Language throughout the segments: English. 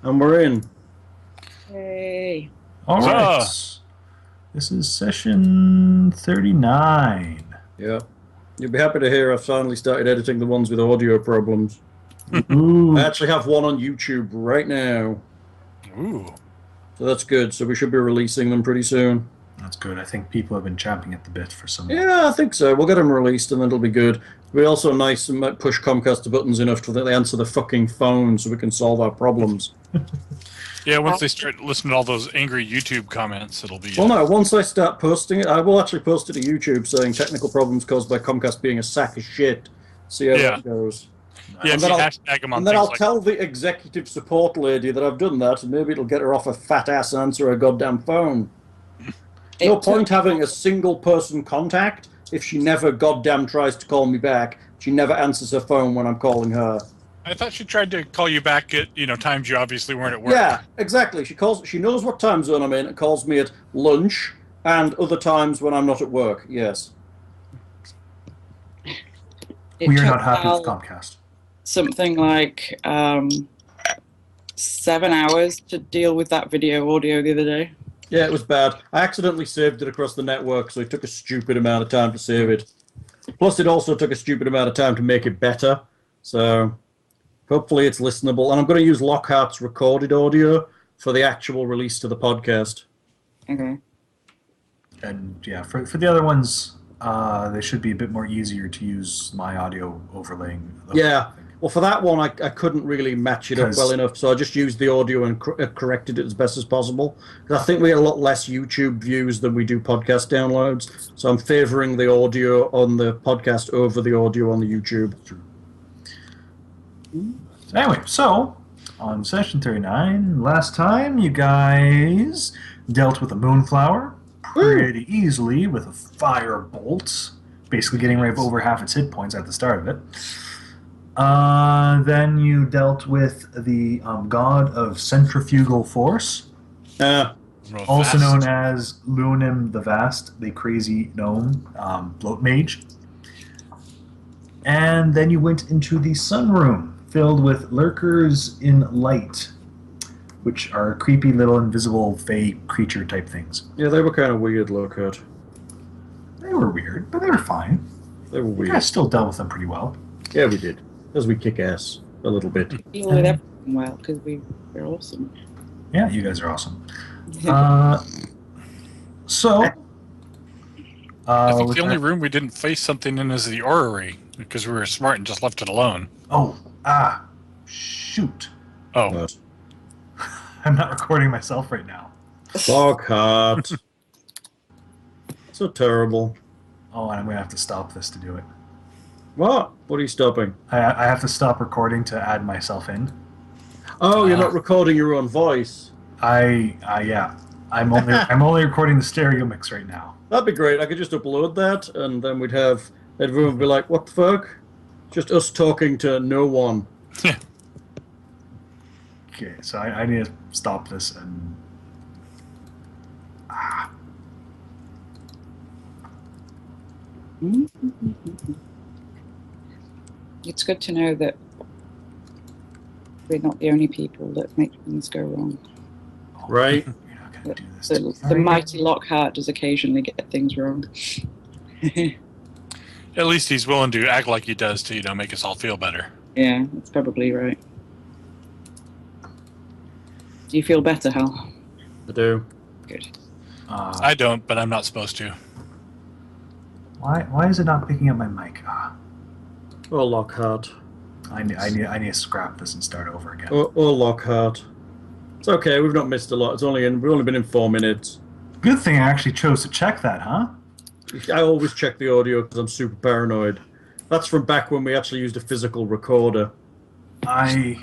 And we're in. Hey. All right. This is session 39. Yeah. You'll be happy to hear I've finally started editing the ones with audio problems. Ooh. I actually have one on YouTube right now. Ooh. So that's good. So we should be releasing them pretty soon. That's good. I think people have been champing at the bit for some. Yeah, I think so. We'll get them released and then it'll be good. It'll be also nice and might push Comcast buttons enough to that they answer the fucking phone so we can solve our problems. Yeah, once they start listening to all those angry YouTube comments, it'll be... Well, no, once I start posting it, I will actually post it to YouTube saying technical problems caused by Comcast being a sack of shit. See how that goes. Yeah, and then hashtag them on and then I'll like... tell the executive support lady that I've done that, and maybe it'll get her off a fat ass and answer her goddamn phone. No point having a single person contact if she never goddamn tries to call me back. She never answers her phone when I'm calling her. I thought she tried to call you back at times you obviously weren't at work. Yeah, exactly. She knows what time zone I'm in and calls me at lunch and other times when I'm not at work. Yes. We are not happy with Comcast. Something like 7 hours to deal with that video audio the other day. Yeah, it was bad. I accidentally saved it across the network, so it took a stupid amount of time to save it. Plus, it also took a stupid amount of time to make it better. So, hopefully it's listenable. And I'm going to use Lockhart's recorded audio for the actual release to the podcast. Okay. And yeah, for the other ones, they should be a bit more easier to use my audio overlaying. Yeah. Well, for that one, I couldn't really match it up well enough, so I just used the audio and corrected it as best as possible. Because I think we get a lot less YouTube views than we do podcast downloads, so I'm favouring the audio on the podcast over the audio on the YouTube. Anyway, so on session 39, last time you guys dealt with a moonflower pretty easily with a fire bolt, basically getting rid of over half its hit points at the start of it. Then you dealt with the god of centrifugal force, also known as Lunim the Vast, the crazy gnome, bloat mage. And then you went into the sunroom, filled with lurkers in light, which are creepy little invisible fey creature type things. Yeah, they were kind of weird, Lockhart. They were weird, but they were fine. They were weird. You guys still dealt with them pretty well. Yeah, we did. As we kick ass a little bit. Deal with everything well, because we're awesome. Yeah, you guys are awesome. I think the only room we didn't face something in is the orrery, because we were smart and just left it alone. Shoot. Oh. I'm not recording myself right now. Lockhart. So terrible. Oh, and I'm going to have to stop this to do it. What? What are you stopping? I have to stop recording to add myself in. Oh, you're not recording your own voice. Yeah. I'm only recording the stereo mix right now. That'd be great. I could just upload that, and then everyone would be like, "What the fuck?" Just us talking to no one. Yeah. Okay, so I need to stop this and. It's good to know that we're not the only people that make things go wrong. Right? You're not going to do this. The mighty Lockhart does occasionally get things wrong. At least he's willing to act like he does to, make us all feel better. Yeah, that's probably right. Do you feel better, Hal? I do. Good. I don't, but I'm not supposed to. Why is it not picking up my mic? Oh, Lockhart. I need to scrap this and start over again. Oh, Lockhart. It's okay. We've not missed a lot. We've only been in 4 minutes. Good thing I actually chose to check that, huh? I always check the audio because I'm super paranoid. That's from back when we actually used a physical recorder. I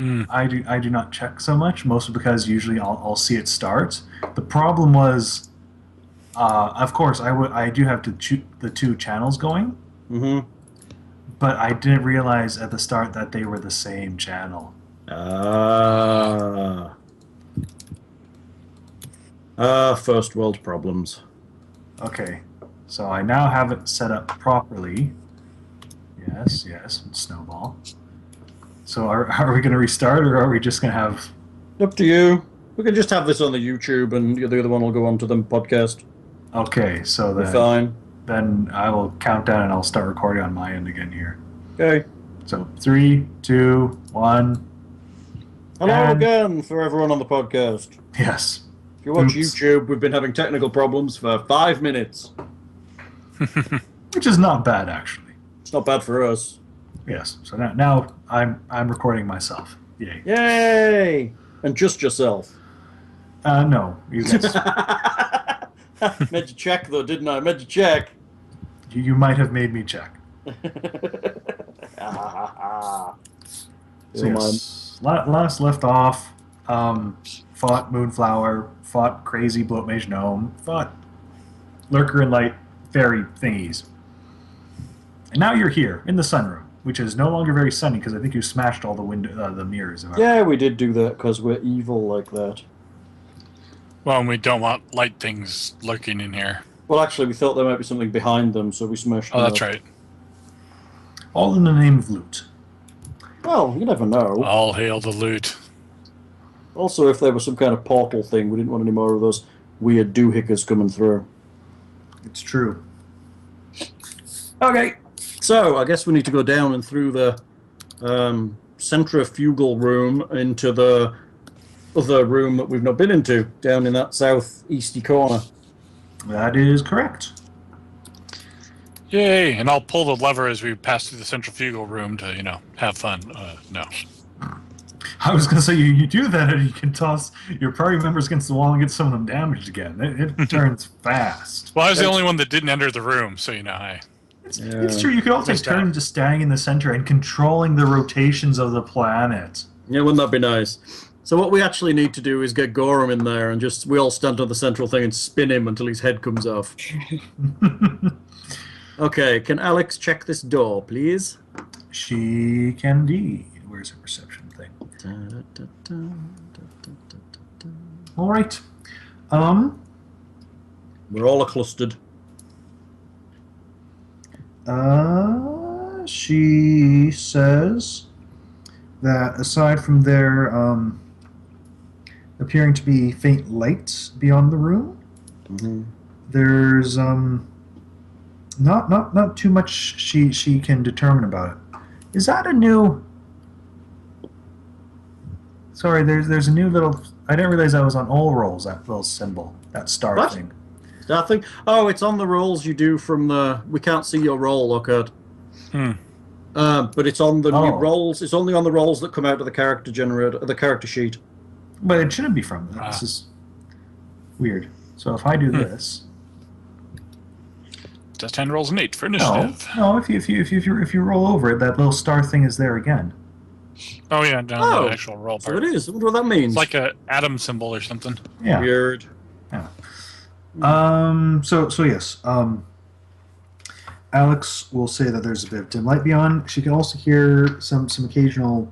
do not check so much, mostly because usually I'll see it start. The problem was, of course, I do have the two channels going. Mm-hmm. But I didn't realize at the start that they were the same channel. First world problems. Okay, so I now have it set up properly. Yes, snowball. So are we going to restart, or are we just going to have Up to you. We can just have this on the YouTube, and the other one will go on to the podcast. Okay, so We're fine. then I will count down and I'll start recording on my end again here. Okay. So 3, 2, 1. Hello And- again for everyone on the podcast. Yes. If you watch Oops. YouTube, we've been having technical problems for 5 minutes. Which is not bad, actually. It's not bad for us. Yes. So now I'm recording myself. Yay. Yay! And just yourself. No. Yes. Made you check, though, didn't I? Made you check. You might have made me check. So Never mind. yes, last left off, fought Moonflower, fought Crazy Bloat Mage Gnome, fought Lurker and Light Fairy thingies. And now you're here, in the sunroom, which is no longer very sunny because I think you smashed all the mirrors. Yeah, we did do that because we're evil like that. Well, and we don't want light things lurking in here. Well, actually, we thought there might be something behind them, so we smashed them. Oh, that's up. right. All in the name of loot. Well, you never know. All hail the loot. Also, if there was some kind of portal thing, we didn't want any more of those weird doohickers coming through. It's true. Okay, so I guess we need to go down and through the centrifugal room into the other room that we've not been into, down in that southeasty corner. That is correct. Yay! And I'll pull the lever as we pass through the centrifugal room to, have fun. No. I was going to say, you do that and you can toss your party members against the wall and get some of them damaged again. It turns fast. Well, I was the only one that didn't enter the room, so, It's true. You could also turn to standing in the center and controlling the rotations of the planet. Yeah, wouldn't that be nice? So what we actually need to do is get Gorham in there and we all stand on the central thing and spin him until his head comes off. Okay, can Alex check this door, please? She can indeed. Where's her perception thing? All right. We're all clustered. She says that aside from there appearing to be faint lights beyond the room, there's not too much she can determine about it. Is that a new? Sorry, there's a new little. I didn't realize that was on all rolls. That little symbol, that star What? thing. That thing? Oh, it's on the rolls you do from the. We can't see your roll, Lockhart. But it's on the new rolls. It's only on the rolls that come out of the character generator, the character sheet. But it shouldn't be from that. This is weird. So if I do this, Just 10 rolls an 8 for initiative. no. If you roll over it, that little star thing is there again. Oh, yeah, down the actual roll So part. it is. I wonder what that means. It's like a atom symbol or something. Yeah. Weird. Yeah. So yes. Alex will say that there's a bit of dim light beyond. She can also hear some occasional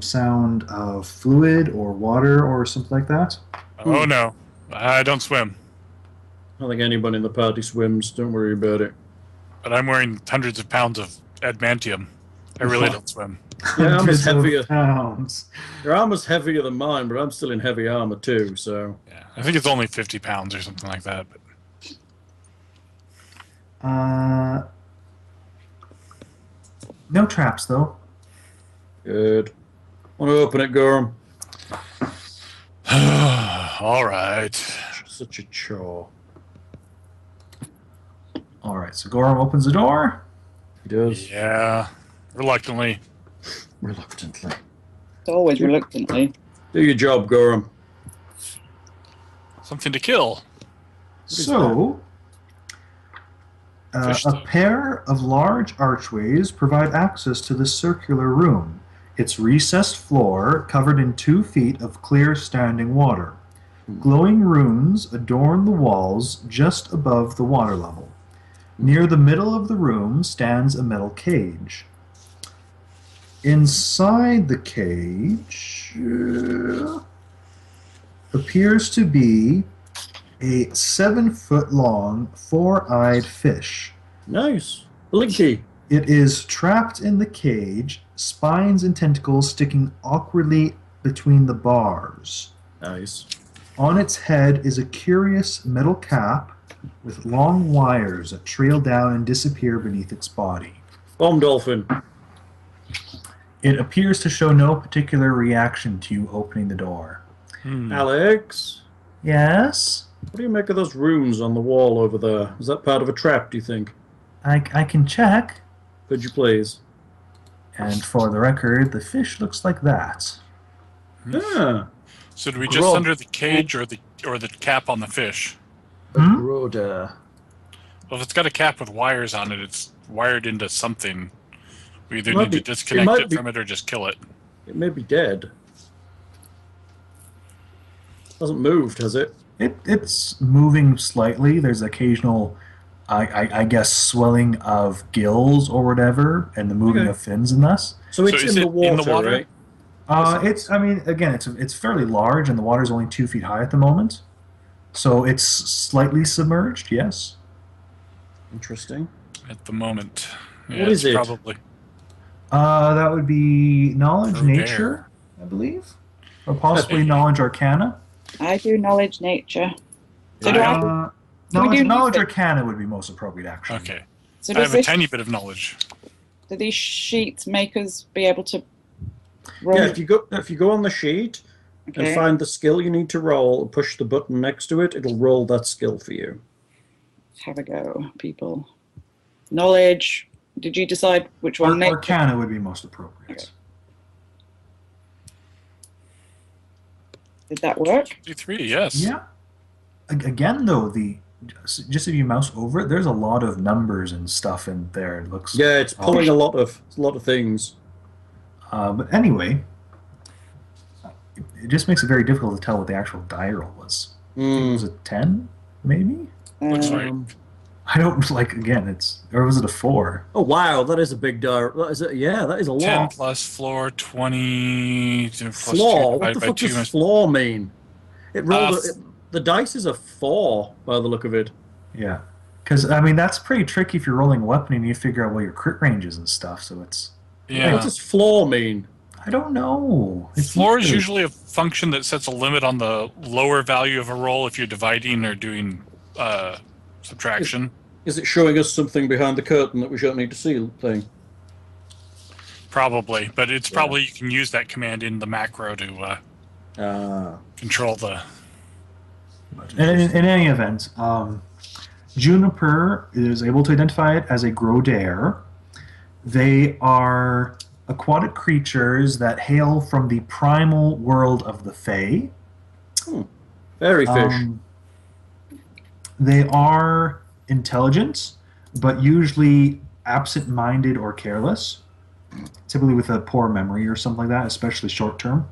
sound of fluid or water or something like that. Oh, no. I don't swim. I don't think anyone in the party swims. Don't worry about it. But I'm wearing hundreds of pounds of adamantium. I really don't swim. Your armor's Hundreds of heavier. pounds. Your armor's heavier than mine, but I'm still in heavy armor too. So Yeah, I think it's only 50 pounds or something like that. But No traps though. good. Want to open it, Gorham? all right. Such a chore. All right. So Gorham opens the door. He does Yeah, reluctantly. reluctantly. It's always reluctantly. Do your job, Gorham. Something to kill. So, Fish a stuff. pair of large archways provide access to the circular room. Its recessed floor covered in 2 feet of clear standing water. Glowing runes adorn the walls just above the water level. Near the middle of the room stands a metal cage. Inside the cage appears to be a 7-foot-long, 4-eyed fish. Nice. Blinky. It is trapped in the cage, spines and tentacles sticking awkwardly between the bars. Nice. On its head is a curious metal cap with long wires that trail down and disappear beneath its body. Bomb dolphin. It appears to show no particular reaction to you opening the door. Alex, Yes? what do you make of those runes on the wall over there? Is that part of a trap, do you think? I can check. Could you please? And for the record, the fish looks like that. Yeah. So do we just Rob. under the cage or the cap on the fish? Hmm? Broda. Well, if it's got a cap with wires on it, it's wired into something. We either It might need to be- disconnect might it be- from it or just kill it. It may be dead. Hasn't moved, has it? It's moving slightly. There's occasional, I guess, swelling of gills or whatever, and the moving Okay. of fins and thus. So it's is in, it the water, in the water? right? It's, I mean, again, it's fairly large, and the water's only 2 feet high at the moment. So it's slightly submerged, yes. Interesting. At the moment. Yeah, What is it's it? Probably. That would be knowledge, Through nature, I believe, or possibly knowledge, arcana. I do knowledge nature. So do Yeah. I. Uh, Can we do knowledge, music? arcana would be most appropriate, actually. Okay. So I does have a this, tiny bit of knowledge. do these sheets make us be able to roll? Yeah, if you go on the sheet and Okay. find the skill you need to roll, push the button next to it, it'll roll that skill for you. Have a go, people. Knowledge. Did you decide which one? Nature? Arcana would be most appropriate. Okay. Did that work? 3, yes. Yeah. Again, though, just if you mouse over it, there's a lot of numbers and stuff in there. It looks. Yeah, it's pulling a lot of things. But anyway, it just makes it very difficult to tell what the actual die roll was. I think it was a 10, maybe. Looks right. I don't again. Or was it a 4? Oh wow, that is a big die. That is that is a 10 lot. plus floor, 20 plus Floor. 2 What the divided by fuck 2 does is- floor mean? It rolled. Uh, The dice is a 4 by the look of it. Yeah, because I mean that's pretty tricky if you're rolling a weapon and you figure out what your crit range is and stuff. So it's Yeah. What does floor mean? I don't know. It's Floor is weird. usually a function that sets a limit on the lower value of a roll if you're dividing or doing subtraction. Is it showing us something behind the curtain that we don't need to see? Thing. Probably, but it's probably you can use that command in the macro to control the. In any event, Juniper is able to identify it as a Grodair. They are aquatic creatures that hail from the primal world of the Fae. Fairy fish. They are intelligent, but usually absent-minded or careless, typically with a poor memory or something like that, especially short-term.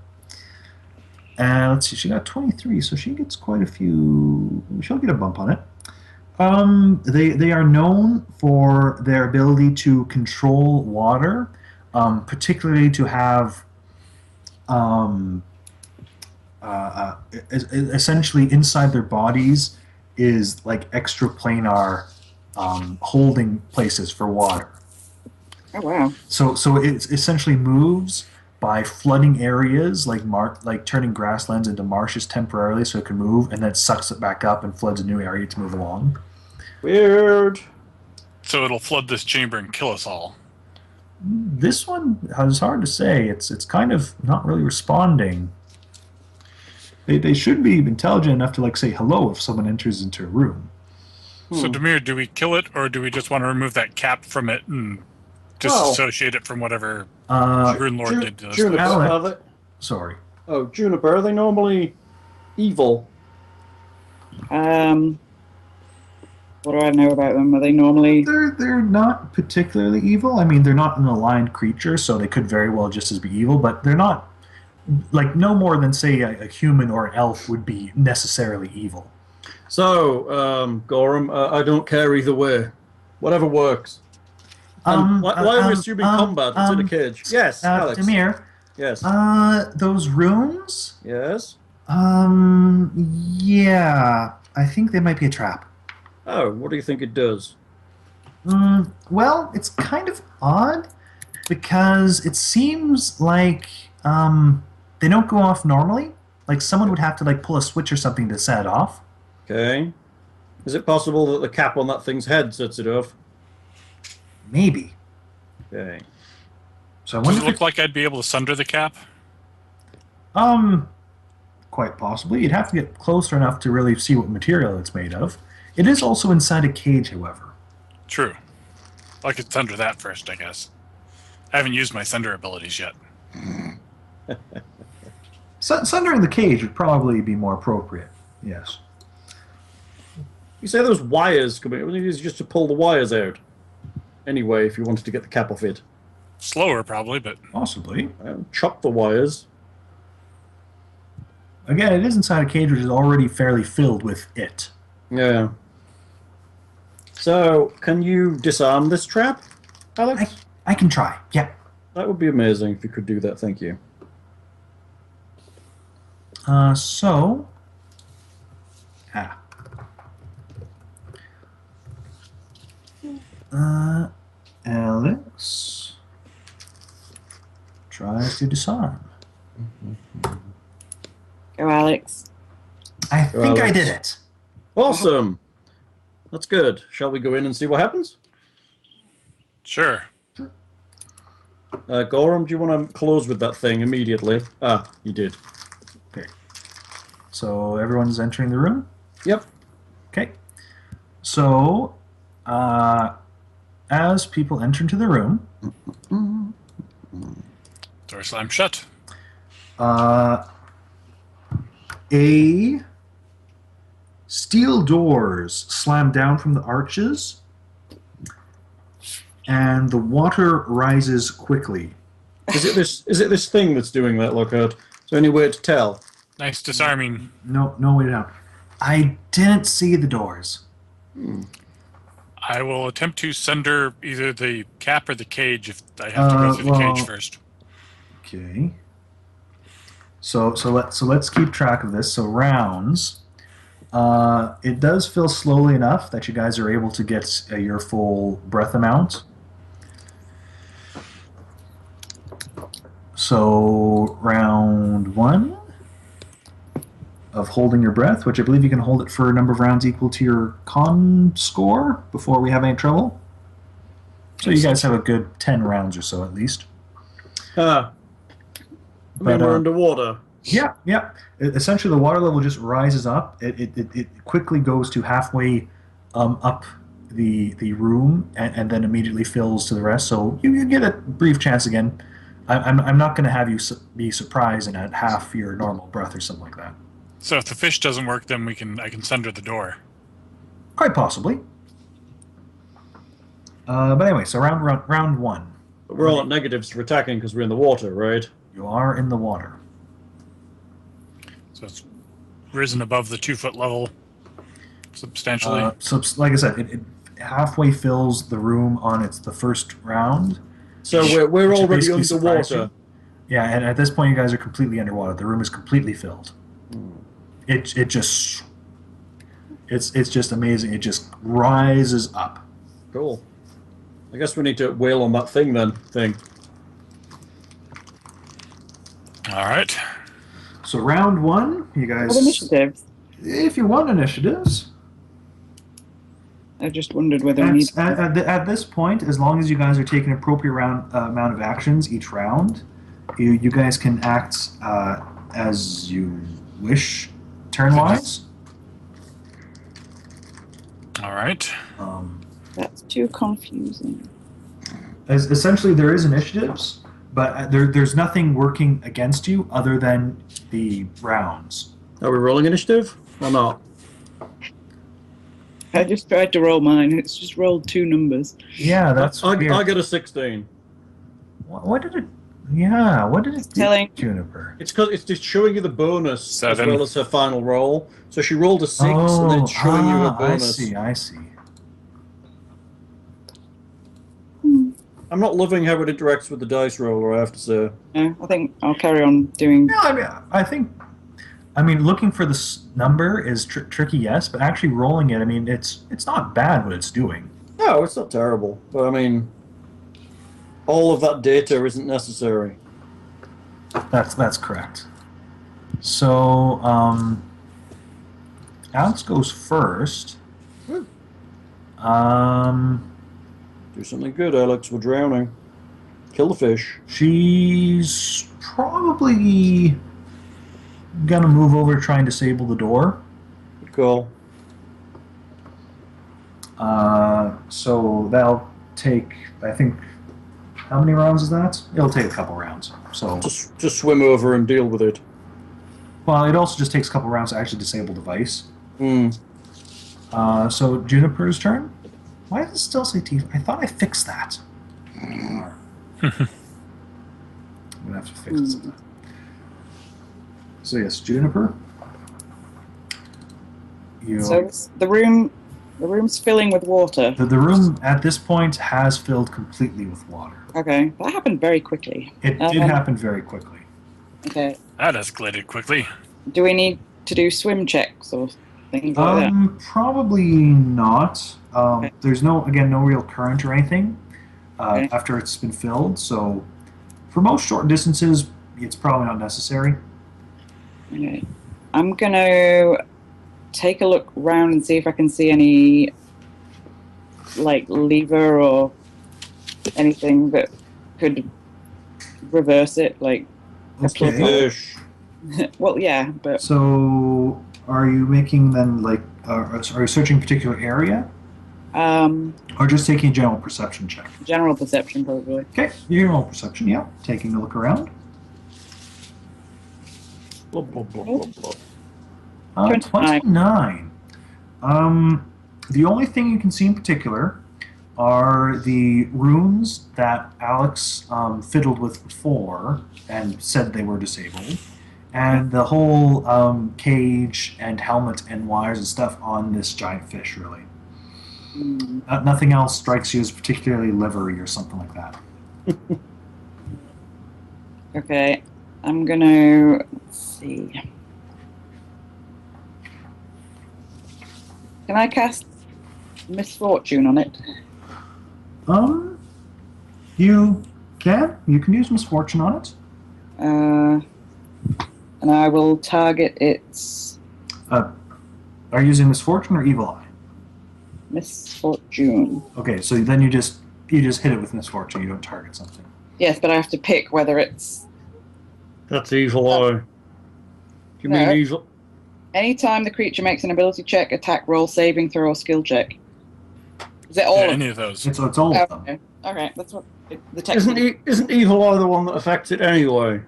And let's see, she got 23, so she gets quite a few. She'll get a bump on it. They are known for their ability to control water, particularly to have essentially inside their bodies is like extraplanar holding places for water. Oh wow. So it essentially moves by flooding areas, like turning grasslands into marshes temporarily, so it can move, and then sucks it back up and floods a new area to move along. Weird. So it'll flood this chamber and kill us all. This one is hard to say. It's kind of not really responding. They should be intelligent enough to say hello if someone enters into a room. So Demir, do we kill it or do we just want to remove that cap from it and disassociate it from whatever Rune Lord did to us? Juniper, Alex. are they, Sorry. oh, Juniper, are they normally evil? What do I know about them? Are they normally? They're not particularly evil. I mean, they're not an aligned creature, so they could very well just as be evil, but they're not no more than say a human or an elf would be necessarily evil. So, Gorham, I don't care either way. Whatever works. Why are we assuming combat? It's in a cage. Yes, Alex. Demir, Yes. those rooms? Yes. Yeah, I think they might be a trap. Oh, what do you think it does? Well, it's kind of odd because it seems like They don't go off normally. Like someone would have to like pull a switch or something to set it off. Okay. Is it possible that the cap on that thing's head sets it off? Maybe. Okay. So I Does wonder it if look like I'd be able to sunder the cap? quite possibly. You'd have to get closer enough to really see what material it's made of. It is also inside a cage, however. True. I could sunder that first, I guess. I haven't used my sunder abilities yet. Sundering the cage would probably be more appropriate. Yes. You say there's wires coming. It was just to pull the wires out. Anyway, if you wanted to get the cap off it. Slower, probably, but Possibly. Chop the wires. Again, it is inside a cage which is already fairly filled with it. Yeah. So, can you disarm this trap, Alex? I can try. Yeah. That would be amazing if you could do that. Thank you. So. Alex tries to disarm. Go, Alex. I think I did it. Awesome. That's good. Shall we go in and see what happens? sure. Gorham, do you want to close with that thing immediately? Ah, you did. Okay. So everyone's entering the room? Yep. Okay. So, as people enter into the room, Door slam shut. a steel doors slam down from the arches, and the water rises quickly. Is it this thing that's doing that, Lockhart? Is there any way to tell? Nice disarming. No way to know. I didn't see the doors. I will attempt to sunder either the cap or the cage if I have to go through the cage first. Okay. So let's keep track of this. So rounds. It does fill slowly enough that you guys are able to get your full breath amount. So round 1 of holding your breath, which I believe you can hold it for a number of rounds equal to your con score before we have any trouble. So you guys have a good 10 rounds or so at least. I mean, we're underwater. Yeah. Essentially, the water level just rises up. It quickly goes to halfway up the room and then immediately fills to the rest. So you get a brief chance again. I'm not going to have you be surprised and at half your normal breath or something like that. So if the fish doesn't work, then I can sunder the door. Quite possibly. But anyway, so round 1. But we're all at negatives for attacking because we're in the water, right? You are in the water. So it's risen above the 2-foot level substantially. So like I said, it halfway fills the room on the first round. So we're which already basically surprised underwater. you. Yeah, and at this point, you guys are completely underwater. The room is completely filled. It's just amazing. It just rises up. Cool. I guess we need to wail on that thing then. All right. So round 1, you guys. What initiatives? If you want initiatives. I just wondered whether we need. At this point, as long as you guys are taking appropriate amount of actions each round, you guys can act as you wish, turn-wise. All right. That's too confusing. Essentially, there is initiatives, but there's nothing working against you other than the rounds. Are we rolling initiative or not? I just tried to roll mine. It's just rolled 2 numbers. Yeah, that's I weird. got a 16. What did it? Yeah, what did it do, telling- Juniper? It's because it's just showing you the bonus 7. as well as her final roll. So she rolled a 6, and then it's showing you a bonus. I see. I'm not loving how it interacts with the dice roller, I have to say. No, I think I'll carry on doing. No, I mean, looking for this number is tricky, yes, but actually rolling it, I mean, it's not bad what it's doing. No, it's not terrible. But I mean, all of that data isn't necessary. That's correct. So, Alex goes first. Woo. Um, Do something good, Alex. We're drowning. Kill the fish. she's probably gonna move over, try and disable the door. Good call. So that'll take, I think, how many rounds is that? It'll take a couple rounds. So, Just swim over and deal with it. well, it also just takes a couple rounds to actually disable the device. Hmm. So Juniper's turn. Why does it still say teeth? I thought I fixed that. I'm gonna have to fix it. So yes, Juniper. You. So the room's filling with water. The room at this point has filled completely with water. Okay, that happened very quickly. It did happen very quickly. Okay, That escalated quickly. do we need to do swim checks or things like that? Probably not. There's no real current or anything Okay. after it's been filled. So for most short distances, it's probably not necessary. Okay, I'm gonna take a look round and see if I can see any like lever or anything that could reverse it. Like, Okay. Fish. well, yeah, but So are you making then like are you searching a particular area or just taking a general perception check? general perception probably. Okay, general perception. Yeah, taking a look around. Blah, blah, blah, blah, blah. 29. 29. The only thing you can see in particular are the runes that Alex fiddled with before and said they were disabled, and the whole cage and helmet and wires and stuff on this giant fish, really. Nothing else strikes you as particularly livery or something like that. Okay, I'm gonna see. Can I cast Misfortune on it? You can. You can use misfortune on it. And I will target its Are you using misfortune or evil eye? Misfortune. Okay, so then you just hit it with misfortune. You don't target something. Yes, but I have to pick whether it's That's evil eye. Do you No. mean evil? anytime the creature makes an ability check, attack roll, saving throw, or skill check. Is it all Yeah, of any of those. It's all of them. Okay. Okay, that's what the text. Isn't evil eye the one that affects it anyway?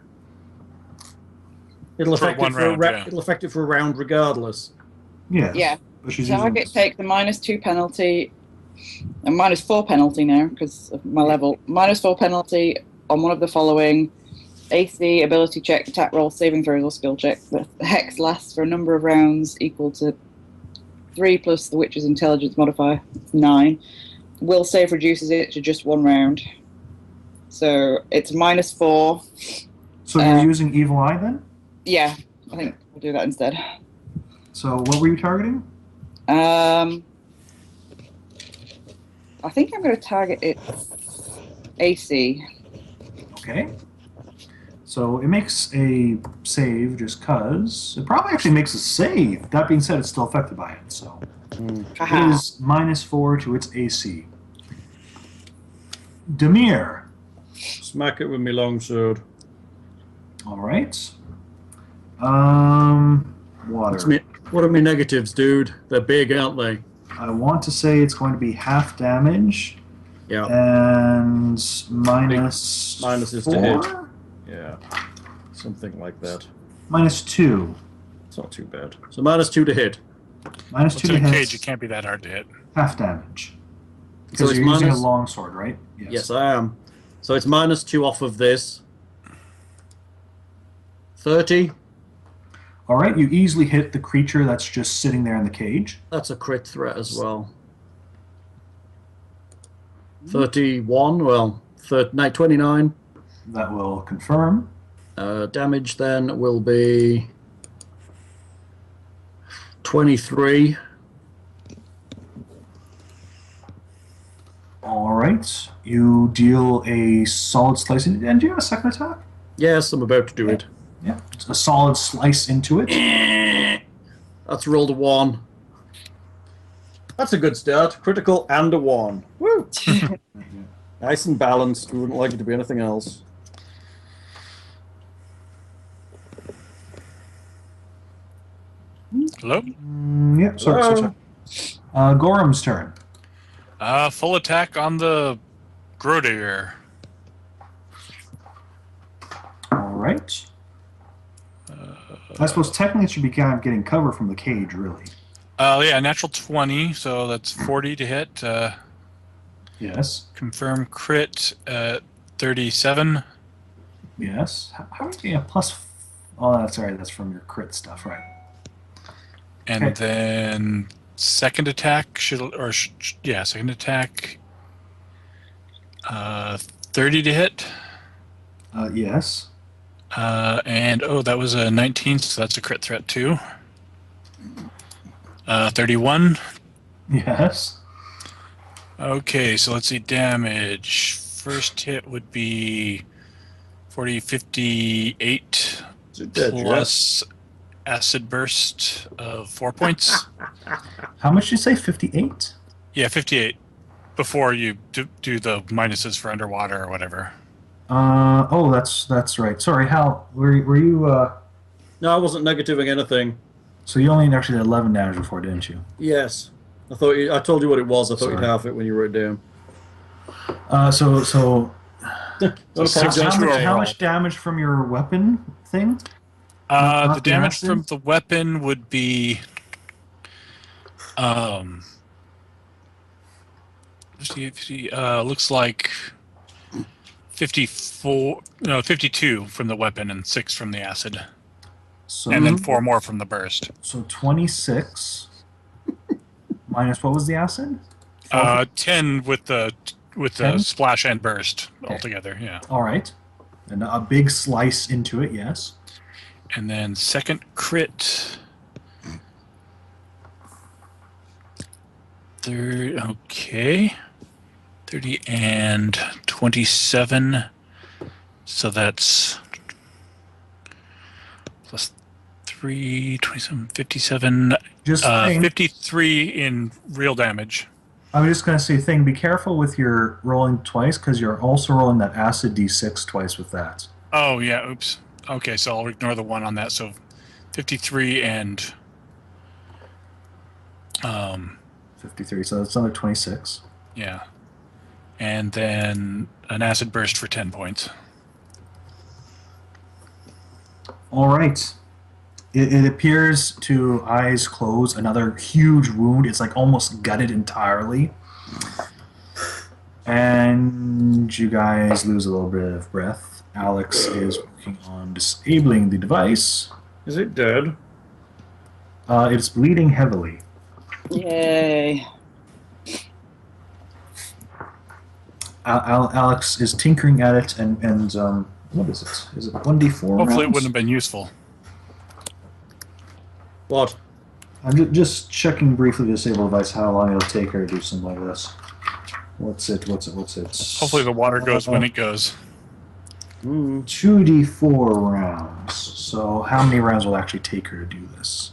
It'll For affect one it for round, yeah. It'll affect it for a round regardless. Yes. Yeah. But she's using Target this. take the -2 penalty, and -4 penalty now because of my level. -4 penalty on one of the following: AC, ability check, attack roll, saving throws, or skill check. The hex lasts for a number of rounds equal to 3 plus the witch's intelligence modifier, 9. Will save reduces it to just 1 round. So it's -4. So you're using evil eye then? Yeah, I think we'll do that instead. So what were you targeting? I think I'm going to target its AC. Okay. So it makes a save just cause. It probably actually makes a save. That being said, it's still affected by it. So Haha. it is -4 to its AC. Demir. Smack it with my longsword. All right. Water. What are my negatives, dude? They're big, aren't they? I want to say it's going to be half damage Yeah. and minus Minuses to 4? hit. Yeah. Something like that. -2. It's not too bad. So -2 to hit. Minus What's 2 to in a hit. cage? It can't be that hard to hit. Half damage. So Because it's you're using a minus- long sword, right? Yes, I am. So it's -2 off of this. 30. All right, you easily hit the creature that's just sitting there in the cage. That's a crit threat as well. 31. Well, 29. That will confirm. Damage then will be 23. All right, you deal a solid slice. And do you have a second attack? Yes, I'm about to do it. Yeah, it's a solid slice into it. That's rolled a 1. That's a good start. Critical and a 1. Woo! Nice and balanced. We wouldn't like it to be anything else. Hello? Yep, sorry. Gorham's turn. Full attack on the Grodier. All right. I suppose technically it should be kind of getting cover from the cage, really. Yeah, natural 20, so that's 40 to hit. Yes. Confirm crit 37. Yes. How are you getting a plus? Oh, that's right. That's from your crit stuff, right? And Okay. then second attack second attack 30 to hit. Yes. And that was a 19, so that's a crit threat too. 31. Yes. Okay, so let's see damage. First hit would be 40, 58 plus acid burst of 4 points. How much did you say? 58? Yeah, 58 before you do the minuses for underwater or whatever. Oh, that's right. Sorry, Hal. Were you? No, I wasn't negativing anything. So you only actually did 11 damage before, didn't you? Yes. I told you what it was. I thought Sorry. you'd half it when you wrote it down. So Okay, how much damage from your weapon thing? The damage acid? from the weapon would be looks like 52 from the weapon and 6 from the acid. So, And then 4 more from the burst. So 26 minus what was the acid? 10 with the 10? splash and burst Okay. altogether, yeah. All right. And a big slice into it, yes. And then second crit. Third, okay. 30 and 27. So that's plus 3, 27, 57. Just 53 in real damage. I was just going to say, be careful with your rolling twice because you're also rolling that acid d6 twice with that. Oh, yeah, oops. Okay, so I'll ignore the 1 on that. So 53 and 53, so that's another 26. yeah. And then an acid burst for 10 points. All right. It appears to eyes closed, another huge wound. It's like almost gutted entirely. And you guys lose a little bit of breath. Alex is working on disabling the device. Is it dead? It's bleeding heavily. Yay. Alex is tinkering at it, and what is it? Is it 1d4 Hopefully it rounds? wouldn't have been useful. What? I'm just checking briefly the disable device how long it'll take her to do something like this. What's it? Hopefully the water goes when it goes. 2d4 rounds. So how many rounds will it actually take her to do this?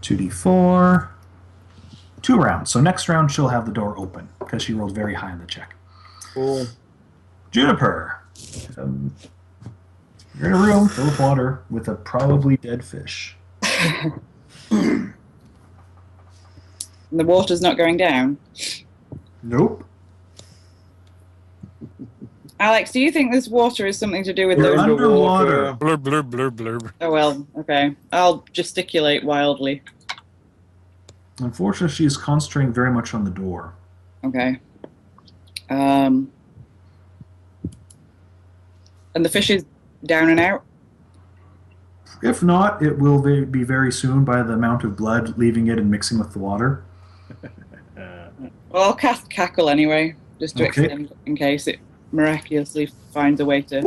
2d4. 2 rounds. So next round she'll have the door open because she rolled very high on the check. Cool. Juniper. You're in a room filled with water with a probably dead fish. The water's not going down. Nope. Alex, do you think this water is something to do with We're the... underwater. Blurb, blurb, blurb, blurb. Oh, well, okay. I'll gesticulate wildly. Unfortunately, she is concentrating very much on the door. Okay. And the fish is down and out? If not, it will be very soon by the amount of blood leaving it and mixing with the water. Well, I'll cast Cackle anyway, just to Okay. extend in case it miraculously finds a way to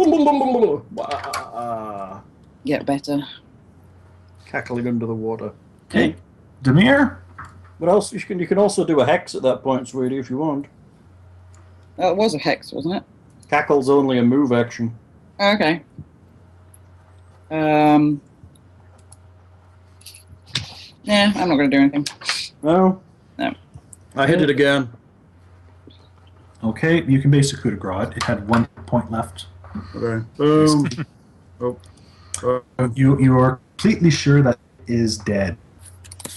get better. Cackling under the water. Okay. Demir? What else? You can also do a hex at that point, sweetie, if you want. Oh, it was a hex, wasn't it? Cackle's only a move action. Okay. Yeah, I'm not going to do anything. No? No. I hit it again. Okay, you can base a coup de grace. It had 1 point left. Okay. Boom. Oh. You are completely sure that it is dead.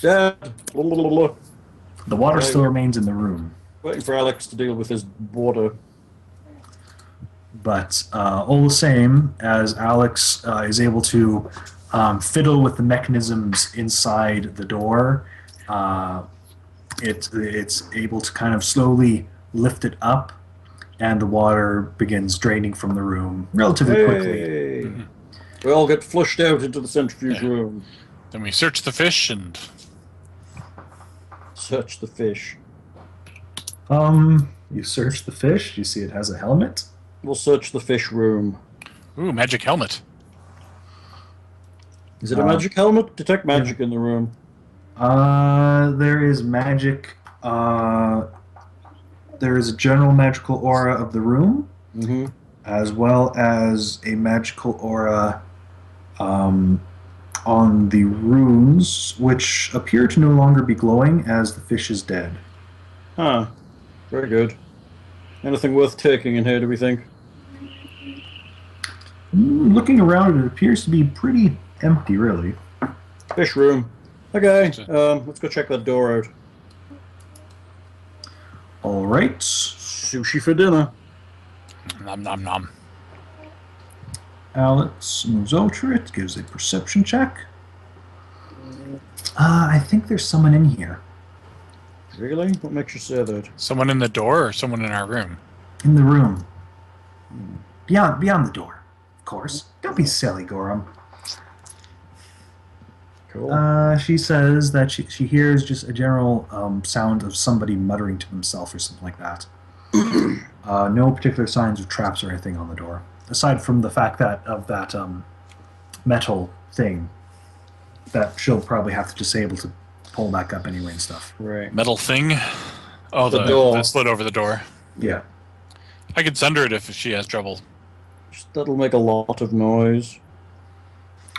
Dead. The water still remains in the room. Waiting for Alex to deal with his water. But all the same, as Alex is able to fiddle with the mechanisms inside the door, it's able to kind of slowly lift it up, and the water begins draining from the room relatively quickly. Mm-hmm. We all get flushed out into the centrifuge room. Then we search the fish and... Search the fish. You search the fish. You see it has a helmet. We'll search the fish room. Ooh, magic helmet. Is it a magic helmet? Detect magic in the room. There is magic. There is a general magical aura of the room, as well as a magical aura on the runes, which appear to no longer be glowing as the fish is dead. Huh. Very good. Anything worth taking in here, do we think? Looking around, it appears to be pretty empty, really. Fish room. Okay, let's go check that door out. All right. Sushi for dinner. Nom nom nom. Alex moves over to it, gives a perception check. I think there's someone in here. Really? What makes you say that? Someone in the door or someone in our room? In the room. Beyond the door, of course. Don't be silly, Gorham. Cool. She says that she hears just a general sound of somebody muttering to himself or something like that. No particular signs of traps or anything on the door, aside from the fact that of that metal thing that she'll probably have to disable to pull back up anyway and stuff. Right. Metal thing? Oh, the door. That slid over the door. Yeah. I could send her it if she has trouble. That'll make a lot of noise.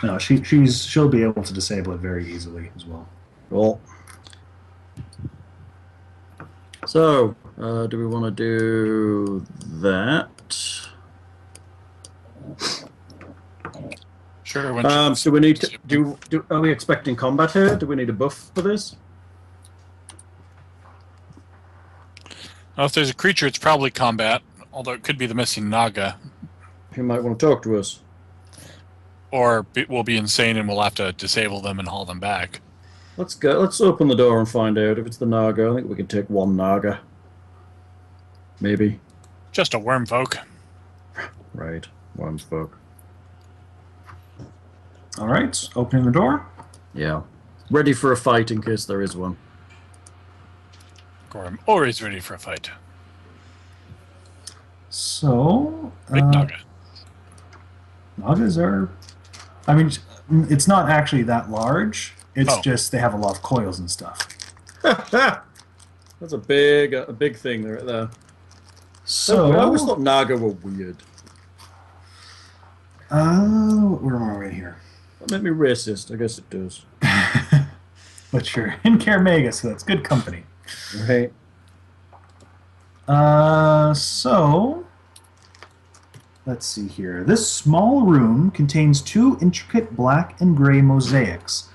No, she'll be able to disable it very easily as well. Cool. So, do we want to do that? Sure. Do we need to are we expecting combat here? Do we need a buff for this? Well, if there's a creature, it's probably combat. Although it could be the missing naga. He might want to talk to us. Or we'll be insane and we'll have to disable them and haul them back. Let's go. Let's open the door and find out. If it's the naga, I think we can take one naga. Maybe. Just a worm folk. Right. Worm folk. All right. Opening the door. Yeah. Ready for a fight in case there is one. Gorham always ready for a fight. So... Big naga. Nagas are... I mean, it's not actually that large. It's just they have a lot of coils and stuff. That's a big thing there. So I always thought naga were weird. Where am I right here? That made me racist. I guess it does. But you're in Karamega, so that's good company. Right. So let's see here. This small room contains 2 intricate black and gray mosaics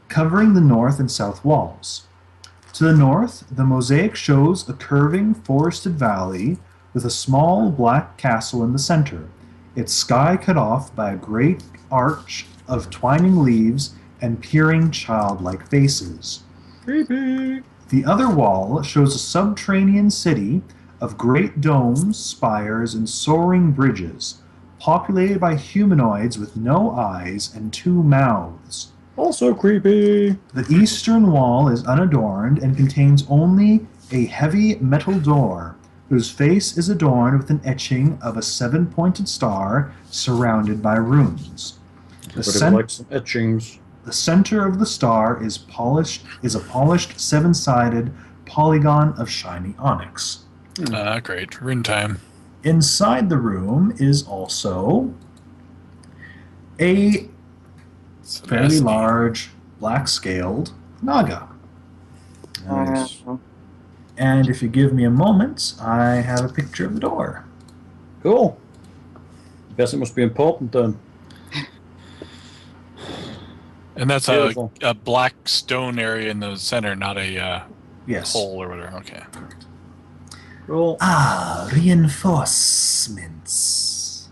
covering the north and south walls. To the north, the mosaic shows a curving forested valley with a small black castle in the center, its sky cut off by a great arch of twining leaves and peering childlike faces. Creepy. The other wall shows a subterranean city of great domes, spires, and soaring bridges, populated by humanoids with no eyes and 2 mouths. Also creepy. The eastern wall is unadorned and contains only a heavy metal door, whose face is adorned with an etching of a 7-pointed star surrounded by runes. Like some etchings. The center of the star is a polished 7-sided polygon of shiny onyx. Great. Rune time. Inside the room is also a fairly large, black-scaled naga. Nice. And if you give me a moment, I have a picture of the door. Cool. Guess it must be important then. And that's Beautiful. a black stone area in the center, not a Yes. hole or whatever. Okay. Cool. Ah, reinforcements.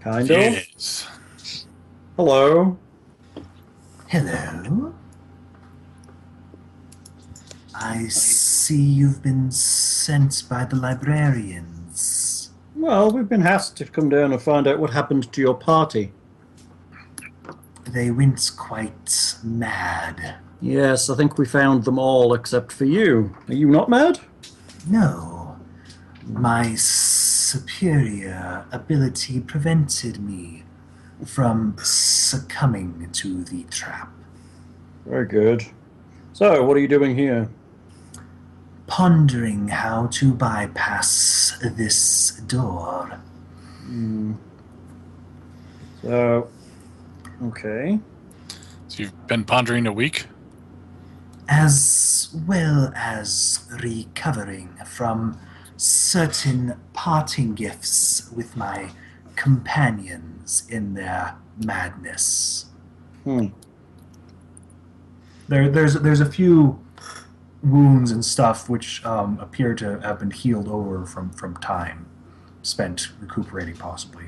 Kind of. Yes. Hello. Hello. I see you've been sent by the librarians. Well, we've been asked to come down and find out what happened to your party. They went quite mad. Yes, I think we found them all except for you. Are you not mad? No. My superior ability prevented me from succumbing to the trap. Very good. So, what are you doing here? Pondering how to bypass this door. So, okay. So you've been pondering a week? As well as recovering from certain parting gifts with my companions in their madness. There's a few wounds and stuff which appear to have been healed over from time spent recuperating, possibly.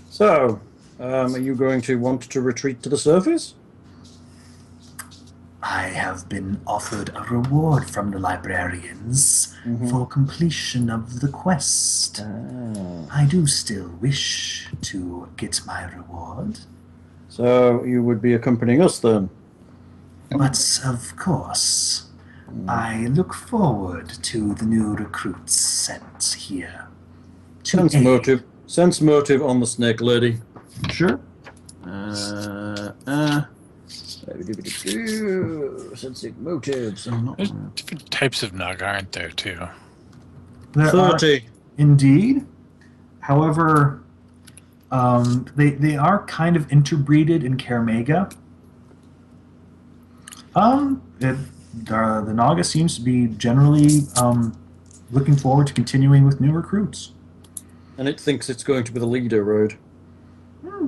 So, are you going to want to retreat to the surface? I have been offered a reward from the librarians for completion of the quest. I do still wish to get my reward. So, you would be accompanying us then? But of course, I look forward to the new recruits sent here. Sense motive. Sense motive on the snake lady. Sure. Sensing motives. There's different types of naga, aren't there, too? There 30. are indeed. However, they are kind of interbreeded in Karamega. The Naga seems to be generally looking forward to continuing with new recruits. And it thinks it's going to be the leader road.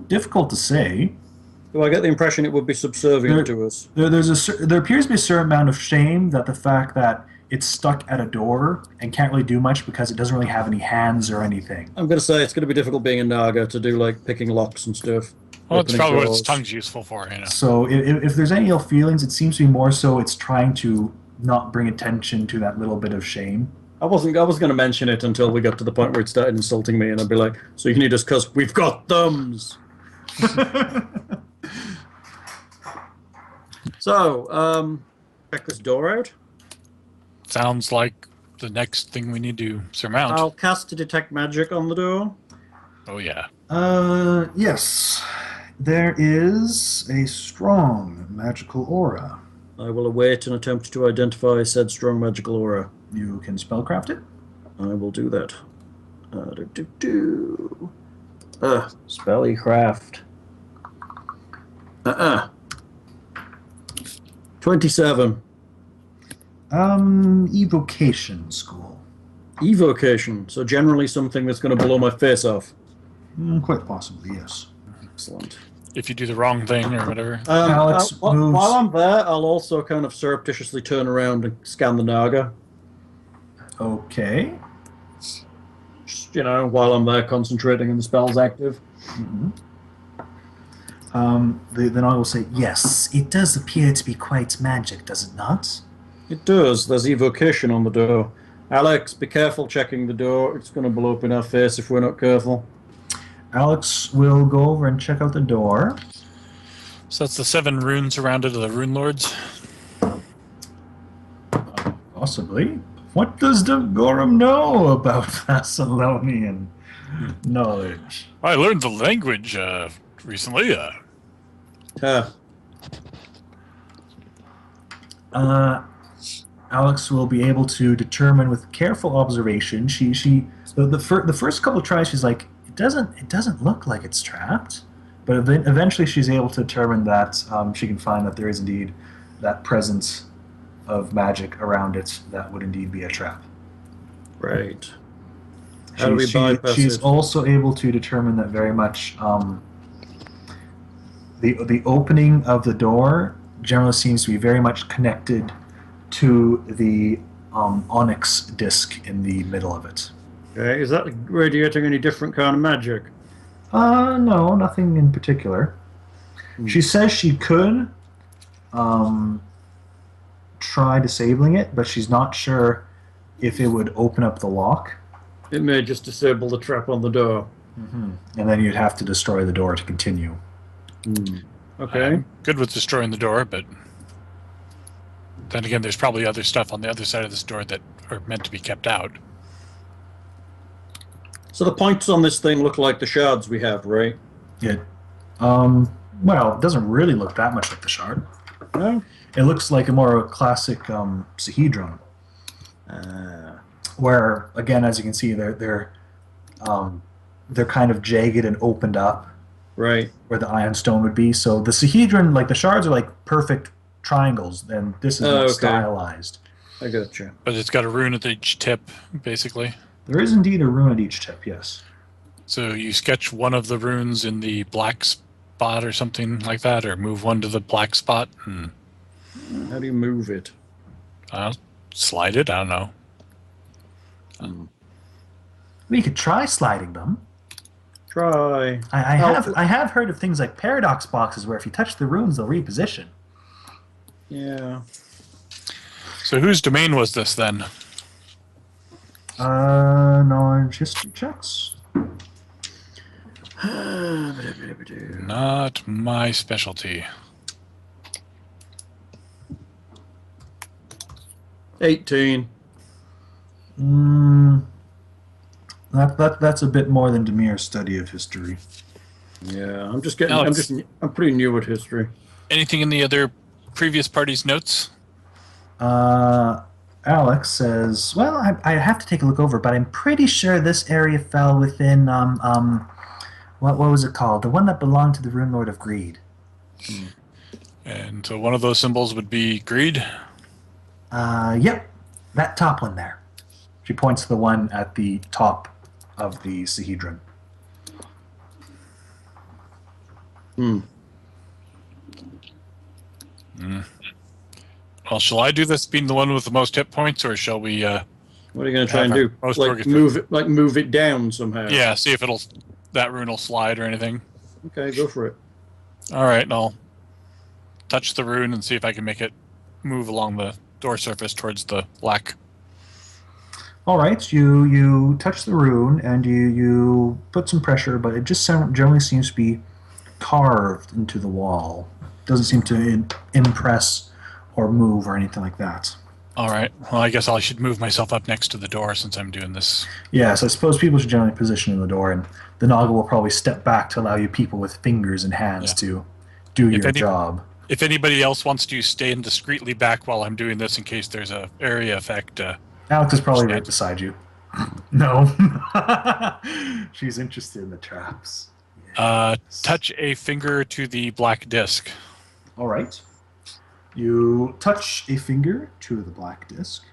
Difficult to say. Do I get the impression it would be subservient to us? There appears to be a certain amount of shame that the fact that it's stuck at a door and can't really do much because it doesn't really have any hands or anything. I'm going to say it's going to be difficult being a Naga to do, like, picking locks and stuff. Well, it's probably what its doors. tongue's useful for, you know. So if there's any ill feelings, it seems to be more so it's trying to not bring attention to that little bit of shame. I was going to mention it until we got to the point where it started insulting me, and I'd be like, so you need us because we've got thumbs. So, check this door out. Sounds like the next thing we need to surmount. I'll cast to detect magic on the door. Oh, yeah. Yes. There is a strong magical aura. I will await and attempt to identify said strong magical aura. You can spellcraft it. I will do that. Spellycraft. 27. Evocation school. Evocation. So generally something that's going to blow my face off. Quite possibly, yes. Excellent. If you do the wrong thing or whatever. Alex moves. While I'm there, I'll also kind of surreptitiously turn around and scan the Naga. Okay. Just, while I'm there concentrating and the spell's active. Then I will say, yes, it does appear to be quite magic, does it not? It does. There's evocation on the door. Alex, be careful checking the door. It's going to blow up in our face if we're not careful. Alex will go over and check out the door. So that's the 7 runes around it of the Rune Lords? Possibly. What does Degorum know about Thessalonian knowledge? I learned the language recently. Alex will be able to determine with careful observation. The first couple of tries, she's like, it doesn't look like it's trapped, but eventually she's able to determine that she can find that there is indeed that presence of magic around it that would indeed be a trap. Right. How do we bypass she's it? also able to determine that very much the opening of the door generally seems to be very much connected to the onyx disc in the middle of it. Okay, is that radiating any different kind of magic? No, nothing in particular. She says she could try disabling it, but she's not sure if it would open up the lock. It may just disable the trap on the door. Mm-hmm. And then you'd have to destroy the door to continue. Okay. I'm good with destroying the door, but then again, there's probably other stuff on the other side of this door that are meant to be kept out. So the points on this thing look like the shards we have, right? It, well, it doesn't really look that much like the shard. No? It looks like a more classic Sahedron. Where, again, as you can see, they're kind of jagged and opened up. Right. Where the iron stone would be. So the Sahedron, like the shards are like perfect triangles, and this is more stylized. I gotcha. But it's got a rune at each tip, basically. There is indeed a rune at each tip, yes. So you sketch one of the runes in the black spot or something like that, or move one to the black spot and how do you move it? Slide it? I don't know. We could try sliding them. Try. I have heard of things like paradox boxes where if you touch the runes, they'll reposition. Yeah. So whose domain was this then? Knowledge history checks. Not my specialty. 18. That's a bit more than Demir's study of history. Yeah, I'm just getting. I'm pretty new at history. Anything in the other previous party's notes? Alex says, "Well, I have to take a look over, but I'm pretty sure this area fell within what was it called? The one that belonged to the Rune Lord of Greed." And so one of those symbols would be greed. Yep, that top one there. She points to the one at the top of the Sahedron. Well, shall I do this being the one with the most hit points, or shall we? What are you going to try and do? Move it down somehow? Yeah, see if that rune will slide or anything. Okay, go for it. All right, and I'll touch the rune and see if I can make it move along the door surface towards the black. All right, you touch the rune and you put some pressure, but it just generally seems to be carved into the wall. Doesn't seem to impress or move or anything like that. All right. Well, I guess I should move myself up next to the door since I'm doing this. Yes, I suppose people should generally position in the door, and the Naga will probably step back to allow you people with fingers and hands to do your job. If anybody else wants to stand discreetly back while I'm doing this in case there's a area effect... Alex is probably right beside you. No. She's interested in the traps. Yes. Touch a finger to the black disc. All right. You touch a finger to the black disc,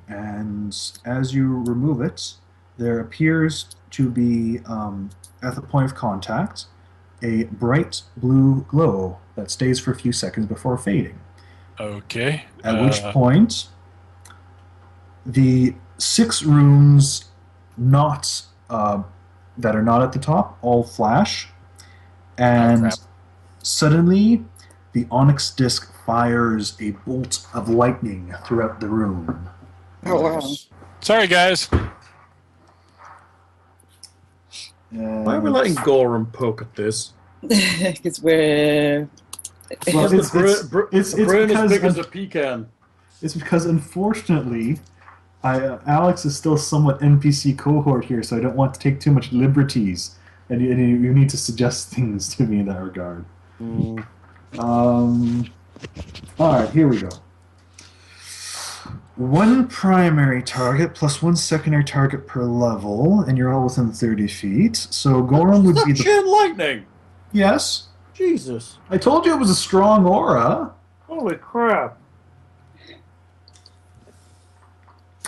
and as you remove it, there appears to be, at the point of contact, a bright blue glow that stays for a few seconds before fading. Okay. At which point, the 6 runes that are not at the top all flash, and suddenly the onyx disc fires a bolt of lightning throughout the room. Oh, wow. Sorry, guys. Why are we letting Gorham poke at this? Because we're... Well, it's brain as big as a pecan. It's because, unfortunately, Alex is still somewhat NPC cohort here, so I don't want to take too much liberties, and you need to suggest things to me in that regard. All right, here we go. one primary target plus one secondary target per level, and you're all within 30 feet. So Gorham would be the... chain lightning? Yes. Jesus. I told you it was a strong aura. Holy crap.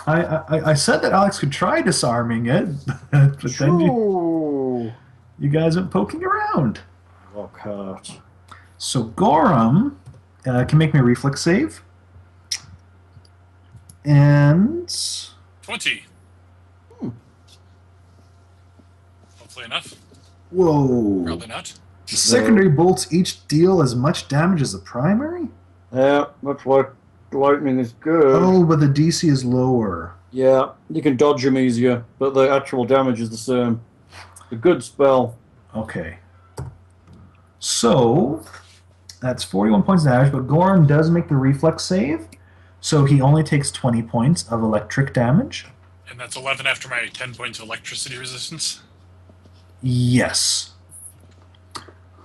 I said that Alex could try disarming it, but then you guys went poking around. Lockhart. So Gorham can make me a reflex save. And 20. Hopefully enough. whoa. Probably not. The secondary bolts each deal as much damage as the primary? Yeah, that's why lightning is good. Oh, but the DC is lower. Yeah, you can dodge them easier, but the actual damage is the same. A good spell. Okay. So, that's 41 points of damage, but Gorham does make the reflex save, so he only takes 20 points of electric damage. And that's 11 after my 10 points of electricity resistance. Yes.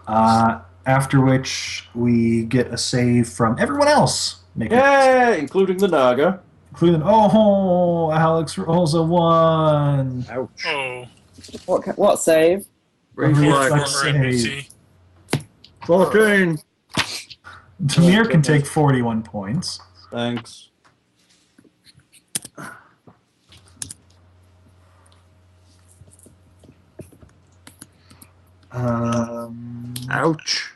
After which we get a save from everyone else. Yeah, including the naga. Including, oh, Alex rolls a 1. Ouch. Oh. What save? Reflex Former save. NPC. 14. Demir can take 41 points. Thanks. Ouch.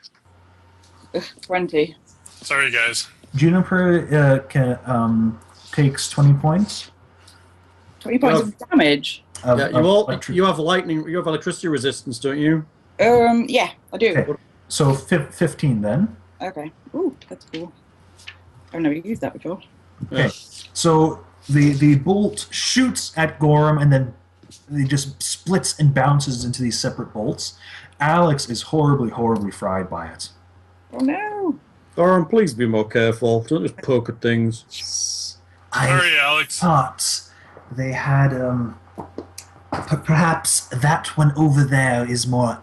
20. Sorry, guys. Juniper takes 20 points. 20 points of damage. Yeah, you have lightning. You have electricity resistance, don't you? Yeah, I do. Okay. So 15 then. Okay. Ooh, that's cool. I've never used that before. Okay. So the bolt shoots at Gorham and then it just splits and bounces into these separate bolts. Alex is horribly, horribly fried by it. Oh no! Goran, please be more careful. Don't just poke at things. Sorry, Alex. Thought they had perhaps that one over there is more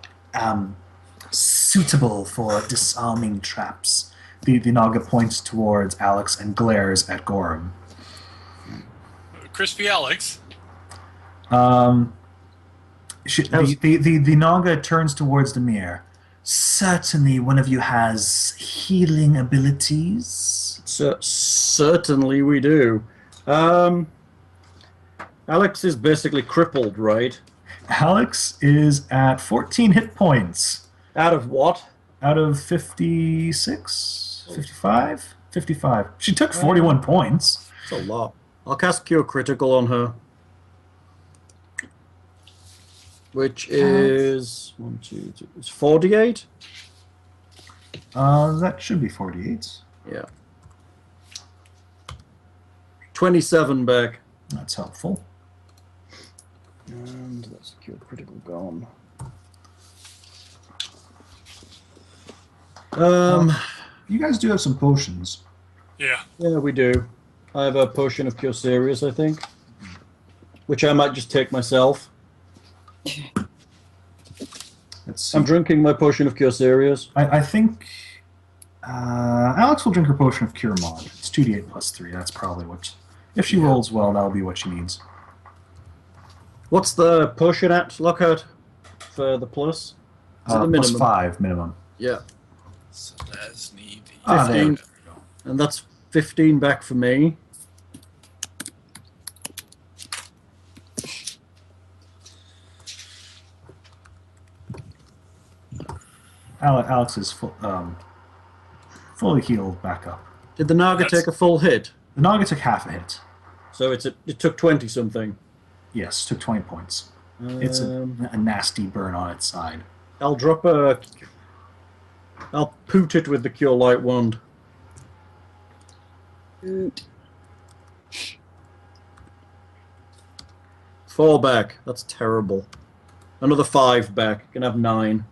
suitable for disarming traps. The Naga points towards Alex and glares at Gorham. Crispy Alex. The Naga turns towards Demir. Certainly one of you has healing abilities. Certainly we do. Alex is basically crippled, right? Alex is at 14 hit points. Out of what? Out of 56? 55? 55. She took 41 points. That's a lot. I'll cast Cure Critical on her. Which is... 1, 2, 3... It's 48? That should be 48. Yeah. 27 back. That's helpful. And that's Cure Critical gone. You guys do have some potions. Yeah. Yeah, we do. I have a potion of Cure Serious, I think. Which I might just take myself. Let's see. I'm drinking my potion of Cure Serious. I think Alex will drink her potion of Cure Mod. It's 2d8 plus 3. That's probably what... If she rolls well, that'll be what she needs. What's the potion at, Lockhart? For the plus? Is it the Plus minimum? 5 minimum. Yeah. So that's needy. Ah, there we 15. And that's 15 back for me. Alex is fully healed back up. Did the Naga take a full hit? The Naga took half a hit. So it took 20 something. Yes, took 20 points. It's a nasty burn on its side. I'll poot it with the Cure Light Wand. Oot. 4 back. That's terrible. Another 5 back. Can have 9.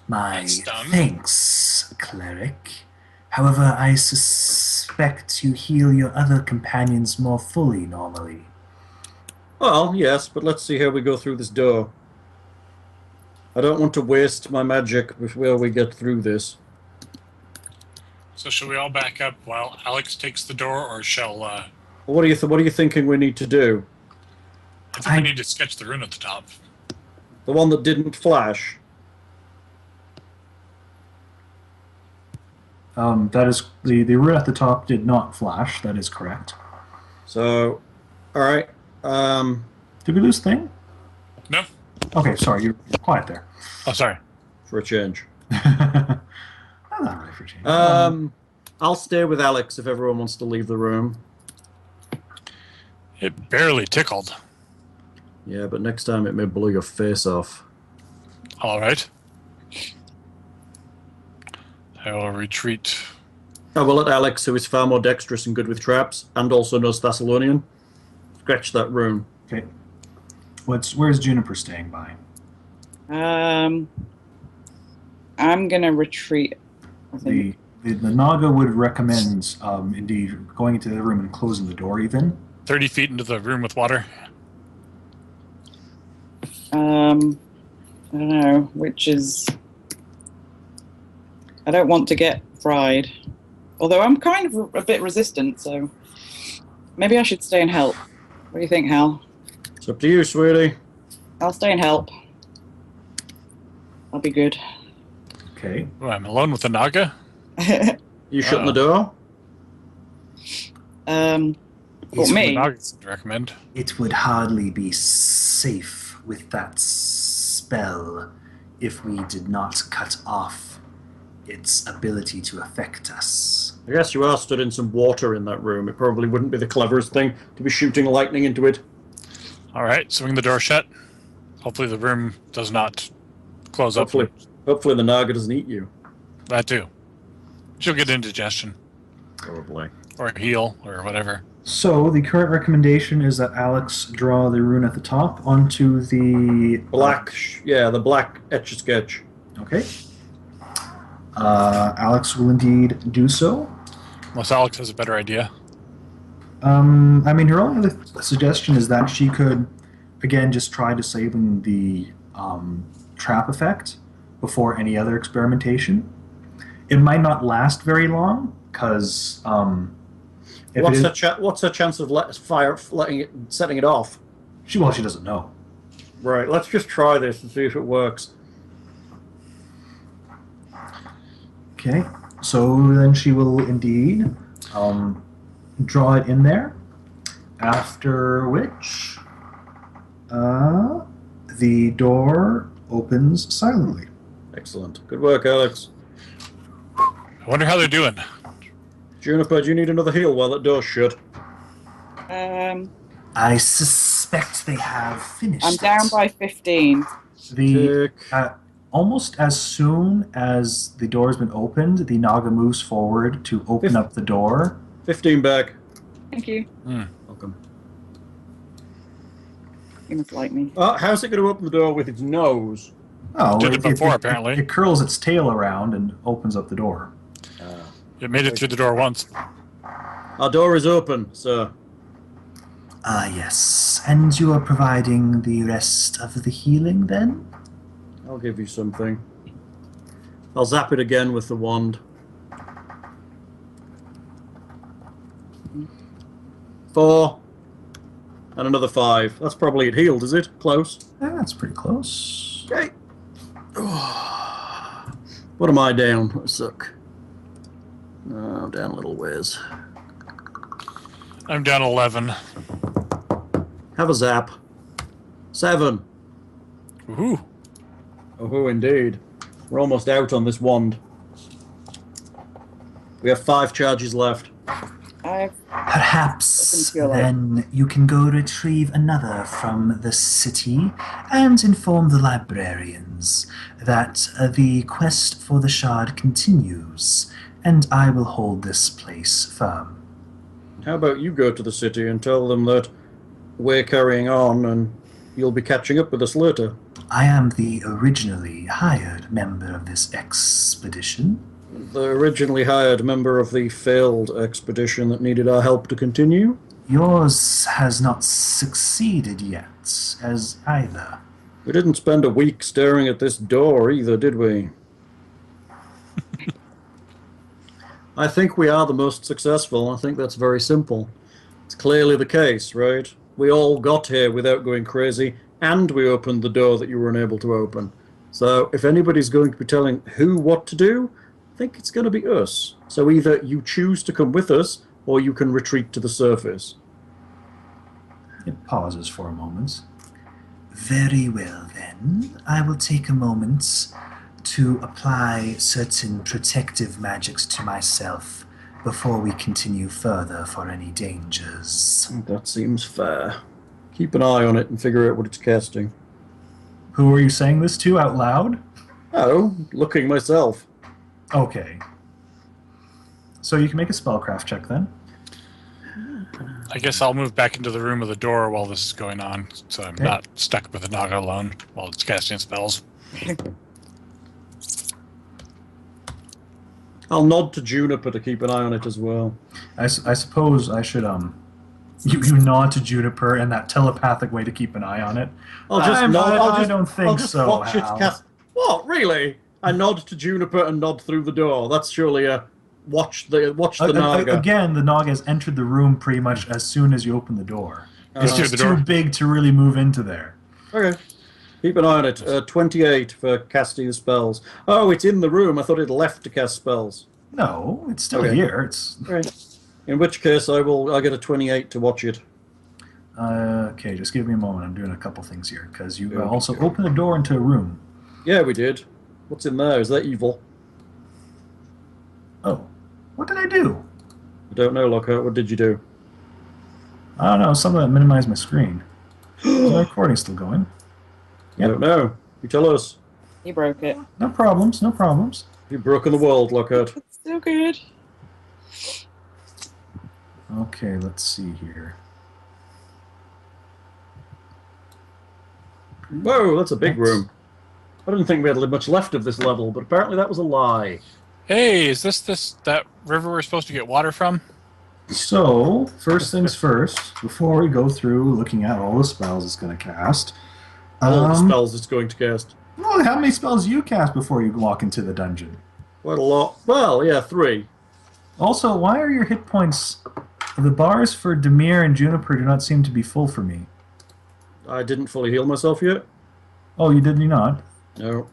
My That's dumb. thanks, cleric. However, I suspect you heal your other companions more fully normally. Well, yes, but let's see how we go through this door. I don't want to waste my magic before we get through this. So should we all back up while Alex takes the door, or shall... What are you thinking we need to do? I think we need to sketch the rune at the top. The one that didn't flash? That is... The rune at the top did not flash. That is correct. So, alright. Did we lose Thing? No. Okay, sorry. You're quiet there. Oh, sorry. For a change. Not really for a change. I'll stay with Alex if everyone wants to leave the room. It barely tickled. Yeah, but next time it may blow your face off. All right. I will retreat. I will let Alex, who is far more dexterous and good with traps, and also knows Thessalonian, scratch that room. Okay. Where's Juniper staying by? I'm gonna retreat. I think. The Naga would recommend, indeed, going into the room and closing the door even. 30 feet into the room with water. I don't know, which is... I don't want to get fried. Although I'm kind of a bit resistant, so... Maybe I should stay and help. What do you think, Hal? It's up to you, sweetie. I'll stay and help. I'll be good. Okay. Oh, I'm alone with the Naga? You shutting the door? For me? The Nagas would recommend. It would hardly be safe with that spell if we did not cut off its ability to affect us. I guess you are stood in some water in that room. It probably wouldn't be the cleverest thing to be shooting lightning into it. All right, swing the door shut. Hopefully the room does not close up. Hopefully the Naga doesn't eat you. That too. She'll get indigestion. Probably. Or heal, or whatever. So the current recommendation is that Alex draw the rune at the top onto the... Black, the black Etch-a-Sketch. Okay. Alex will indeed do so. Unless Alex has a better idea. I mean, her only other suggestion is that she could, again, just try disabling the trap effect before any other experimentation. It might not last very long, because... what's her chance of setting it off? She doesn't know. Right, let's just try this and see if it works. Okay, so then she will indeed draw it in there, after which the door opens silently. Excellent. Good work, Alex. I wonder how they're doing. Juniper, do you need another heal while that door's shut? I suspect they have finished. I'm down by 15. Almost as soon as the door has been opened, the Naga moves forward to open up the door. 15 back. Thank you. Welcome. You must like me. How's it going to open the door with its nose? Oh, Did it before, apparently. It curls its tail around and opens up the door. It made it through the door once. Our door is open, sir. Yes. And you are providing the rest of the healing, then? I'll give you something. I'll zap it again with the wand. 4. And another 5. That's probably it healed, is it? Close. That's pretty close. Okay. What am I down? What a suck. Oh, I'm down a little ways. I'm down 11. Have a zap. 7. Woohoo. Oh, indeed. We're almost out on this wand. We have 5 charges left. Perhaps then you can go retrieve another from the city and inform the librarians that the quest for the shard continues, and I will hold this place firm. How about you go to the city and tell them that we're carrying on and you'll be catching up with us later? I am the originally hired member of this expedition. The originally hired member of the failed expedition that needed our help to continue? Yours has not succeeded yet, as either. We didn't spend a week staring at this door either, did we? I think we are the most successful. I think that's very simple. It's clearly the case, right? We all got here without going crazy, and we opened the door that you were unable to open. So if anybody's going to be telling who what to do, I think it's going to be us. So either you choose to come with us, or you can retreat to the surface. It pauses for a moment. Very well, then. I will take a moment to apply certain protective magics to myself before we continue further for any dangers. That seems fair. Keep an eye on it and figure out what it's casting. Who are you saying this to out loud? Oh, looking myself. Okay. So you can make a spellcraft check then. I guess I'll move back into the room with the door while this is going on, so I'm not stuck with the naga alone while it's casting spells. I'll nod to Juniper to keep an eye on it as well. I suppose I should you nod to Juniper in that telepathic way to keep an eye on it. I'll just nod. I don't think I'll just so. watch Hal. it cast. What? Really? I nod to Juniper and nod through the door. That's surely a watch the naga. Again, the naga has entered the room pretty much as soon as you open the door. It's Through just the door. too big to really move into there. Okay. Keep an eye on it. 28 for casting the spells. Oh, it's in the room. I thought it left to cast spells. No, it's still Okay. here. It's Right. In which case, I'll get a 28 to watch it. okay. Just give me a moment. I'm doing a couple things here because you Okay. also opened the door into a room. Yeah, we did. What's in there? Is that evil? Oh, what did I do? I don't know, Lockhart. What did you do? I don't know. Something that minimized my screen. Is the recording still going? I don't know. You tell us. He broke it. No problems. No problems. You've broken the world, Lockhart. It's still good. Okay, let's see here. Whoa, that's a big room. I didn't think we had much left of this level, but apparently that was a lie. Hey, is this that river we're supposed to get water from? So, first things first, before we go through looking at all the spells it's going to cast. All the spells it's going to cast. Well, how many spells do you cast before you walk into the dungeon? Quite a lot. Well, yeah, 3. Also, why are your hit points... The bars for Demir and Juniper do not seem to be full for me. I didn't fully heal myself yet. Oh, you did not? No.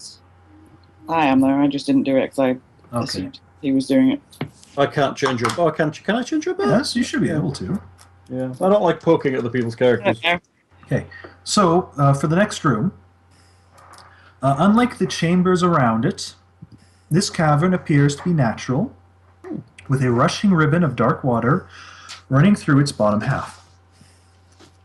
I am there. I just didn't do it because I Okay. assumed he was doing it. I can't change your... Oh, can I change your bar? Yes, you should be able to. Yeah. I don't like poking at the people's I characters. don't know. Okay, so for the next room, unlike the chambers around it, this cavern appears to be natural, with a rushing ribbon of dark water running through its bottom half.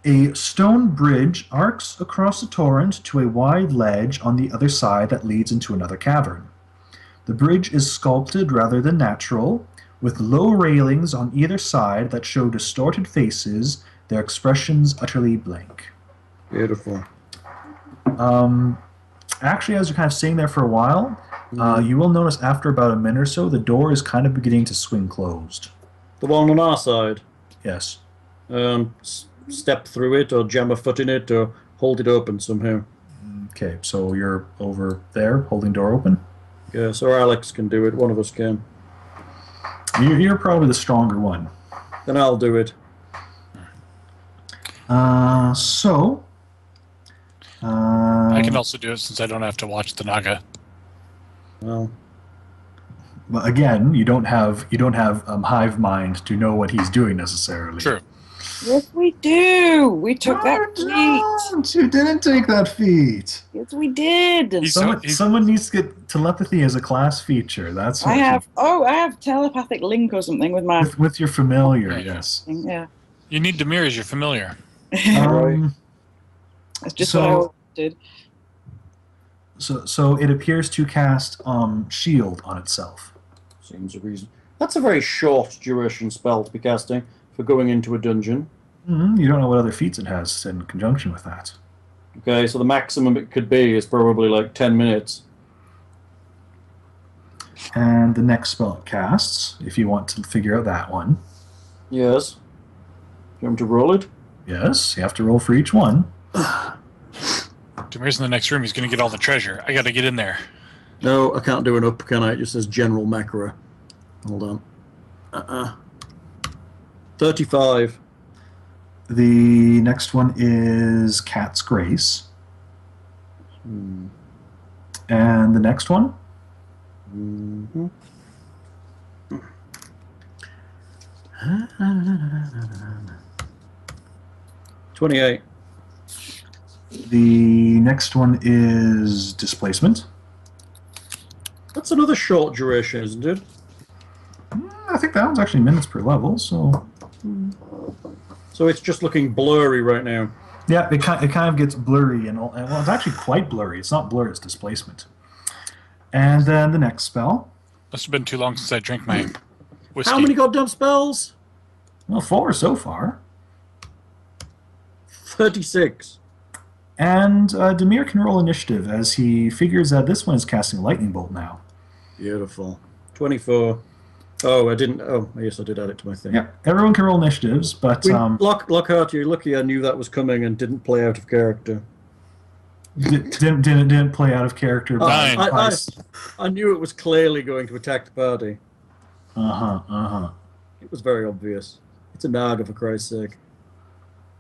A stone bridge arcs across the torrent to a wide ledge on the other side that leads into another cavern. The bridge is sculpted rather than natural, with low railings on either side that show distorted faces, their expressions utterly blank. Beautiful. Actually, as you're kind of sitting there for a while, you will notice after about a minute or so, the door is kind of beginning to swing closed. The one on our side. Yes. Step through it, or jam a foot in it, or hold it open somehow. Okay, so you're over there holding door open? Yes, or Alex can do it. One of us can. You're probably the stronger one. Then I'll do it. I I can also do it since I don't have to watch the naga. Well, Well, again, you don't have hive mind to know what he's doing necessarily. True. Yes, we do. We took that feat. Don't! You didn't take that feat. Yes, we did. He's- Someone needs to get telepathy as a class feature. That's what I have. Oh, I have telepathic link or something with my. with your familiar. Yeah. Yes. Yeah, You need Demir as your familiar. it's just so- what I did. So it appears to cast shield on itself. seems a reason. That's a very short duration spell to be casting for going into a dungeon. You don't know what other feats it has in conjunction with that. Okay, so the maximum it could be is probably like 10 minutes. And the next spell it casts, if you want to figure out that one. Yes. You want me to roll it? Yes, you have to roll for each one. Demir's in the next room. He's going to get all the treasure. I got to get in there. No, I can't do an up, can I? It just says general macro. Hold on. 35. The next one is Cat's Grace. And the next one? 28. The next one is Displacement. That's another short duration, isn't it? I think that one's actually minutes per level, so... So it's just looking blurry right now. Yeah, it kind of gets blurry, and well, it's actually quite blurry. It's not blur, it's Displacement. And then the next spell. Must have been too long since I drank my whiskey. How many goddamn spells? Well, 4 so far. 36. And Demir can roll initiative as he figures that this one is casting a lightning bolt now. Beautiful. 24. Oh, I didn't. Oh, yes, I did add it to my thing. Yeah, everyone can roll initiatives, but Lockhart, you're lucky I knew that was coming and didn't play out of character. didn't play out of character. Nine. I knew it was clearly going to attack the party. It was very obvious. It's a naga, for Christ's sake.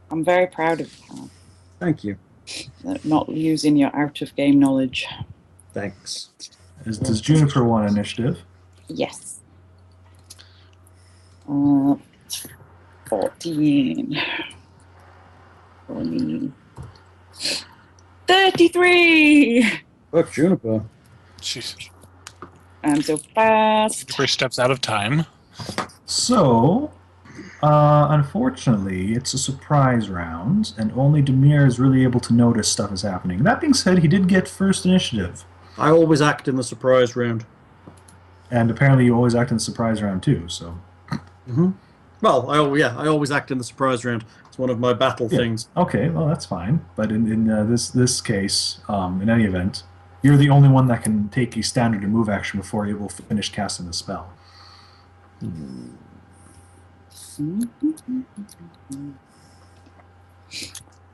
I'm very proud of you, Thank you. not using your out-of-game knowledge. Thanks. Does Juniper want initiative? Yes. 14. 33! Look, Juniper. Jesus. I'm so fast. 3 steps out of time. So, unfortunately, it's a surprise round, and only Demir is really able to notice stuff is happening. That being said, he did get first initiative. I always act in the surprise round. And apparently you always act in the surprise round too, so... Well, I always act in the surprise round. It's one of my battle things. Okay, well, that's fine. But in this case, in any event, you're the only one that can take a standard and move action before you will finish casting the spell.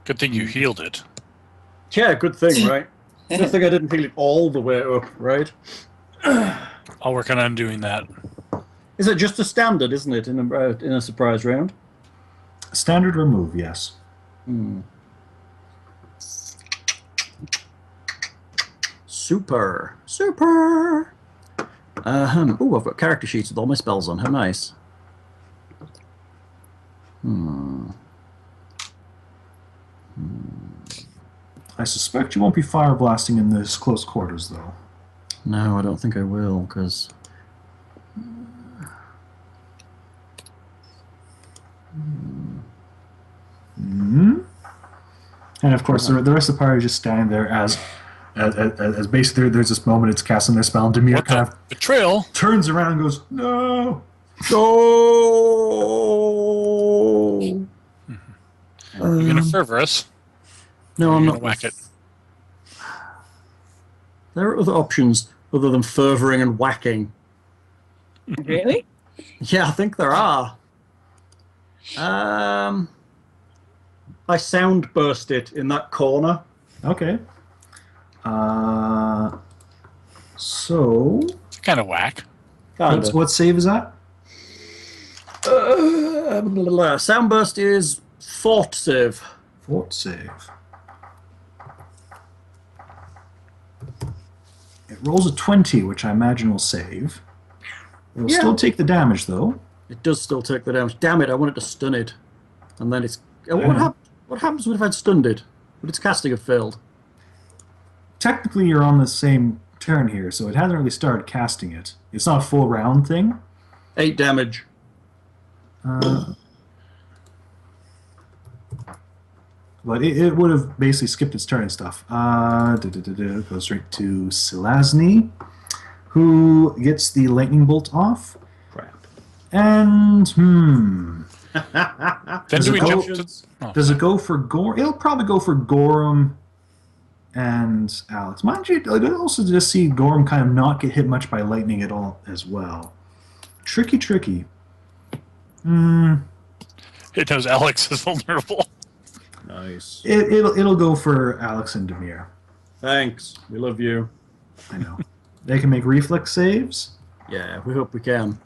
Good thing you healed it. Yeah, good thing, right? Good thing I didn't heal it all the way up, right? I'll work on undoing that. Is it just a standard, isn't it, in a surprise round? Standard remove, yes. Super. Oh, I've got character sheets with all my spells on. How nice. I suspect you won't be fire blasting in this close quarters, though. No, I don't think I will, because... And of course, the rest of the party is just standing there as basically there's this moment it's casting their spell, and Demir What kind the? of Betrayal? turns around and goes, "No!" Oh! You're going to fervor us? No, I'm You're not. going to whack it? There are other options other than fervoring and whacking. Really? Yeah, I think there are. I sound burst it in that corner. Okay. So Kind of whack. Kinda. what save is that? Sound burst is fort save. Fort save. It rolls a 20, which I imagine will save. It'll Yeah. still take the damage, though. It does still take the damage. Damn it! I wanted to stun it, and then it's. What happens if I'd stunned it? Would its casting have failed? Technically, you're on the same turn here, so it hasn't really started casting it. It's not a full round thing. 8 damage. But it would have basically skipped its turn and stuff. Goes straight to Selazny, who gets the lightning bolt off. Crap. And, Then Does do it we go- jump to... Oh, Does it go for Gorm? It'll probably go for Gorm and Alex. Mind you, I did also just see Gorm kind of not get hit much by lightning at all as well. Tricky. it knows Alex is vulnerable. Nice. It'll go for Alex and Demir. Thanks. We love you. I know. They can make reflex saves. Yeah, we hope we can.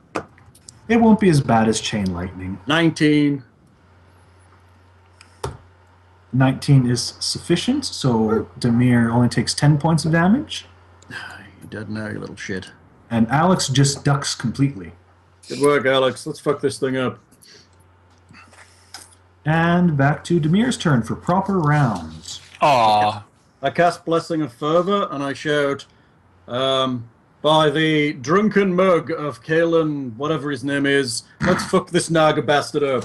It won't be as bad as chain lightning. 19. 19 is sufficient, so Demir only takes 10 points of damage, You're dead now, you little shit. and Alex just ducks completely. Good work, Alex. Let's fuck this thing up. And back to Demir's turn for proper rounds. Aw. I cast Blessing of Fervor, and I shout, by the drunken mug of Kalen, whatever his name is, let's fuck this Naga bastard up.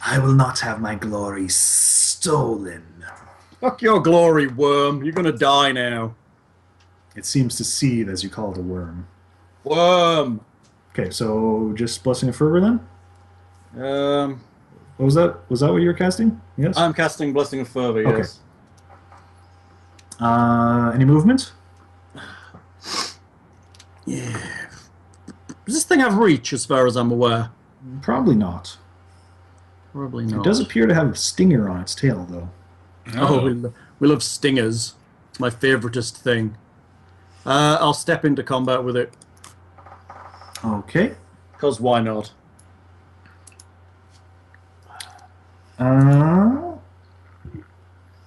I will not have my glory stolen. Fuck your glory, worm. You're gonna die now. It seems to seethe as you call it a worm. Worm! Okay, so just Blessing of Fervor then? What was that? Was that what you were casting? Yes? I'm casting Blessing of Fervor, Okay. yes. Any movement? Yeah. Does this thing have reach, as far as I'm aware? Probably not. Probably not. It does appear to have a stinger on its tail, though. Oh, we love stingers. It's my favoritist thing. I'll step into combat with it. Okay. Because why not?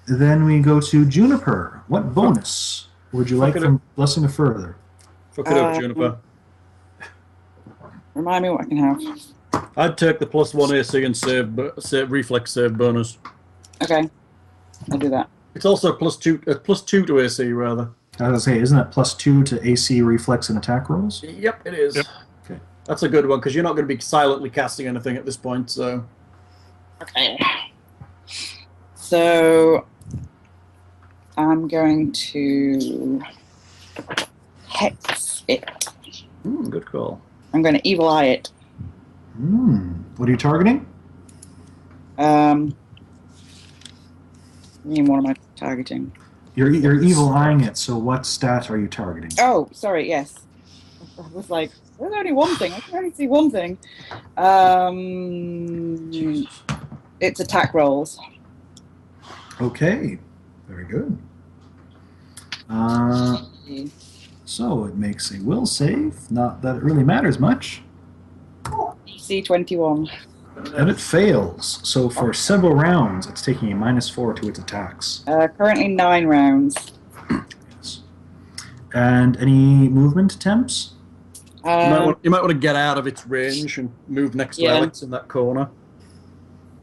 Then we go to Juniper. What bonus would you like it from Blessing of Further? Fuck it up, Juniper. Remind me what I can have. I'd take the +1 AC and save reflex save bonus. Okay, I'll do that. It's also +2 to AC, rather. I was going to say, isn't it +2 to AC, reflex, and attack rolls? Yep, it is. Yep. Okay. That's a good one, because you're not going to be silently casting anything at this point, so... Okay. So I'm going to hex it. Good call. I'm going to evil eye it. What are you targeting? What am I targeting? You're evil eyeing it, so what stat are you targeting? Oh, sorry, yes. I was like, there's only one thing. I can only see one thing. It's attack rolls. Okay. Very good. So it makes a will save. Not that it really matters much. DC 21. And it fails. So for several rounds, it's taking a -4 to its attacks. Currently 9 rounds. Yes. And any movement attempts? You might want to get out of its range and move next to Yeah. Alex in that corner.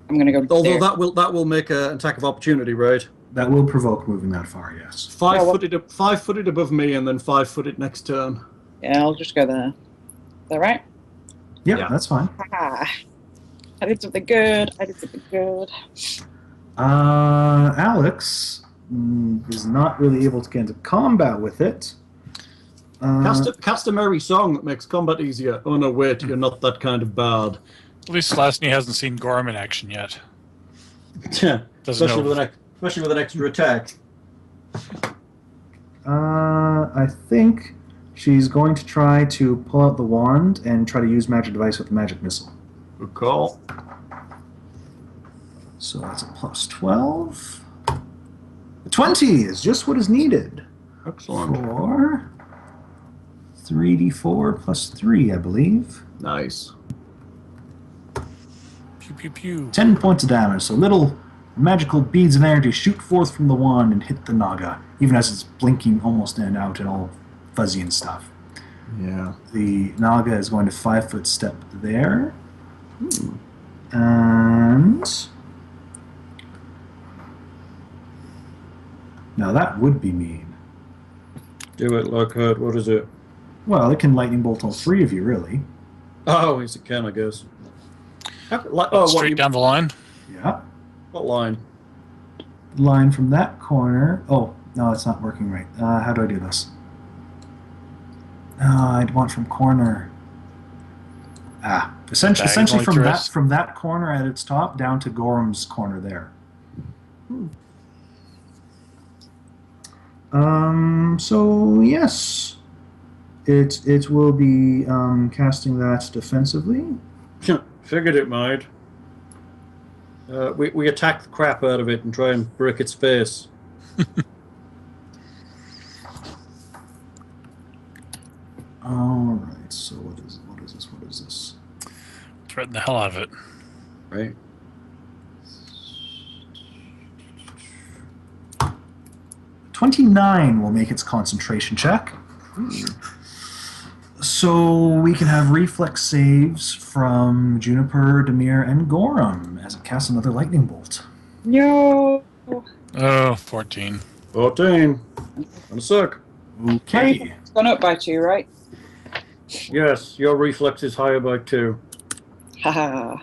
I'm going to go Although there. that will make an attack of opportunity, right? That will provoke moving that far, yes. 5-footed above me, and then 5-footed next turn. Yeah, I'll just go there. Is that right? Yeah, Yeah. that's fine. Ah, I did something good. Alex is not really able to get into combat with it. Cast a merry song that makes combat easier. Oh no, wait, you're not that kind of bard. At least Lasny hasn't seen Gorm in action yet. Yeah, Doesn't especially know. with an extra attack. I think she's going to try to pull out the wand and try to use magic device with the magic missile. Good call. So that's a +12. 20 is just what is needed Excellent. for 3d4 plus 3, I believe. Nice. Pew pew pew. 10 points of damage. So little magical beads of energy shoot forth from the wand and hit the Naga, even as it's blinking almost in and out and all fuzzy and stuff. Yeah. The Naga is going to 5-foot step there. And now that would be mean. Do it, Lockhart. What is it? Well, it can lightning bolt all 3 of you, really. Oh, yes, it can, I guess. Straight down the line. Yeah. What line? Line from that corner. Oh, no, it's not working right. How do I do this? I'd want from corner. Essentially Diagonally through us. from that corner at its top down to Gorham's corner there. So yes, it will be casting that defensively. Figured it might. We attack the crap out of it and try and break its face. All right. So what is threaten the hell out of it. Right. $29 will make its concentration check. So we can have reflex saves from Juniper, Demir, and Gorham as it casts another lightning bolt. No. Oh, 14. 14. On a suck. Okay. It's gone up by 2, right? Yes, your reflex is higher by 2. Haha.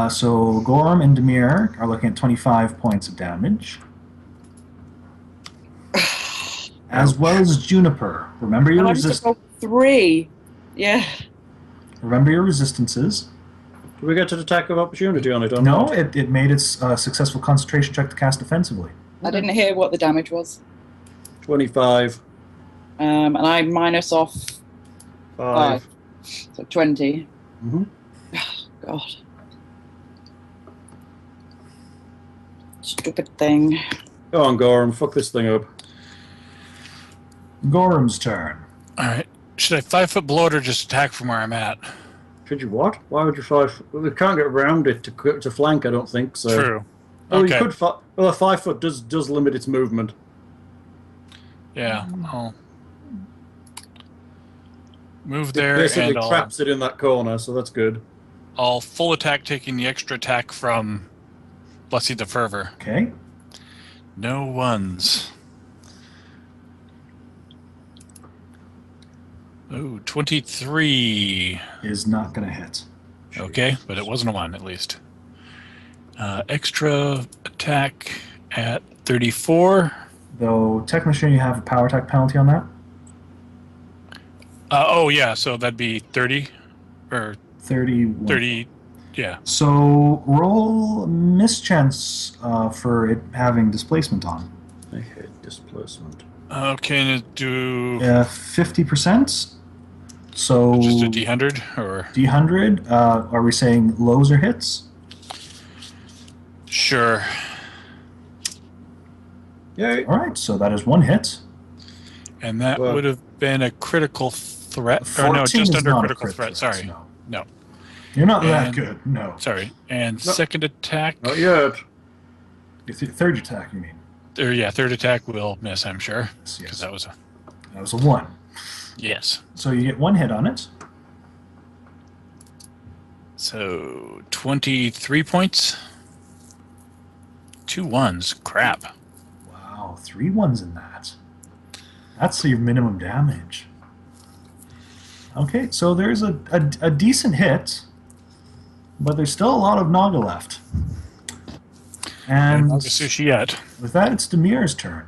So Gorham and Demir are looking at 25 points of damage. As well as Juniper. Remember your I wanted to go 3. Yeah. Remember your resistances. Do we get an attack of opportunity on it or No, not? it made its successful concentration check to cast defensively. I didn't hear what the damage was. 25. And I minus off 5. 5. So 20. Mm-hmm. God. Stupid thing. Go on, Gorham. Fuck this thing up. Gorham's turn. All right. Should I 5 foot below it or just attack from where I'm at? Should you what? Why would you 5? Well, we can't get around it to flank, I don't think. So. True. Oh, Okay. you could. Well, a 5 foot does limit its movement. Yeah. I'll move It there, basically and traps it in that corner, so that's good. I'll full attack, taking the extra attack from Blessy the Fervor. Okay. No ones. Oh, 23. Is not going to hit. Okay, but it wasn't a 1 at least. Extra attack at 34. Though technically you have a power attack penalty on that. Oh, yeah, so that'd be 30. Or 31. 30, yeah. So roll mischance for it having displacement on. I hate displacement. Okay, and do 50%. So just a D100, or? D100. Are we saying lows or hits? Sure. Yay. All right. So that is 1 hit. And that Well- would have been a critical threat. Or no, 14 just is under not a critical crit threat. Sorry. No. No. You're not that And- good. No. Sorry. And No. second attack. Not yet. Your third attack, you mean? Or, yeah, third attack will miss, I'm sure. Yes, Because yes. that was a. That was a 1. Yes. So you get 1 hit on it. So 23 points. 2 1s. Crap. Wow, 3 1s in that. That's your minimum damage. Okay, so there's a decent hit, but there's still a lot of Naga left. And Not the sushi yet. with that, it's Demir's turn.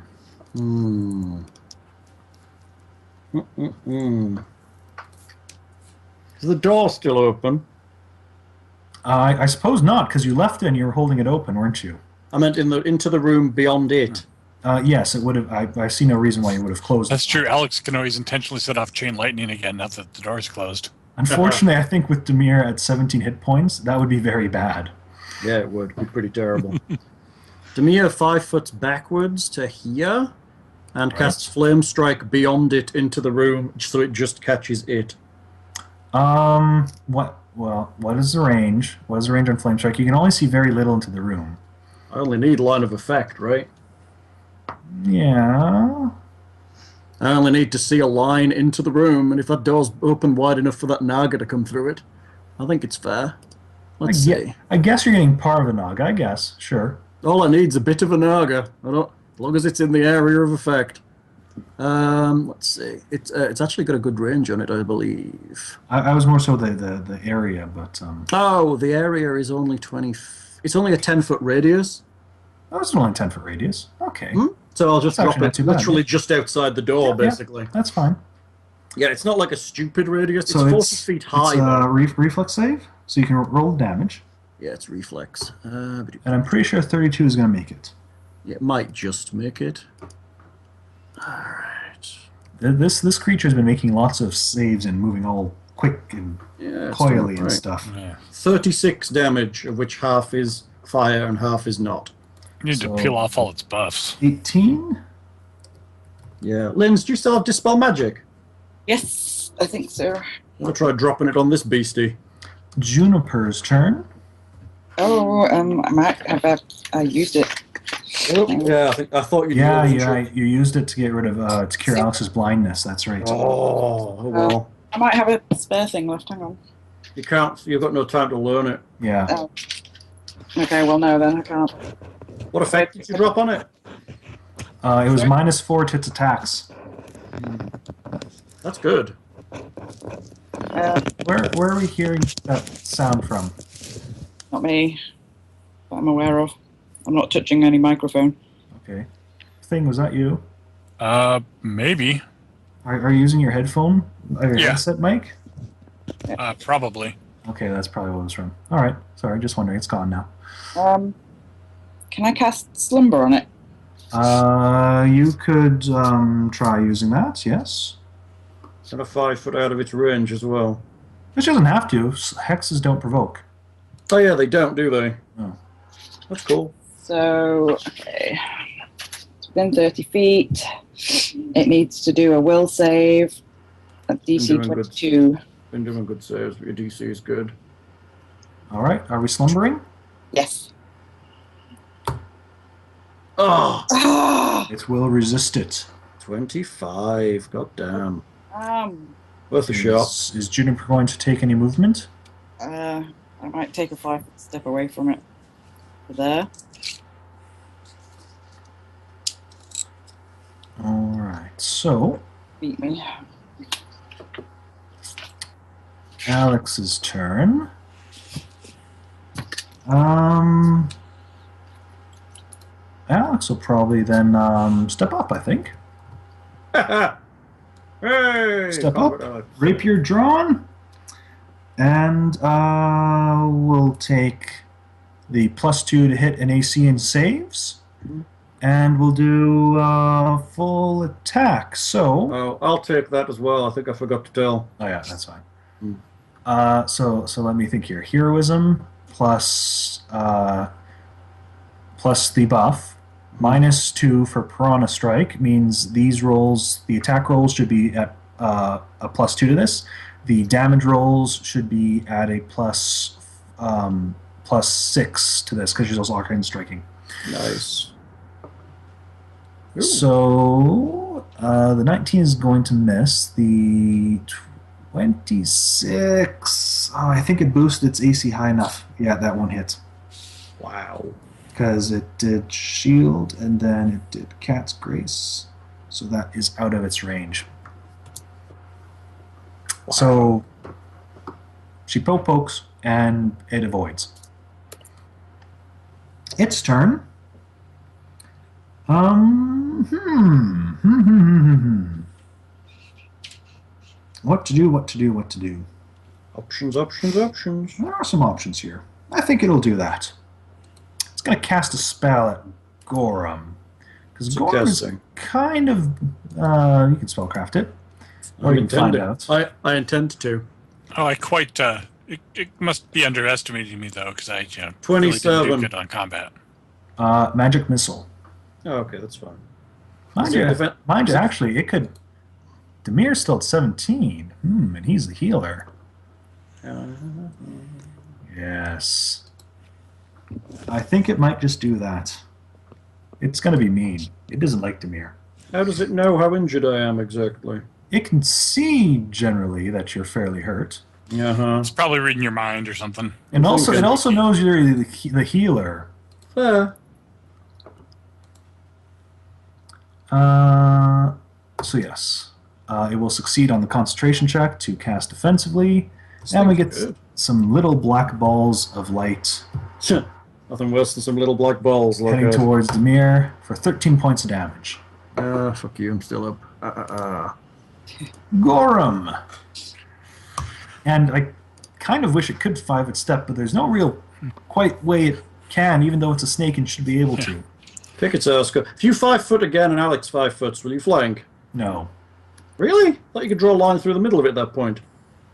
Is the door still open? I suppose not, because you left it and you were holding it open, weren't you? I meant into the room beyond it. Yes, it would have. I see no reason why you would have closed That's it. true. Alex can always intentionally set off chain lightning again now that the door's closed. Unfortunately, I think with Demir at 17 hit points, that would be very bad. Yeah, it would be pretty terrible. Demir 5 foot backwards to here, and casts Flame Strike beyond it into the room, so it just catches it. What? Well, what is the range? What is the range on Flame Strike? You can only see very little into the room. I only need line of effect, right? Yeah. I only need to see a line into the room, and if that door's open wide enough for that Naga to come through it, I think it's fair. Let's see. I guess you're getting part of a Naga, I guess. Sure. All I need's a bit of a Naga. As long as it's in the area of effect. Let's see. It's actually got a good range on it, I believe. I was more so the area, but Oh, the area is only 20. It's only a 10-foot radius. that was only a 10-foot radius. Okay. So I'll just That's drop actually not it too bad, literally yeah. just outside the door, Yeah, basically. That's fine. Yeah, it's not like a stupid radius. So It's 40 feet high. It's a though. reflex save, so you can roll damage. Yeah, it's reflex. And I'm pretty sure 32 is going to make it. Yeah, it might just make it. Alright. This creature's been making lots of saves and moving all quick and Yeah, it's coily doing and right. stuff. Yeah. 36 damage, of which half is fire and half is not. You need So- to peel off all its buffs. 18? Yeah. Linz, do you still have Dispel Magic? Yes, I think so. I'll try dropping it on this beastie. Juniper's turn. Oh, I might have used it. Oh, yeah, I thought you'd Yeah, do yeah, it. you used it to get rid of to cure Alex's blindness. That's right. Oh, well. I might have a spare thing left. Hang on. You can't. You've got no time to learn it. Yeah. Oh. Okay, well, no, then I can't. What effect did you drop on it? It was -4 to its attacks. That's good. Where are we hearing that sound from? Not me, that I'm aware of. I'm not touching any microphone. Okay. Thing, was that you? Maybe. Are you using your headphone? Your Yeah. headset mic? Probably. Okay, that's probably what it was from. All right. Sorry, just wondering. It's gone now. Can I cast Slumber on it? You could try using that, yes. And a 5 foot out of its range as well. Which doesn't have to. Hexes don't provoke. Oh yeah, they don't, do they? Oh. That's cool. So, okay. It's within 30 feet. It needs to do a will save at DC doing good. 22. Been doing good saves, but your DC is good. All right. Are we slumbering? Yes. Oh, Ah! It will resist it. 25. God damn. Um, Worth a shot. Is Juniper going to take any movement? I might take a 5 foot step away from it. There. All right. So, Beat me. Alex's turn. Alex will probably then step up, I think. Hey! Step Combat up. Alex. Rapier drawn. And we'll take the +2 to hit an AC and saves. And we'll do full attack. So. Oh, I'll take that as well. I think I forgot to tell. Oh yeah, that's fine. So let me think here. Heroism plus the buff, -2 for Piranha Strike means these rolls, the attack rolls should be at a +2 to this. The damage rolls should be at a +6 to this because she's also arcane striking. Nice. Ooh. So the 19 is going to miss. The 26. Oh, I think it boosted its AC high enough. Yeah, that one hit. Wow. Because it did shield and then it did Cat's Grace. So that is out of its range. Wow. So she pokes and it avoids. Its turn. What to do? Options, options, options. There are some options here. I think it'll do that. It's going to cast a spell at Gorham. Because What's it Gorham is casting? kind of... you can spellcraft it. Or you can find out. I intend to. Oh, I quite. It must be underestimating me though, because I 27. really didn't do good on combat. Magic Missile. Oh, okay, that's fine. Mind you, actually, it could... Demir's still at 17. And he's the healer. Yes. I think it might just do that. It's going to be mean. It doesn't like Demir. How does it know how injured I am exactly? It can see generally that you're fairly hurt. Uh-huh. It's probably reading your mind or something. And also, Okay. it also knows you're the healer. Fair. So yes, it will succeed on the concentration check to cast defensively, and we get Good. some little black balls of light Nothing worse than some little black balls. Like heading towards Demir for 13 points of damage. fuck you, I'm still up. Gorham! And I kind of wish it could 5-foot step, but there's no real quite way it can, even though it's a snake and should be able to. Kick its ass. If you 5 foot again and Alex 5 foot, will you flank? No. Really? Thought you could draw a line through the middle of it at that point.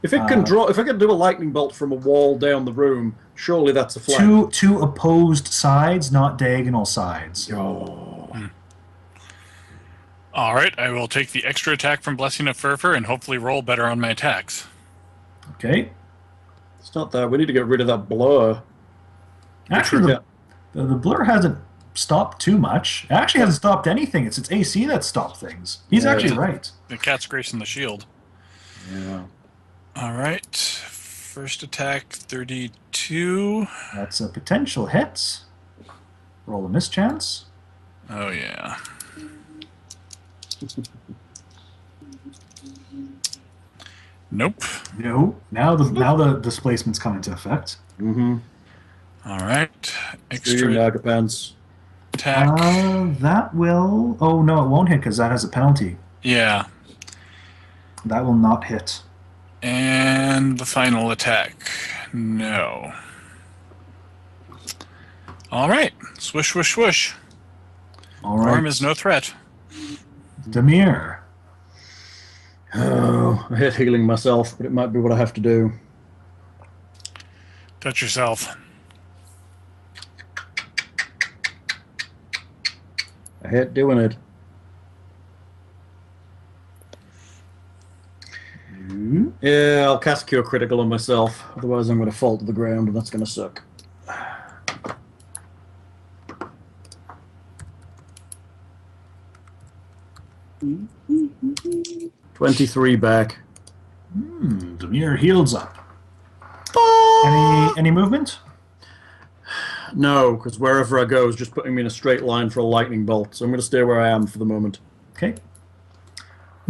If it can if I can do a lightning bolt from a wall down the room, surely that's a flank. Two opposed sides, not diagonal sides. Oh. All right, I will take the extra attack from Blessing of Fervor and hopefully roll better on my attacks. Okay. It's not that. We need to get rid of that blur. Actually, the blur hasn't stopped too much. It actually hasn't stopped anything. It's its AC that stopped things. He's actually right. The cat's gracing the shield. Yeah. All right. First attack, 32. That's a potential hit. Roll a mischance. Oh, yeah. Nope. No. Now the displacement's come into effect. Mm-hmm. All right. Do your Extra naga pants. attack. That will... Oh, no, it won't hit because that has a penalty. Yeah. That will not hit. And the final attack. No. All right. Swish, swish, swish. All right. Gorm is no threat. Demir. Oh, I hate healing myself, but it might be what I have to do. Touch yourself. I hate doing it. Yeah, I'll cast Cure Critical on myself. Otherwise, I'm going to fall to the ground, and that's going to suck. 23 back. Demir heals up. Any movement? No, because wherever I go is just putting me in a straight line for a lightning bolt. So I'm going to stay where I am for the moment. Okay.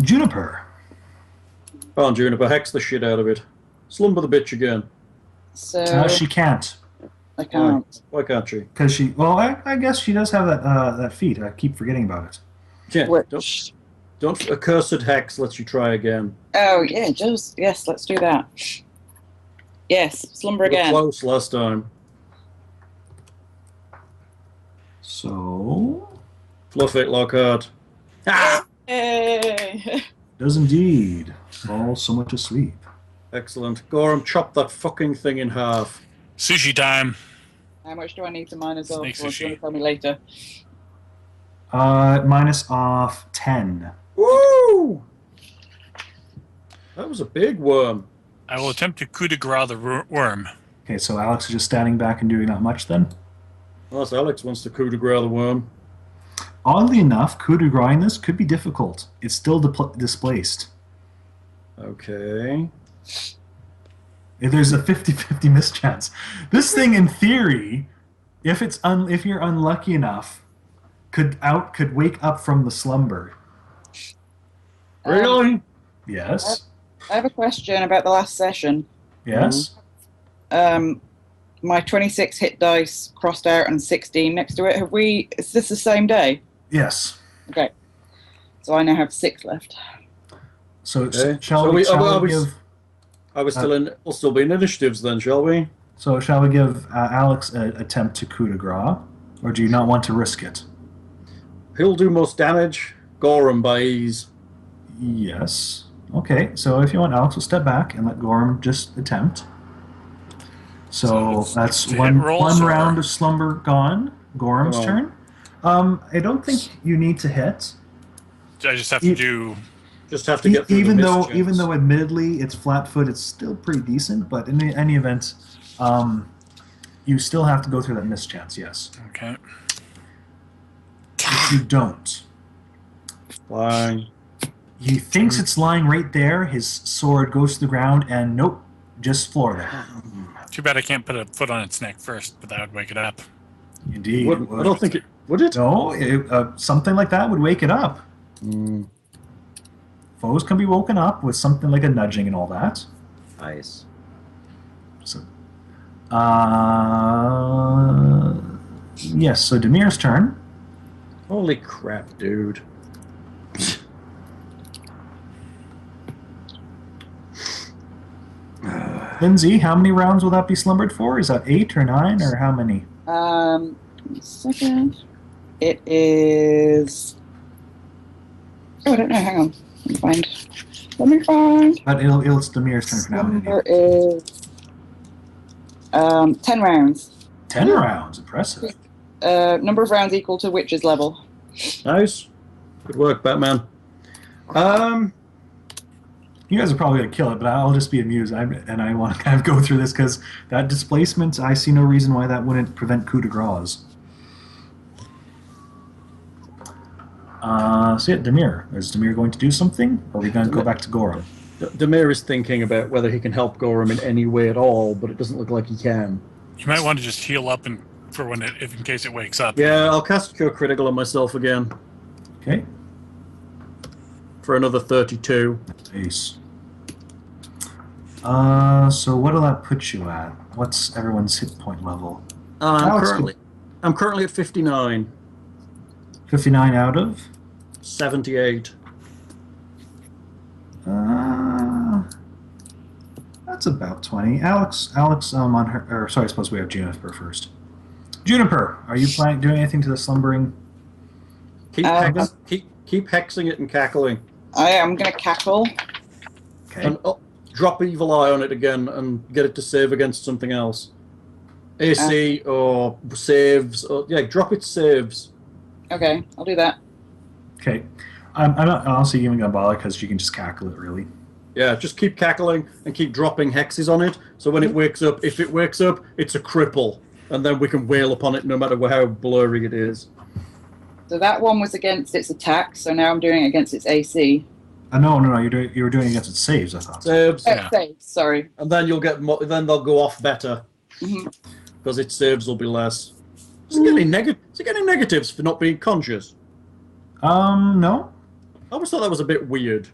Juniper. Come on, Juniper, hex the shit out of it. Slumber the bitch again. So She can't. I can't. Why can't she? Because she... Well, I guess she does have that feat. I keep forgetting about it. Yeah, Which? don't accursed hex lets you try again. Oh yeah, just yes. Let's do that. Yes, slumber We were again. close last time. So... Fluff it, Lockhart. Ah! Yay! Does indeed fall somewhat asleep. Excellent. Gorham, chop that fucking thing in half. Sushi time. How much do I need to minus off? Or Snake do you sushi. want to tell me later? Minus off 10. Woo! That was a big worm. I will attempt to coup de grace the worm. Okay, so Alex is just standing back and doing not much then. Unless Alex wants to coup de grace the worm. Oddly enough, coup de grace this could be difficult. It's still displaced. Okay. There's a 50-50 mischance. This thing, in theory, if you're unlucky enough, could wake up from the slumber. Really? Yes. I have a question about the last session. Yes. My 26 hit dice crossed out and 16 next to it. Is this the same day? Yes. Okay. So I now have 6 left. So Okay. shall we give? We'll still be in initiatives then, shall we? So shall we give Alex an attempt to coup de grace, or do you not want to risk it? Who'll do most damage? Gorham by ease. Yes. Okay. So if you want, Alex will step back and let Gorham just attempt. So it's that's to hit one rolls, or- round of slumber gone. Gorham's Go on. turn. I don't think you need to hit. I just have to do. Just have to get through Even the though mischance. admittedly it's flat foot, it's still pretty decent. But in any event, you still have to go through that mischance. Yes. Okay. If you don't, Fine. he thinks it's lying right there. His sword goes to the ground, and nope, just floor there. Too bad I can't put a foot on its neck first, but that would wake it up. Indeed. I don't think it would it. No, something like that would wake it up. Mm, Foes can be woken up with something like a nudging and all that. nice. So, yes. So Demir's turn. Holy crap, dude. Lindsay, how many rounds will that be slumbered for? Is that 8 or 9 or how many? Second. It is. Oh, I don't know. Hang on. Let me find. But it's Demir's turn for now. Number is 10 rounds. 10 rounds. Impressive. Number of rounds equal to Witch's level. Nice. Good work, Batman. You guys are probably going to kill it, but I'll just be amused. I want to kind of go through this because that displacement, I see no reason why that wouldn't prevent coup de grace. So yeah, Demir. Is Demir going to do something? Or are we going to go back to Gorham? Demir is thinking about whether he can help Gorham in any way at all, but it doesn't look like he can. You might want to just heal up and for when in case it wakes up. Yeah, I'll cast Cure Critical on myself again. Okay. For another 32. Ace. So what will that put you at? What's everyone's hit point level? I'm currently at 59. 59 out of? 78. That's about 20. Alex, on her. Or sorry, I suppose we have Juniper first. Juniper, are you doing anything to the slumbering? Keep hexing it and cackling. I am going to cackle. Okay. And drop Evil Eye on it again and get it to save against something else. AC or saves. Or, yeah, drop its saves. Okay, I'll do that. Okay. I'm not honestly even going to bother because you can just cackle it, really. Yeah, just keep cackling and keep dropping hexes on it. So when it wakes up, if it wakes up, it's a cripple. And then we can wail upon it no matter how blurry it is. So that one was against its attack, so now I'm doing it against its AC. No, you were doing it against its saves, I thought. Saves. Yeah. Saves, sorry. And then you'll get then they'll go off better. Mm-hmm. Because its saves will be less. Is it getting negatives for not being conscious? No. I always thought that was a bit weird.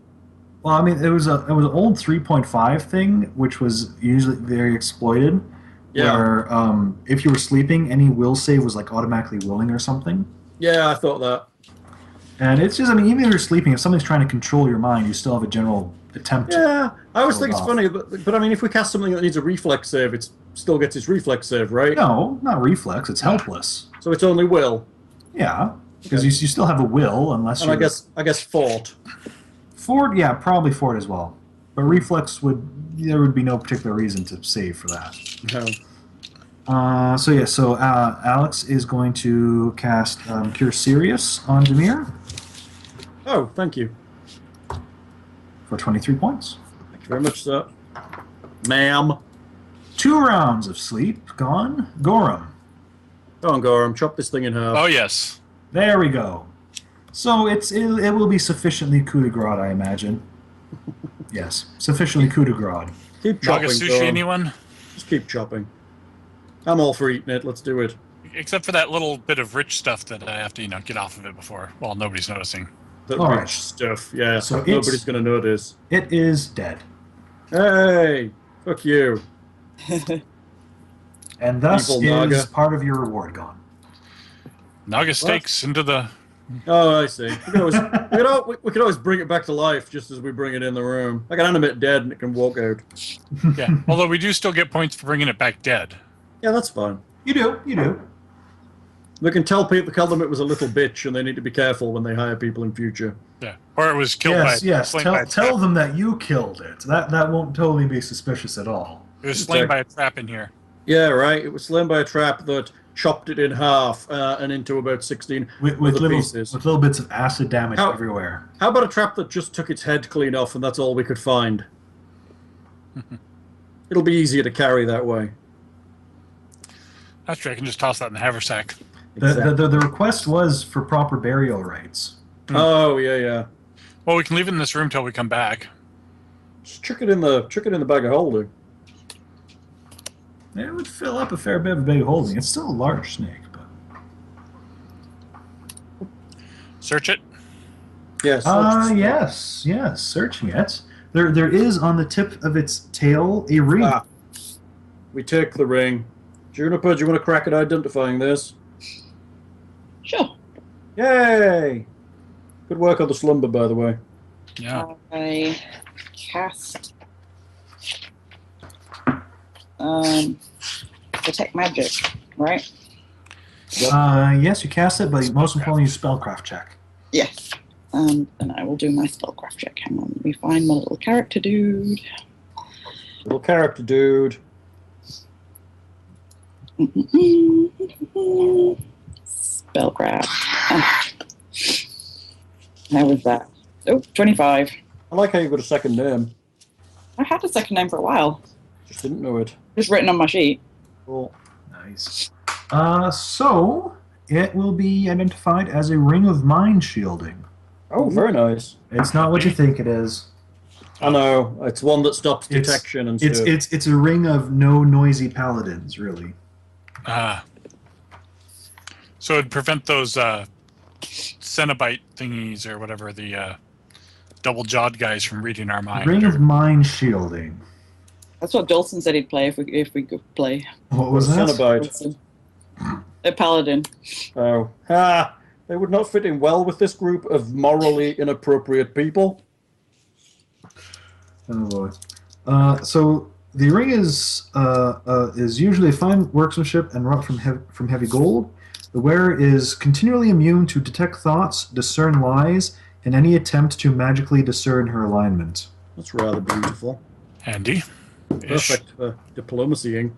Well, I mean, it was an old 3.5 thing, which was usually very exploited. Yeah. Where if you were sleeping, any will save was like automatically willing or something. Yeah, I thought that. And it's just, I mean, even if you're sleeping, if something's trying to control your mind, you still have a general attempt. Yeah, I always think it's off. funny, but I mean, if we cast something that needs a reflex save, it still gets its reflex save, right? No, not reflex. It's helpless. So it's only will. Yeah, because you still have a will unless And you. I guess fort. Fort, yeah, probably Fort as well. But reflex there would be no particular reason to save for that. No. So Alex is going to cast Cure Serious on Demir Oh, thank you. for 23 points. Thank you very much, sir. Ma'am. 2 rounds of sleep gone. Gorham. Go on, Gorham, chop this thing in half. Oh yes. There we go. So it will be sufficiently coup de grace, I imagine. Yes, sufficiently coup de grace. Keep chopping, Naga sushi, Gorham. anyone? Just keep chopping. I'm all for eating it. Let's do it. Except for that little bit of rich stuff that I have to, get off of it before. Well, nobody's noticing. The All rich right. stuff. Yeah, So nobody's going to notice. It is dead. Hey, fuck you. And thus Evil is Naga. part of your reward gone. Naga steaks into the. Oh, I see. We could always bring it back to life just as we bring it in the room. I can animate dead and it can walk out. Yeah. Although we do still get points for bringing it back dead. Yeah, that's fine. You do. We can tell them it was a little bitch and they need to be careful when they hire people in future. Yeah. Or it was killed by. Yes. slain by a Tell trap. them that you killed it. That won't totally be suspicious at all. It was slain by a trap in here. Yeah, right. It was slain by a trap that chopped it in half and into about 16 With other little pieces. with little bits of acid damage How- everywhere. How about a trap that just took its head clean off and that's all we could find? It'll be easier to carry that way. That's true. I can just toss that in the haversack. The request was for proper burial rites. Oh, yeah. Well, we can leave it in this room till we come back. Just chuck it in the bag of holding. It would fill up a fair bit of a big holding. It's still a large snake, but Search it. Yes. yes, searching it. There is on the tip of its tail a ring. We take the ring. Juniper, do you want to crack at identifying this? Sure. Yay! Good work on the slumber, by the way. Yeah. I cast detect magic, right? Yes, you cast it, but most importantly, you spellcraft check. Yes. And I will do my spellcraft check. Hang on, let me find my little character dude. Little character dude. Spellcraft. How was that? Oh, 25. I like how you've got a second name. I had a second name for a while. Just didn't know it. Just written on my sheet. Cool. Nice. So it will be identified as a ring of mind shielding. Oh, very nice. It's not what you think it is. I know. It's one that stops It's- detection and It's stuff. it's a ring of no noisy paladins, really. So it'd prevent those Cenobite thingies or whatever, the double-jawed guys from reading our mind. Ring of mind shielding. That's what Dawson said he'd play if we could play. What was that? Cenobite. Dawson. A paladin. Oh. Ha! They would not fit in well with this group of morally inappropriate people. Oh boy. So the ring is usually fine workmanship and wrought from heavy gold. The wearer is continually immune to detect thoughts, discern lies, and any attempt to magically discern her alignment. That's rather beautiful. Handy. Perfect for diplomacying.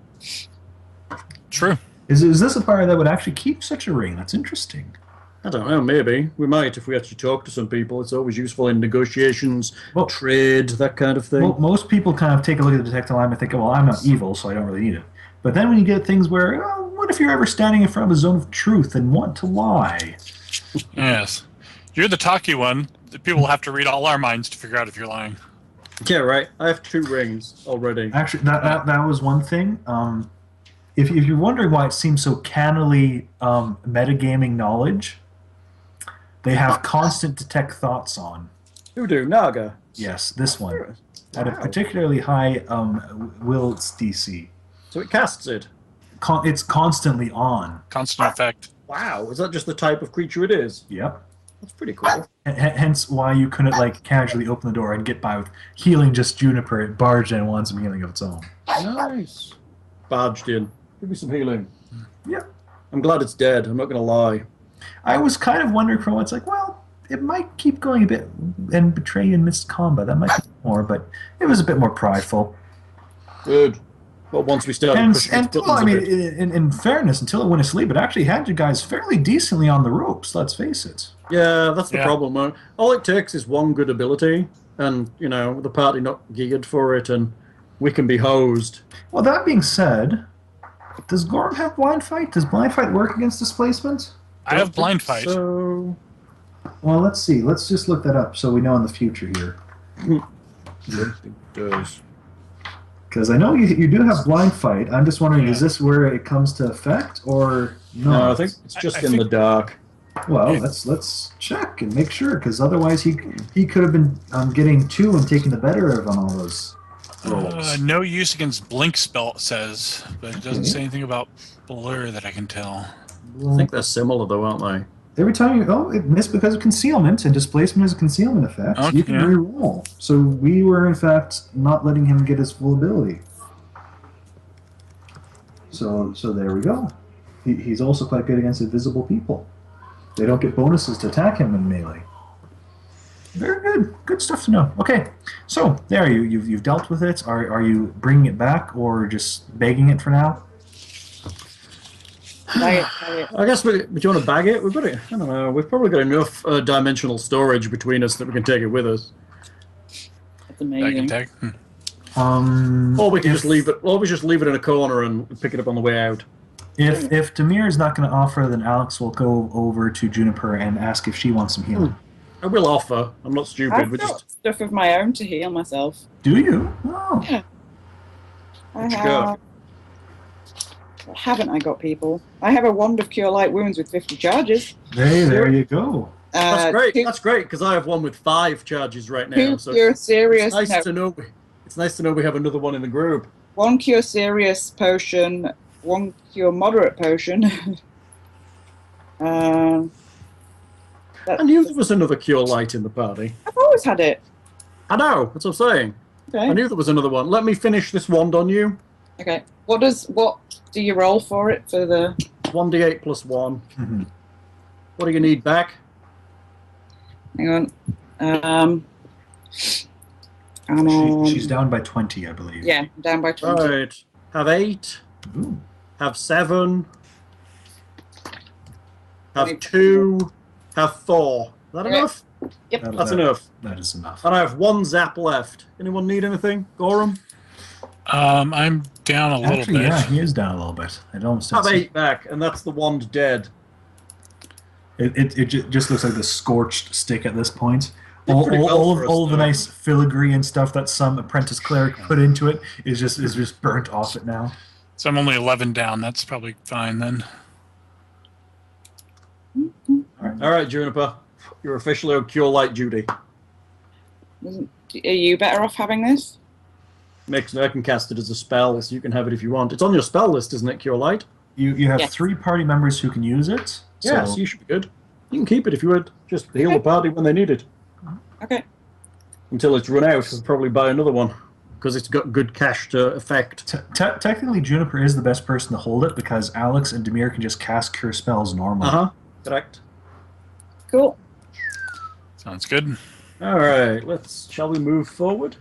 True. Is this a power that would actually keep such a ring? That's interesting. I don't know, maybe. We might if we actually talk to some people. It's always useful in negotiations, Well- trade, that kind of thing. Well, most people kind of take a look at the detect alignment and think, well, I'm not evil, so I don't really need it. But then when you get things where, oh, what if you're ever standing in front of a zone of truth and want to lie? Yes. You're the talky one. The people will have to read all our minds to figure out if you're lying. Yeah, right. I have 2 rings already. Actually, that was one thing. If you're wondering why it seems so cannily metagaming knowledge, they have constant detect thoughts on. Who do? Naga? Yes, this one. At a Wow. particularly high Will's DC. So it casts it. It's constantly on. Constant effect. Wow, is that just the type of creature it is? Yep. That's pretty cool. Hence why you couldn't like casually open the door and get by with healing just Juniper. It barged in and wants some healing of its own. Nice. Barged in. Give me some healing. Yep. I'm glad it's dead, I'm not going to lie. I was kind of wondering for once, like, well, it might keep going a bit and betray and miss combat. That might be more, but it was a bit more prideful. Good. But once we started pushing its buttons Well, I a mean, bit. in fairness, until it went asleep, it actually had you guys fairly decently on the ropes. Let's face it. Yeah, that's the Yeah. problem. All it takes is one good ability, and, you know, the party not geared for it, and we can be hosed. Well, that being said, does Gorm have blind fight? Does blind fight work against displacement? I have blind fight. So, Well, let's see. Let's just look that up so we know in the future here. it does. Because I know you do have blind fight. I'm just wondering, is this where it comes to effect or no? No, I think it's just in the dark. Well, let's check and make sure, because otherwise he could have been getting 2 and taking the better of on all those rolls. No use against blink spell, it says, but it doesn't say anything about blur that I can tell. I think they're similar, though, aren't they? Every time it missed because of concealment, and displacement is a concealment effect. So Okay, you can yeah. re-roll. So we were in fact not letting him get his full ability. So there we go. He's also quite good against invisible people. They don't get bonuses to attack him in melee. Very good. Good stuff to know. Okay, so there you've dealt with it. Are you bringing it back or just begging it for now? Diet. I guess do you want to bag it? We've got it. I don't know. We've probably got enough dimensional storage between us that we can take it with us. That's Bag and amazing. tag. Or we can if- just leave it. Or we just leave it in a corner and pick it up on the way out. If Demir is not going to offer, then Alex will go over to Juniper and ask if she wants some healing. I will offer. I'm not stupid. I've We got just stuff of my own to heal myself. Do you? Oh. I What you have. got? What haven't I got, people? I have a wand of cure light wounds with 50 charges. There you go. that's great. Two, That's great because I have one with 5 charges right now. two So cure it's serious. nice No, to know. It's nice to know we have another one in the group. one cure serious potion, one cure moderate potion. I knew there was another cure light in the party. I've always had it. I know. That's what I'm saying. Okay. I knew there was another one. Let me finish this wand on you. Okay. What do you roll for it for the? 1d8 plus 1. Mhm. What do you need back? Hang on. I'm on. She's down by 20, I believe. Yeah, I'm down by 20. Right. Have 8. Ooh. Have 7. Have 2. Have 4. that Okay. enough? Yep. That's enough. That is enough. And I have 1 zap left. Anyone need anything? Gorham? I'm down a little Actually, bit. yeah, he is down a little bit. I don't I have 8 back, and that's the wand dead. It just looks like the scorched stick at this point. Did pretty well All for of us, all the though. nice filigree and stuff that some apprentice cleric put into it is just burnt off it now. So I'm only 11 down. That's probably fine then. All right, Juniper. You're officially on Cure Light duty. Are you better off having this? I can cast it as a spell, so you can have it if you want. It's on your spell list, isn't it, Cure Light? You have Yes. 3 party members who can use it. Yes, So you should be good. You can keep it if you would. Just heal the party when they need it. Okay. Until it's run out, we'll probably buy another one. Because it's got good cash to effect. technically, Juniper is the best person to hold it because Alex and Demir can just cast cure spells normally. Uh-huh. Correct. Cool. Sounds good. All right, shall we move forward?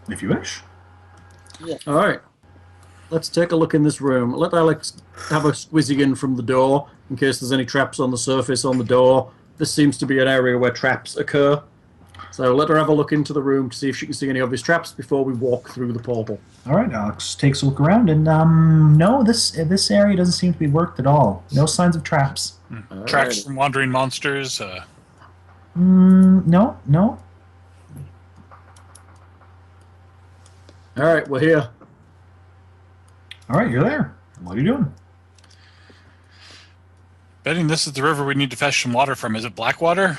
If you wish. All right. Let's take a look in this room. Let Alex have a squeezy in from the door in case there's any traps on the surface on the door. This seems to be an area where traps occur. So let her have a look into the room to see if she can see any obvious traps before we walk through the portal. All right, Alex takes a look around, and no, this area doesn't seem to be worked at all. No signs of traps. Tracks Alrighty. from wandering monsters. No. All right, we're here. All right, you're there. What are you doing? Betting this is the river we need to fetch some water from. Is it Blackwater?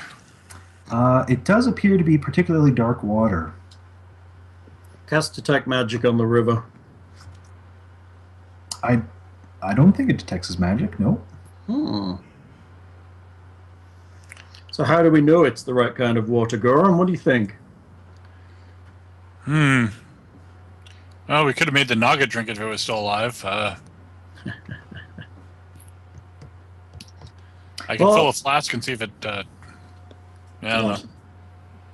It does appear to be particularly dark water. Cast Detect Magic on the river. I don't think it detects as magic. No. So how do we know it's the right kind of water, Goran? What do you think? Oh, we could have made the Naga drink it if it was still alive. I can fill a flask and see if it... I don't know.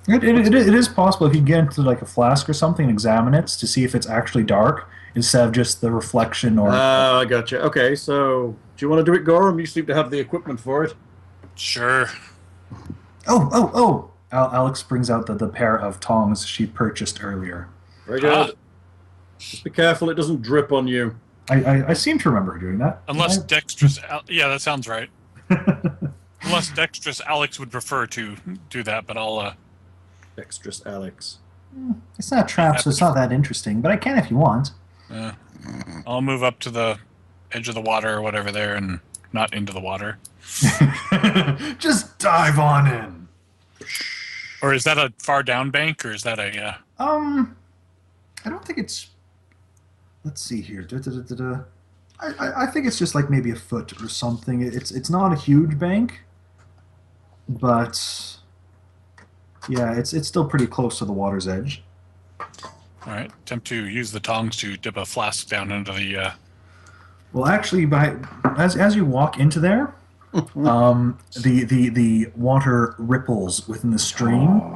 It is possible if you get into like a flask or something and examine it to see if it's actually dark instead of just the reflection or... I gotcha. Okay, so do you want to do it, Goran? You seem to have the equipment for it. Sure. Oh! Alex brings out the pair of tongs she purchased earlier. Very good. Just be careful it doesn't drip on you. I seem to remember her doing that. Unless dexterous... yeah, that sounds right. Unless dexterous Alex would prefer to do that, but I'll... Dexterous Alex. It's not trapped, so it's not that interesting, but I can if you want. I'll move up to the edge of the water or whatever there and not into the water. Just dive on in. Or is that a far down bank, or is that a... I don't think it's... Let's see here. I think it's just like maybe a foot or something. It's not a huge bank, but yeah, it's still pretty close to the water's edge. All right, attempt to use the tongs to dip a flask down into the... Well, actually, as you walk into there, the water ripples within the stream,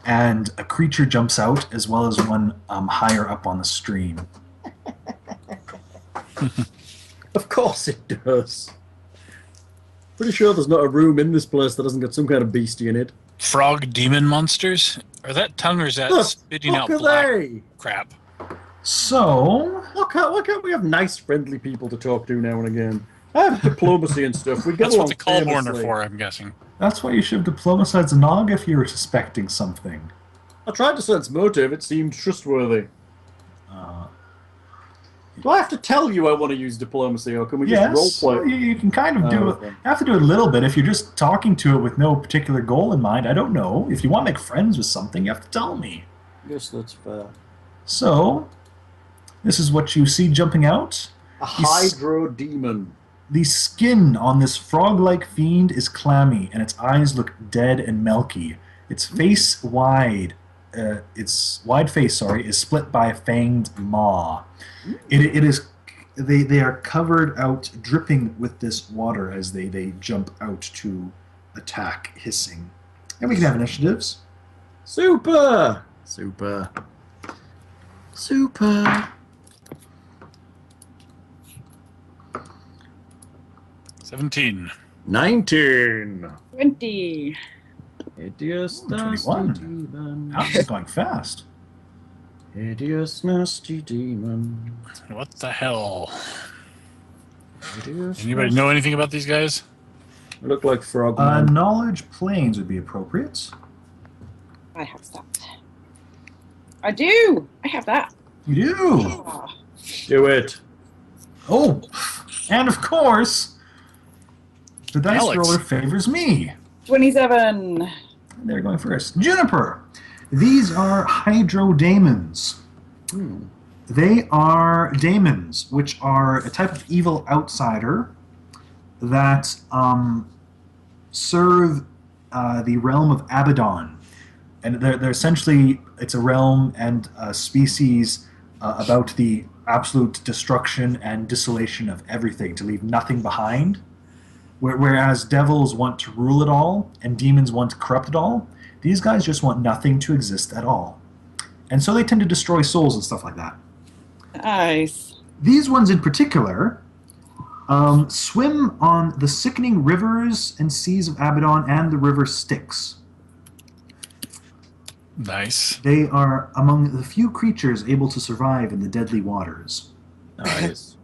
and a creature jumps out, as well as one higher up on the stream. Of course it does. Pretty sure there's not a room in this place that hasn't got some kind of beastie in it. Frog demon monsters? Are that tongue or is that spitting out black crap? So... Why can't we have nice, friendly people to talk to now and again? I have diplomacy and stuff. We get That's what along the Callborn are famously. for, I'm guessing. That's why you should have diplomatized a naga if you were suspecting something. I tried to sense motive. It seemed trustworthy. Do I have to tell you I want to use diplomacy, or can we just Yes, roleplay? you can kind of do it. okay. You have to do it a little bit if you're just talking to it with no particular goal in mind. I don't know. If you want to make friends with something, you have to tell me. Yes, that's fair. So, this is what you see jumping out. A hydro demon. The skin on this frog-like fiend is clammy, and its eyes look dead and milky. Its face its wide face, is split by a fanged maw. It is. They are covered out, dripping with this water as they jump out to attack, hissing. And we can have initiatives. Super. 17. 19. 20. Hideous, Ooh, nasty 21. demon. Alex is going fast. Hideous, nasty demon. What the hell? Hideous, Anybody nasty- know anything about these guys? Look like frogman. Knowledge planes would be appropriate. I have that. I do! I have that. You do. Ah. Do it. Oh, and of course, the dice Alex. roller favors me. 27. They're going first. Juniper. These are hydro-daemons. They are daemons, which are a type of evil outsider that serve the realm of Abaddon. And they're essentially, it's a realm and a species about the absolute destruction and desolation of everything, to leave nothing behind. Whereas devils want to rule it all, and demons want to corrupt it all, these guys just want nothing to exist at all. And so they tend to destroy souls and stuff like that. Nice. These ones in particular swim on the sickening rivers and seas of Abaddon and the river Styx. Nice. They are among the few creatures able to survive in the deadly waters. Nice.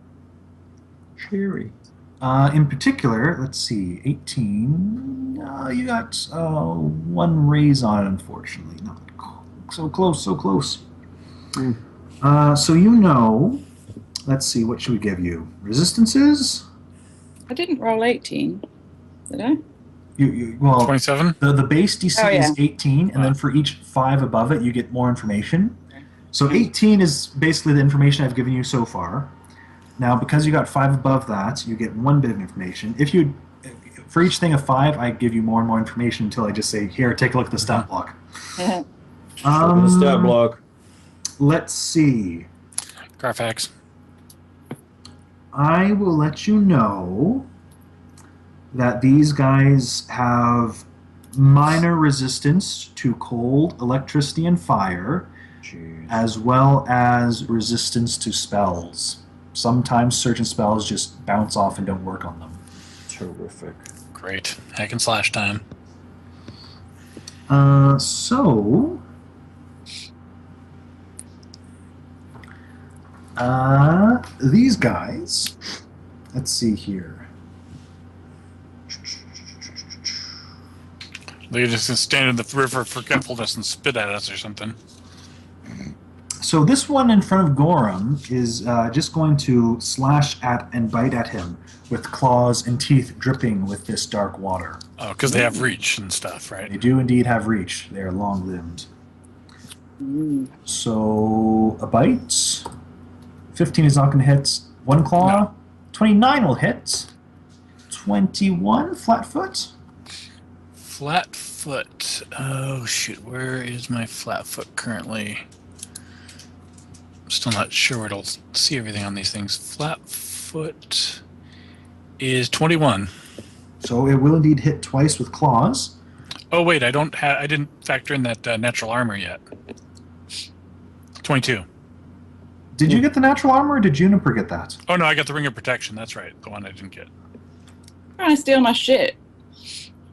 Cheery. In particular, let's see, 18. You got one raise on it, unfortunately. Not so close, so close. So you know, let's see, what should we give you? Resistances? I didn't roll 18, did I? Well, 27? the base DC Oh, yeah. is 18, and then for each 5 above it, you get more information. So 18 is basically the information I've given you so far. Now, because you got 5 above that, you get 1 bit of information. For each thing of 5, I give you more and more information until I just say, here, take a look at the stat block. Look at the stat block. Let's see. Carfax. I will let you know that these guys have minor resistance to cold, electricity, and fire, Jeez. as well as resistance to spells. Sometimes certain spells just bounce off and don't work on them. Terrific. Great. Hack and slash time. So these guys, let's see here. They just stand in the river of forgetfulness and spit at us or something. So this one in front of Gorham is just going to slash at and bite at him with claws and teeth dripping with this dark water. Oh, because they have reach and stuff, right? They do indeed have reach. They are long-limbed. So a bite. 15 is not going to hit. 1 claw. No. 29 will hit. 21 flat-foot. Flat foot. Oh, shoot. Where is my flat foot currently? I'm still not sure where it'll see everything on these things. Flat foot is 21. So it will indeed hit twice with claws. Oh, wait. I didn't factor in that natural armor yet. 22. Did you get the natural armor, or did Juniper get that? Oh, no. I got the ring of protection. That's right. The one I didn't get. Trying to steal my shit.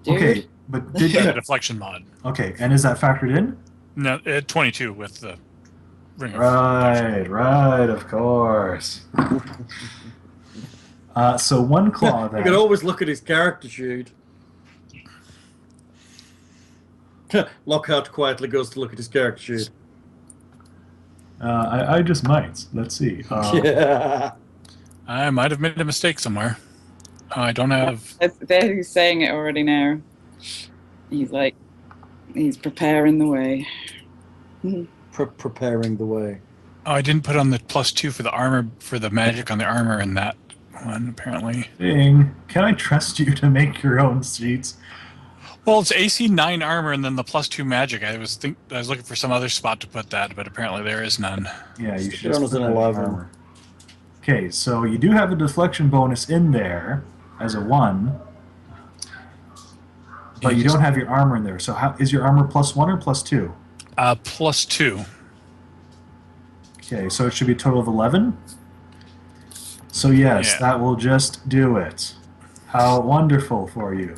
Dude. Okay, but did The you? deflection mod. Okay, and is that factored in? No, 22 with the ring of protection. Right, of course. So 1 claw You then. can always look at his character sheet. Lockhart quietly goes to look at his character sheet. I just might. Let's see. Yeah. I might have made a mistake somewhere. I don't have... He's saying it already now. He's preparing the way. Preparing the way. Oh, I didn't put on the +2 for the armor, for the magic on the armor in that one, apparently. Ding. Can I trust you to make your own sheets? Well, it's AC 9 armor and then the +2 magic. I was looking for some other spot to put that, but apparently there is none. Yeah, you Stick should it on just as put an that in 11. armor. Okay, so you do have a deflection bonus in there as a 1, but you don't have your armor in there. So how is your armor +1 or +2? +2. Okay, so it should be a total of 11. So yes, Yeah. that will just do it. How wonderful for you.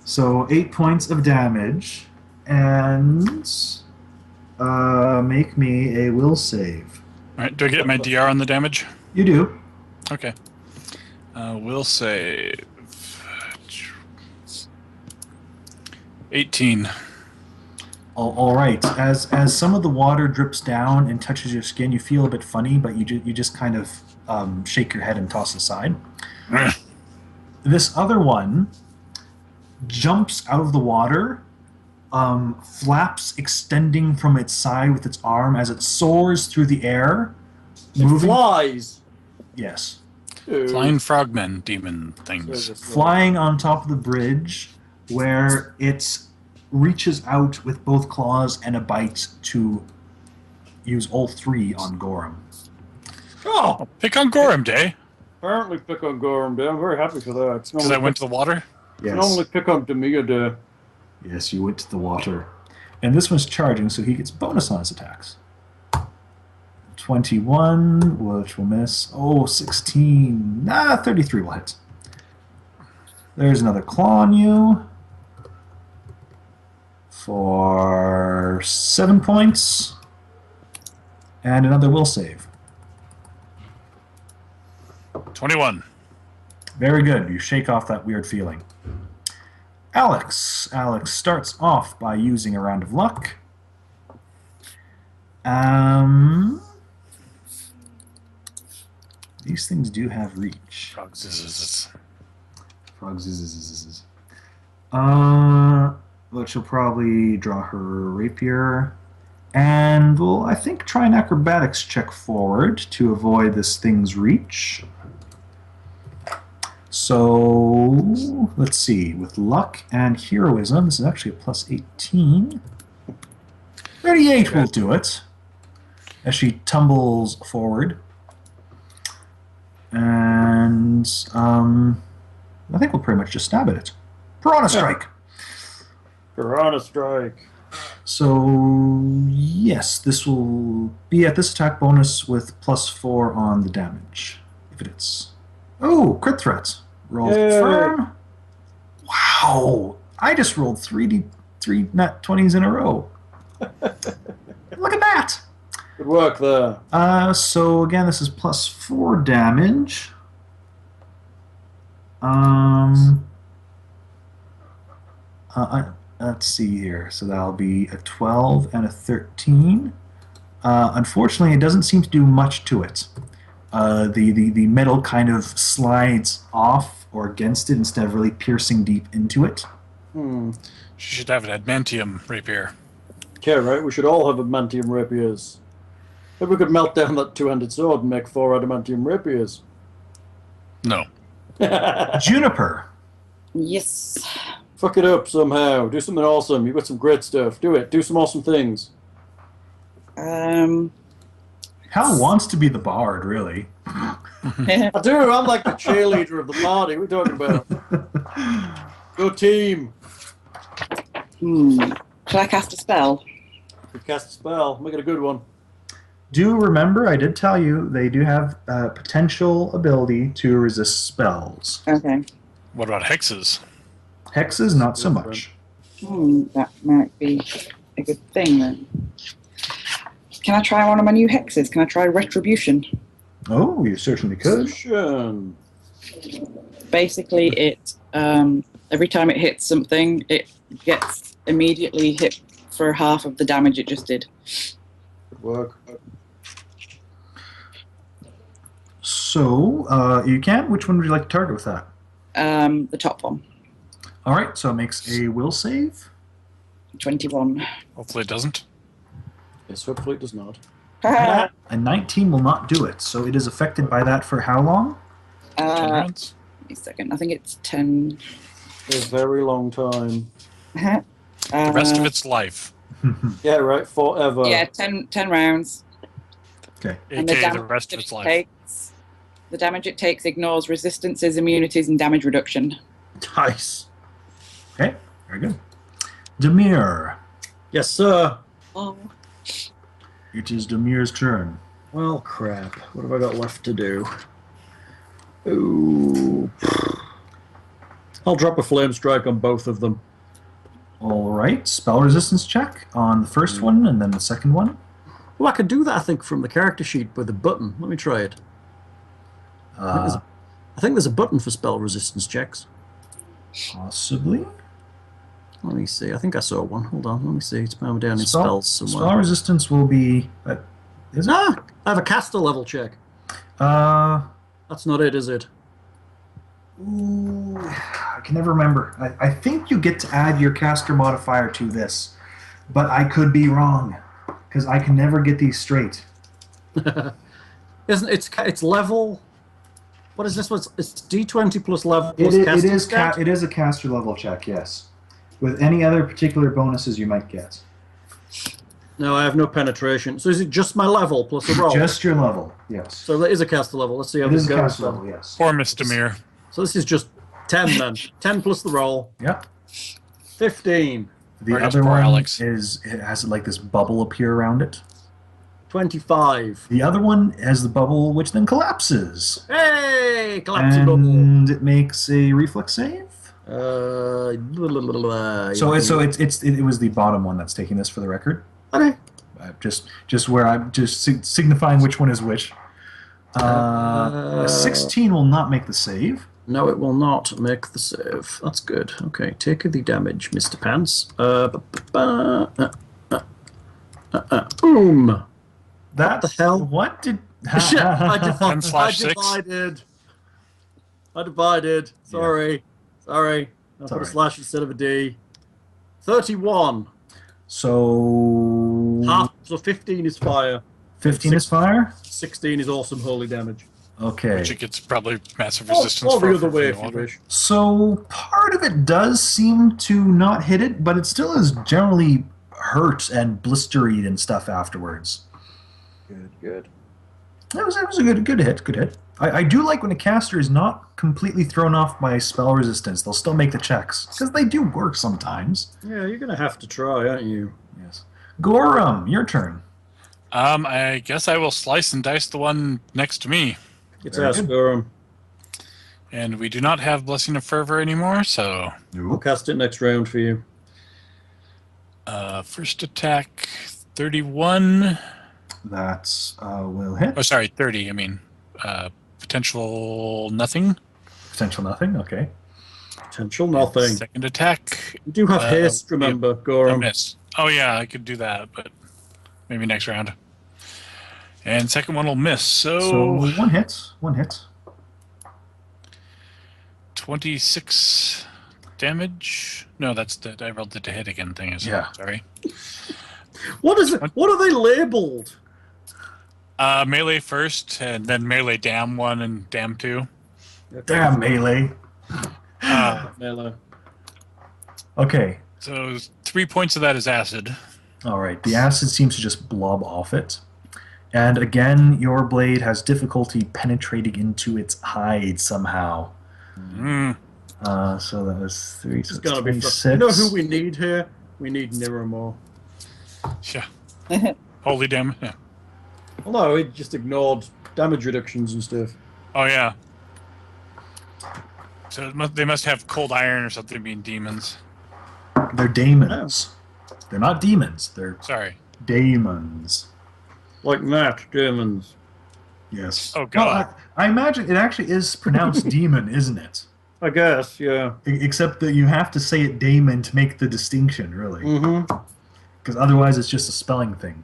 So 8 points of damage, and make me a will save. All right, do I get my DR on the damage? You do. Okay. Will save. 18. All right. As some of the water drips down and touches your skin, you feel a bit funny, but you just kind of shake your head and toss it aside. This other one jumps out of the water, flaps extending from its side with its arm as it soars through the air. It flies. Yes. Flying frogmen, demon things. Flying on top of the bridge, where it reaches out with both claws and a bite to use all three on Gorham. Oh, Pick on Gorham Day. apparently pick on Gorham Day. I'm very happy for that. It's Because I went to the water. Yes. normally pick on Demia Day. Yes, you went to the water. And this one's charging, so he gets bonus on his attacks. 21, which will miss. Oh, 16. 33 will hit. There's another claw on you. For 7 points. And another will save. 21. Very good. You shake off that weird feeling. Alex. Alex starts off by using a round of luck. These things do have reach. Frogs. Frogs. But she'll probably draw her rapier. And will, I think, try an acrobatics check forward to avoid this thing's reach. So, let's see. With luck and heroism, this is actually a plus 18. 38 will do it. As she tumbles forward. And I think we'll pretty much just stab at it. Piranha Strike! Piranha Strike. So, yes, this will be at this attack bonus with +4 on the damage. If it hits. Oh, crit threat. Roll firm. Wow! I just rolled 3 nat 20s in a row. Look at that! Good work there. So again, this is +4 damage. Let's see here. So that'll be a 12 and a 13. Unfortunately, it doesn't seem to do much to it. The metal kind of slides off or against it instead of really piercing deep into it. She should have an adamantium rapier. Okay, right? We should all have adamantium rapiers. Maybe we could melt down that two-handed sword and make 4 adamantium rapiers. No. Juniper. Yes. Fuck it up somehow. Do something awesome. You've got some great stuff. Do it. Do some awesome things. Hal wants to be the bard, really. I do. I'm like the cheerleader of the party. What are you talking about? Go team. Should I cast a spell? You cast a spell. Make it a good one. Do remember, I did tell you, they do have potential ability to resist spells. Okay. What about hexes? Hexes, not so much. That might be a good thing then. Can I try one of my new hexes? Can I try Retribution? Oh, you certainly could. Position. Basically, it every time it hits something, it gets immediately hit for half of the damage it just did. Good work. So, you can. Which one would you like to target with that? The top one. All right, so it makes a will save. 21. Hopefully it doesn't. Yes, hopefully it does not. A 19 will not do it, so it is affected by that for how long? 10 rounds? Wait a second. I think it's 10. A very long time. The rest of its life. Yeah, right. Forever. Yeah, 10 rounds. Okay. And AKA the rest of its life. The damage it takes ignores resistances, immunities, and damage reduction. Nice. Okay, very good. Demir. Yes, sir. Oh. It is Demir's turn. Well, crap. What have I got left to do? Ooh. I'll drop a flame strike on both of them. All right, spell resistance check on the first one and then the second one. Well, I could do that, I think, from the character sheet with a button. Let me try it. I think there's a button for spell resistance checks. Possibly. Let me see. I think I saw one. Hold on. Let me see. It's down in spells somewhere. Spell resistance will be... is it? I have a caster level check. That's not it, is it? Ooh, I can never remember. I think you get to add your caster modifier to this, but I could be wrong because I can never get these straight. Isn't it's level? What is this? It's D20 plus level. Plus It is a caster level check. Yes, with any other particular bonuses you might get. No, I have no penetration. So is it just my level plus a roll? Just your level. Yes. So that is a caster level. Let's see how It this is a goes. caster level. Yes. Poor Mr. Mir. So this is just 10 then. 10 plus the roll. Yep. 15. The Or just other poor one Alex. it has like this bubble appear around it. 25. The other one has the bubble which then collapses. Hey! Collapsing And it makes a reflex save. bubble. So it was the bottom one that's taking this for the record. Okay. Just where I'm just signifying which one is which. A 16 will not make the save. No, it will not make the save. That's good. Okay, take the damage, Mr. Pants. Boom! That the hell? What did? I /6. divided. Sorry. I put a alright. slash instead of a D. 31. So Half. So 15 is fire. 15 is fire. 16 is awesome holy damage. Okay. Which it gets probably massive resistance Or for the other for way the if you water. wish. So part of it does seem to not hit it, but it still is generally hurt and blistery and stuff afterwards. Good. It was a good hit. I do like when a caster is not completely thrown off by spell resistance. They'll still make the checks because they do work sometimes. Yeah, you're gonna have to try, aren't you? Yes. Gorum, your turn. I guess I will slice and dice the one next to me. It's Very good. Asgorum. And we do not have Blessing of Fervor anymore, so I'll cast it next round for you. first attack 31. That's will hit. Oh, sorry, 30. I mean, potential nothing. Potential nothing. Okay. Potential nothing. Second attack. You do have haste, remember, a Gorum. miss. Oh yeah, I could do that, but maybe next round. And second one will miss. So one hit. 26 damage. No, that's the I rolled the to hit again thing. Yeah. Sorry. What is it? What are they labeled? Melee first, and then melee dam 1 and dam 2. Damn melee. Melee. Okay. So 3 points of that is acid. All right. The acid seems to just blob off it. And again, your blade has difficulty penetrating into its hide somehow. Mm. So that was 3. It's So gonna be 26. fun. You know who we need here? We need Niramore. Yeah. Holy damn. Yeah. Although he just ignored damage reductions and stuff. Oh yeah. So they must have cold iron or something, being demons. They're daemons. They're not demons. They're Sorry. daemons. Like that, demons. Yes. Oh, God. Well, I imagine it actually is pronounced demon, isn't it? I guess, yeah. Except that you have to say it daemon to make the distinction, really. Mm-hmm. Because otherwise it's just a spelling thing.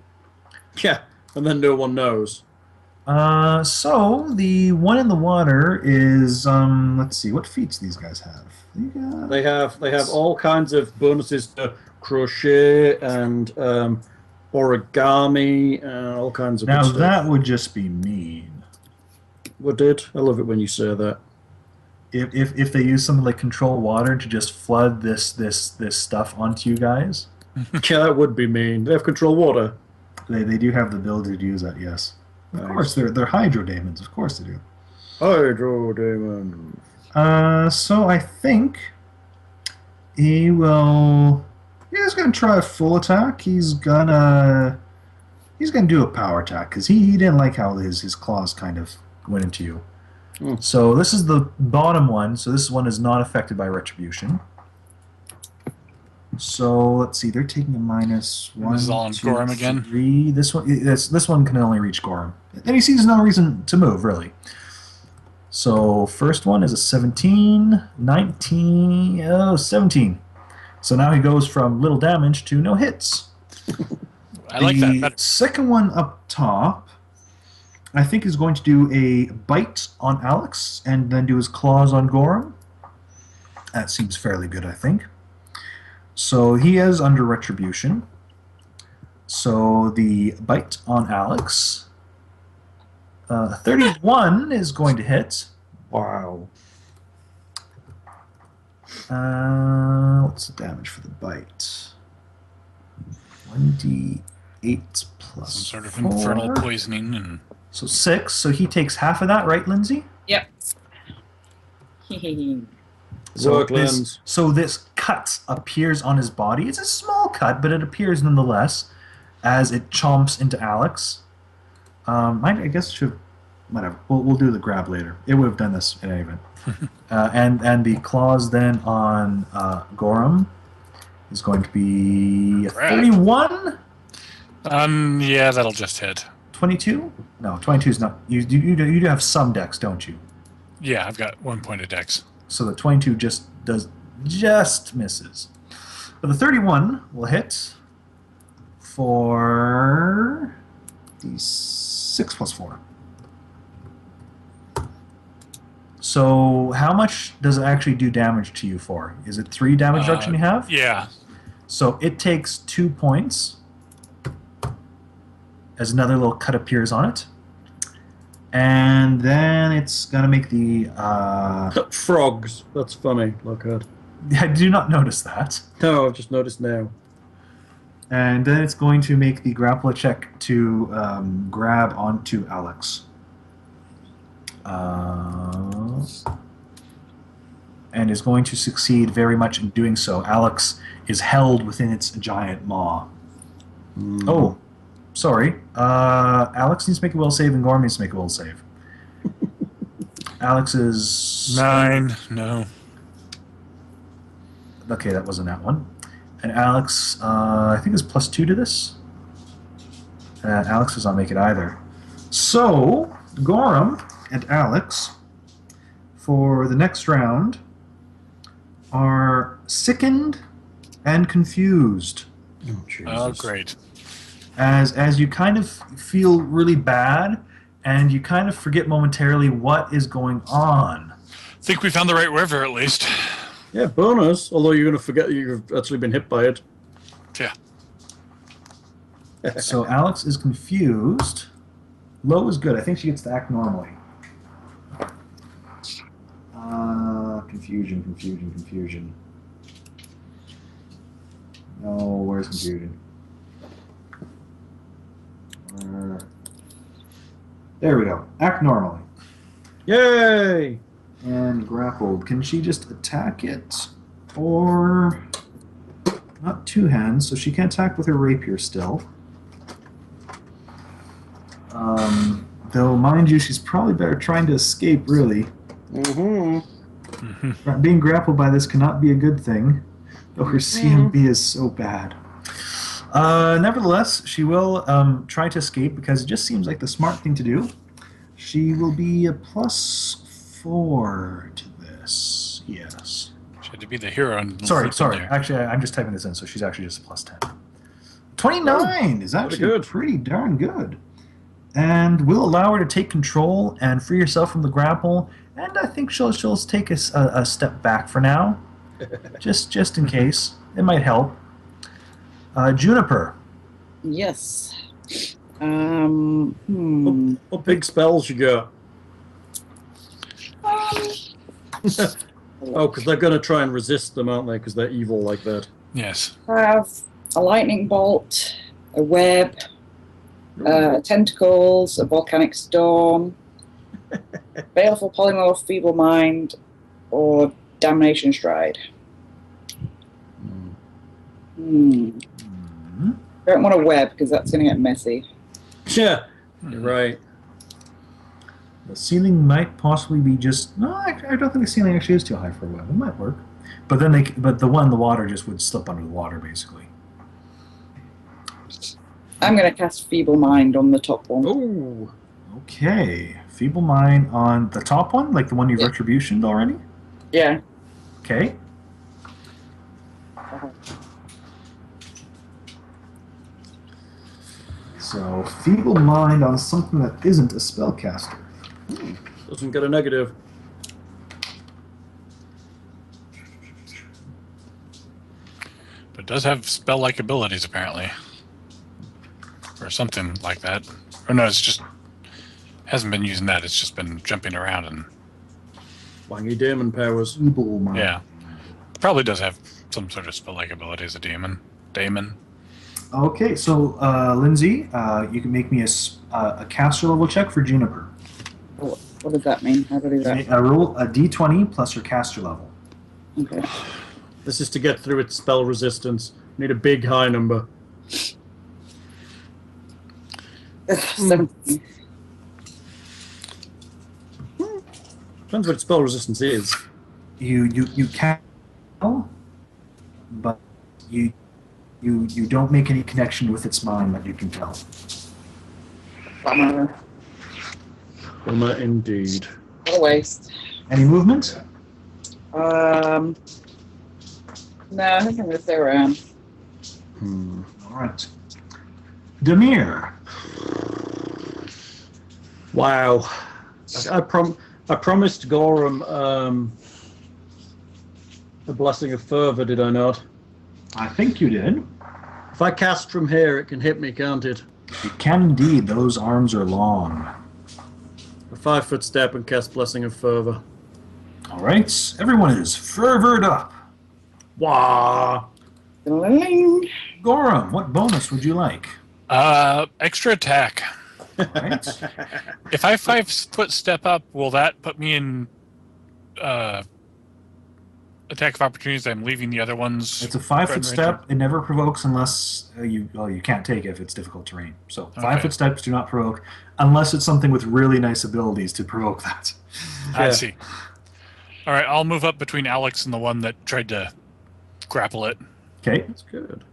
Yeah, and then no one knows. So the one in the water is let's see, what feats these guys have? They have all kinds of bonuses to crochet and origami and all kinds of Now good stuff. that would just be mean. What did? I love it when you say that. If they use something like control water to just flood this stuff onto you guys. Yeah, that would be mean. They have control water. They do have the ability to use that, yes. Of Nice. course, they're hydro daemons, of course they do. Hydro demon. So I think he's gonna try a full attack. He's gonna do a power attack because he didn't like how his claws kind of went into you. So this is the bottom one. So this one is not affected by retribution. So let's see. They're taking a minus one. This is all on Gorham again? 3. This one can only reach Gorham, and he sees no reason to move really. So first one is a 17, 19, 17. So now he goes from little damage to no hits. I like that better. The second one up top, I think, is going to do a bite on Alex and then do his claws on Gorham. That seems fairly good, I think. So he is under retribution. So the bite on Alex, 31 is going to hit. Wow. What's the damage for the bite? 1d8 plus Some sort of 4. infernal poisoning and So 6. So he takes half of that, right, Lindsay? Yep. Work lens. So this cut appears on his body. It's a small cut, but it appears nonetheless as it chomps into Alex. I guess should whatever. We'll do the grab later. It would have done this in any event. And the claws then on Gorham is going to be a 31. yeah, that'll just hit. 22? No, 22 is not. You do have some dex, don't you? Yeah, I've got 1 point of dex. So the 22 just misses. But the 31 will hit for the 6 plus 4. So how much does it actually do damage to you for? Is it 3 damage reduction you have? Yeah. So it takes 2 points as another little cut appears on it. And then it's going to make the... Frogs. That's funny. Look at. I do not notice that. No, I've just noticed now. And then it's going to make the grapple check to grab onto Alex. And is going to succeed very much in doing so. Alex is held within its giant maw. Oh, sorry. Alex needs to make a will save, and Gorham needs to make a will save. Alex is... 9. No. Okay, that wasn't that one. And Alex, I think is +2 to this. Alex does not make it either. So, Gorham and Alex, for the next round, are sickened and confused. Oh, Jesus. Oh, great. As you kind of feel really bad, and you kind of forget momentarily what is going on. Think we found the right river at least. Yeah, bonus. Although you're going to forget that you've actually been hit by it. Yeah. So Alex is confused. Low is good. I think she gets to act normally. Confusion. No, where's confusion? There we go. Act normally. Yay! And grappled. Can she just attack it? Or... Not two hands, so she can attack with her rapier still. Though, mind you, she's probably better trying to escape, really. Being grappled by this cannot be a good thing, though her CMB is so bad. Nevertheless, she will try to escape because it just seems like the smart thing to do. She will be a +4 to this. Yes. She had to be the hero. And Sorry. there. Actually, I'm just typing this in, so she's actually just a +10. 29 is actually good. pretty darn good. And we'll allow her to take control and free herself from the grapple. And I think she'll take a step back for now, just in case. It might help. Juniper. Yes. What big spells you got? Oh, because they're going to try and resist them, aren't they? Because they're evil like that. Yes. I have a lightning bolt, a web, tentacles, a volcanic storm, baleful polymorph, feeble mind, or damnation stride. Don't want a web because that's going to get messy. Yeah, you're right. The ceiling might possibly be just... No, I don't think the ceiling actually is too high for a web. It might work. But then but the one in the water just would slip under the water, basically. I'm going to cast Feeble Mind on the top one. Ooh. Okay. Feeble Mind on the top one? Like the one you've retributioned already? Yeah. Okay. So, Feeble Mind on something that isn't a spellcaster. Doesn't get a negative. But it does have spell-like abilities, apparently. Or something like that. Or no, it's just... hasn't been using that, it's just been jumping around and... Wangy demon powers. Feeble Mind. Yeah. Probably does have some sort of spell-like ability as a demon. Daemon. Okay, so, Lindsay, you can make me a caster level check for Juniper. What does that mean? How do I do that? Roll a d20 plus your caster level. Okay. This is to get through its spell resistance. Need a big high number. 17. Depends what its spell resistance is. You can, but you don't make any connection with its mind that you can tell. Bummer. Bummer indeed. What a waste. Any movement? No, I think I'm going to stay where I am. All right. Demir. Wow. I promised Gorham a blessing of fervor, did I not? I think you did. If I cast from here, it can hit me, can't it? It can indeed. Those arms are long. A 5-foot step and cast blessing of fervor. All right. Everyone is fervored up. Wah! Ding. Gorham, what bonus would you like? Extra attack. All right. If I 5-foot step up, will that put me in attack of opportunities? I'm leaving the other ones. It's a 5-foot step. It never provokes unless you can't take it if it's difficult terrain. So 5-foot steps do not provoke unless it's something with really nice abilities to provoke that. I see. All right, I'll move up between Alex and the one that tried to grapple it. Okay. That's good.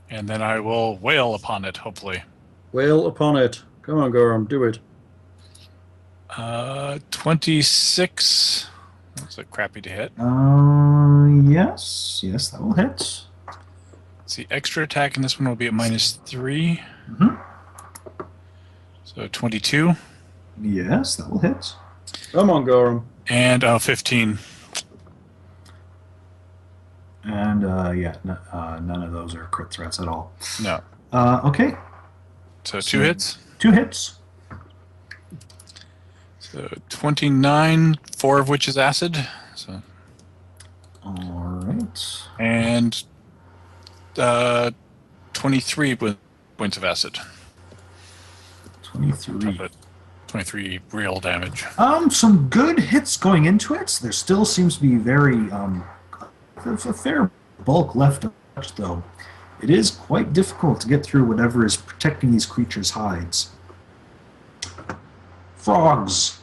And then I will wail upon it, hopefully. Wail upon it. Come on, Gorham, do it. 26. That's a crappy to hit. Yes, that will hit. Let's see, extra attack in this one will be at -3. Mm-hmm. So 22. Yes, that will hit. Come on, Gorham. And 15. And none of those are crit threats at all. No. Okay. So 2 hits. 2 hits. So 29, 4 of which is acid. So. All right. And 23 points of acid. 23. But 23 real damage. Some good hits going into it. There still seems to be there's a fair bulk left, though. It is quite difficult to get through whatever is protecting these creatures' hides. Frogs.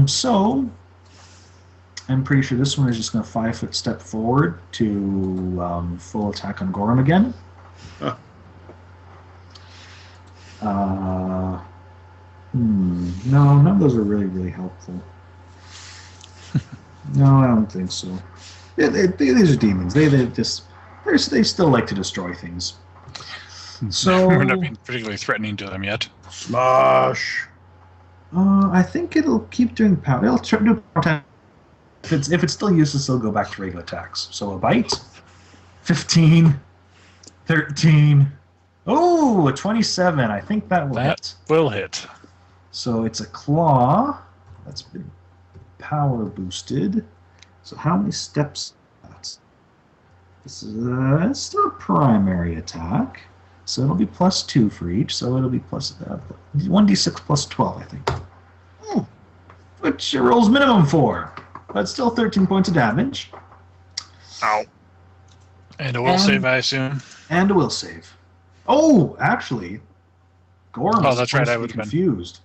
So I'm pretty sure this one is just going to 5-foot step forward to full attack on Gorham again. Huh. No, none of those are really helpful. No, I don't think so. These are demons. They still like to destroy things. So We're not being particularly threatening to them yet. Smash! I think it'll keep doing power. It'll do power attack. If it's still useless, it'll go back to regular attacks. So a bite, 15, 13. Oh, a 27. I think that will hit. That will hit. So it's a claw. That's been power boosted. So how many steps? This is still a primary attack. So it'll be +2 for each. So it'll be plus 1d6 plus 12, I think. Which it rolls minimum 4, but still 13 points of damage. Ow. And a will save, I assume. And a will save. Oh, actually, Gorham Oh, is that's right, supposed I to be would've been. confused.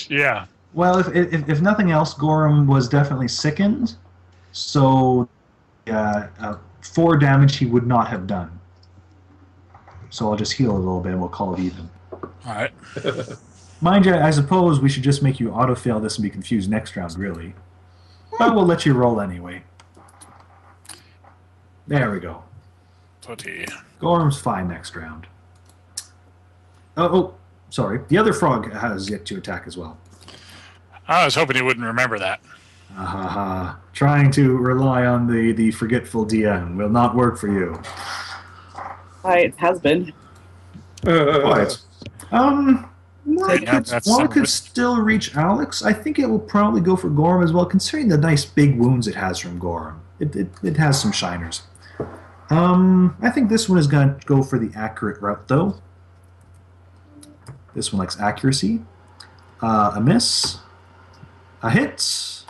Yeah. Well, if nothing else, Gorham was definitely sickened, so 4 damage he would not have done. So I'll just heal a little bit and we'll call it even. All right. Mind you, I suppose we should just make you auto-fail this and be confused next round, really. But we'll let you roll anyway. There we go. Putty. Gorham's fine next round. Oh, sorry. The other frog has yet to attack as well. I was hoping he wouldn't remember that. Trying to rely on the forgetful DM will not work for you. It has been. Right. That's One some could risk. still reach Alex. I think it will probably go for Gorham as well, considering the nice big wounds it has from Gorham. It has some shiners. I think this one is going to go for the accurate route, though. This one likes accuracy. A miss. A hit.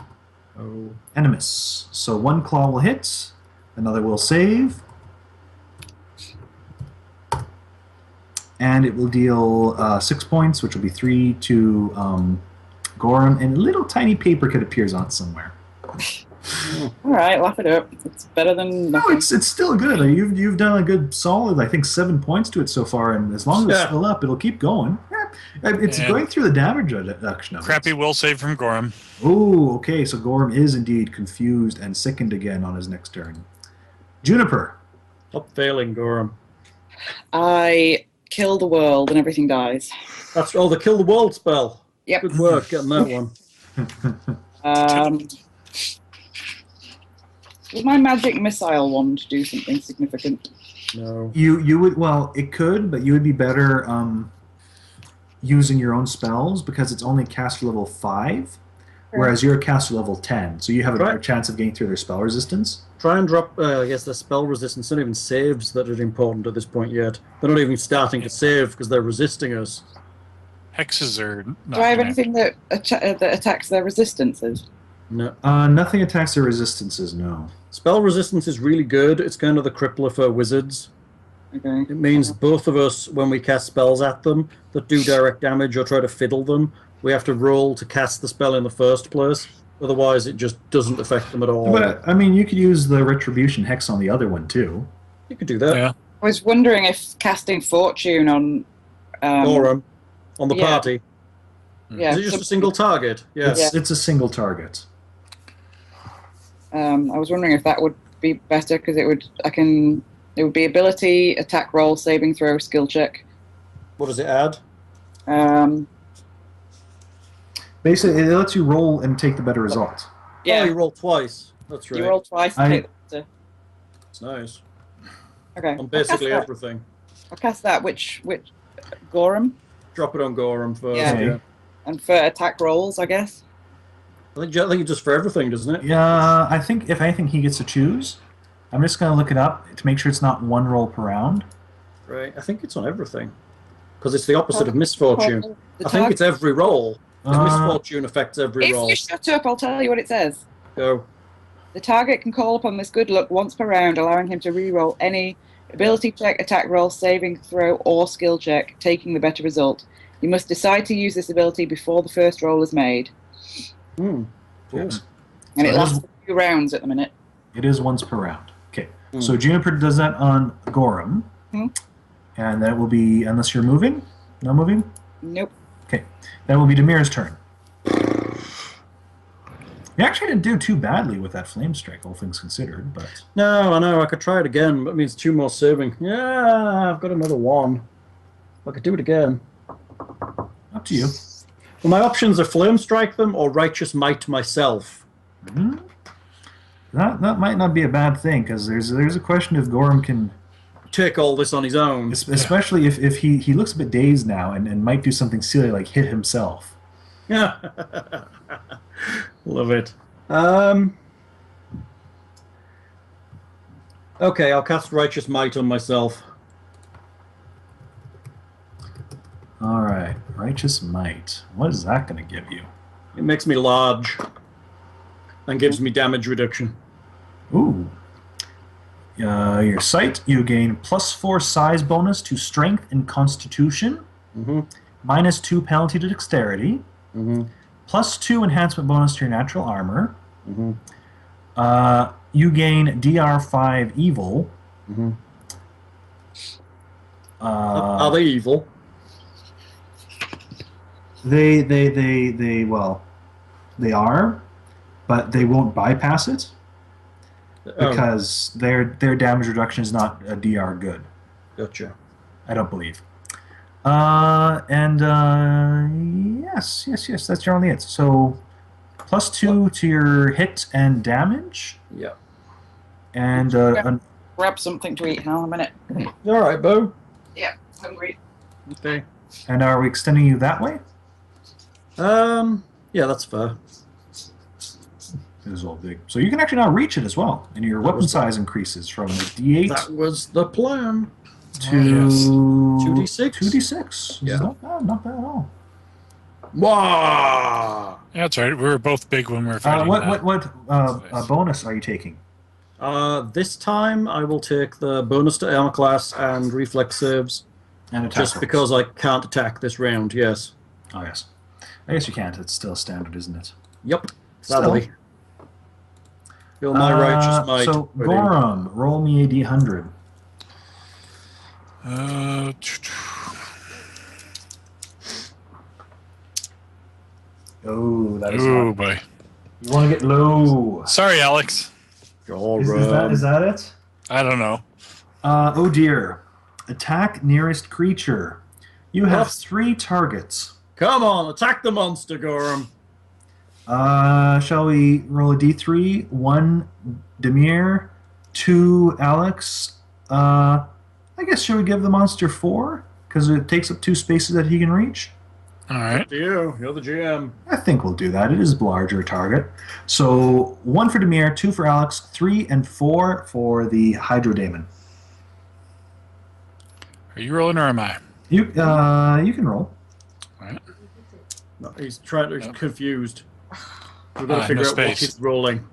Oh. And a miss. So one claw will hit. Another will save. And it will deal 6 points, which will be 3 to Gorham, and a little tiny paper cut appears on it somewhere. All right, laugh it up. It's better than No, nothing. it's still good. You've done a good solid, I think, 7 points to it so far, and as long as it's Yeah. still up, it'll keep going. It's And going through the damage reduction of Crappy it. will save from Gorham. Oh, okay, so Gorham is indeed confused and sickened again on his next turn. Juniper. Stop failing, Gorham. I kill the world and everything dies. That's the kill the world spell. Yep. Good work getting that one. Would my magic missile wand do something significant? No. You would, well, it could, but you would be better using your own spells because it's only caster level 5, whereas you're caster level 10, so you have a better Right. chance of getting through their spell resistance. Try and drop, I guess, the spell resistance. Not even saves that are important at this point yet. They're not even starting to save because they're resisting us. Hexes are not Do I have gonna- anything that attacks their resistances? No. Nothing attacks their resistances, no. Spell resistance is really good. It's kind of the crippler for wizards. Okay. It means both of us, when we cast spells at them that do direct damage or try to fiddle them, we have to roll to cast the spell in the first place. Otherwise, it just doesn't affect them at all. But, I mean, you could use the Retribution Hex on the other one, too. You could do that. Yeah. I was wondering if casting Fortune on... Gorham on the yeah. party. yeah, Is it just a single target? Yeah. It's a single target. I was wondering if that would be better because it would be ability, attack roll, saving throw, skill check. What does it add? Basically, it lets you roll and take the better result. Oh, Yeah, you roll twice. That's right. you roll twice. I- Take the, It's nice. okay, On basically I'll cast everything. I'll cast that. Which Gorham, Drop it on Gorham first. Yeah. Yeah. and for attack rolls, I guess. I think it's just for everything, doesn't it? Yeah, I think if anything, he gets to choose. I'm just going to look it up to make sure it's not one roll per round. Right. I think it's on everything. Because it's the opposite of misfortune. The I think it's every roll. 'Cause Uh, misfortune affects every If roll. you shut up, I'll tell you what it says. Go. The target can call upon this good luck once per round, allowing him to re-roll any ability check, attack roll, saving throw, or skill check, taking the better result. You must decide to use this ability before the first roll is made. Hmm. Cool. Yes. And So it it lasts is- a few rounds at the minute. It is once per round. Okay. Hmm. So Juniper does that on Gorham. Hmm. And that will be, unless you're moving? No moving? Nope. Okay. That will be Demir's turn. You actually didn't do too badly with that flame strike, all things considered, but No, I know. I could try it again, but it means 2 more saving. Yeah, I've got another 1. I could do it again. up to you. Well, my options are Flame Strike them or Righteous Might myself. Hmm. That might not be a bad thing, because there's a question if Gorham can, Take all this on his own. especially if he looks a bit dazed now and might do something silly like hit himself. Yeah. Love it. Okay, I'll cast Righteous Might on myself. All right, Righteous Might. What is that going to give you? It makes me large and gives me damage reduction. Ooh. your sight, you gain +4 size bonus to strength and constitution, -2 penalty to dexterity, +2 enhancement bonus to your natural armor. You gain DR5 evil. Are they evil? They are, but they won't bypass it because their damage reduction is not a DR good. Gotcha. I don't believe. Yes, that's generally it. So, +2 to your hit and damage. Yeah. And Grab something to eat. Hang on a minute. All right, Bo. Yeah, hungry. Okay. and are we extending you that way? Yeah, that's fair. It is all big. So you can actually now reach it as well, and your weapon size increases from a D8 That was the plan. to 2d6. 2d6. Yeah. Not bad at all. Wow. Yeah, that's right. We were both big when we were fighting. What bonus are you taking? This time I will take the bonus to armor class and reflex saves, And attack just rolls. because I can't attack this round. Yes. Oh yes. I guess you can't. It's still standard, isn't it? Yep. Sadly. Feel my righteous might. So buddy. Gorum, roll me a D100. Oh, that is Oh not. boy. You want to get low. Sorry, Alex. Is that it? I don't know. Oh dear. Attack nearest creature. You have What? 3 targets. Come on, attack the monster, Gorham. Shall we roll a D3? 1 Demir, 2 Alex. I guess should we give the monster 4? Because it takes up 2 spaces that he can reach. All right. To you. You're the GM. I think we'll do that. It is a larger target. So 1 for Demir, 2 for Alex, 3 and 4 for the Hydro Daemon. Are you rolling or am I? You can roll. All right. No, he's confused. We've got to No figure out what space. he's rolling.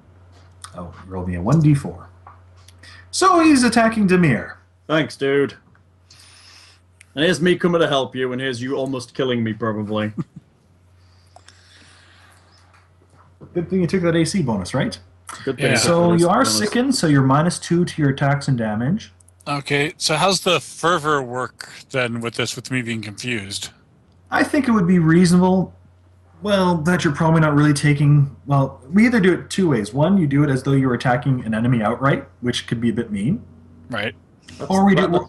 Oh, roll me a 1d4. So he's attacking Demir. Thanks, dude. And here's me coming to help you, and here's you almost killing me, probably. Good thing you took that AC bonus, right? Good Yeah. thing. So you are sickened, so you're -2 to your attacks and damage. Okay. So how's the fervor work then with this? With me being confused. I think it would be reasonable, well, that you're probably not really taking... Well, we either do it 2 ways. One, you do it as though you were attacking an enemy outright, which could be a bit mean. Right. Or we do...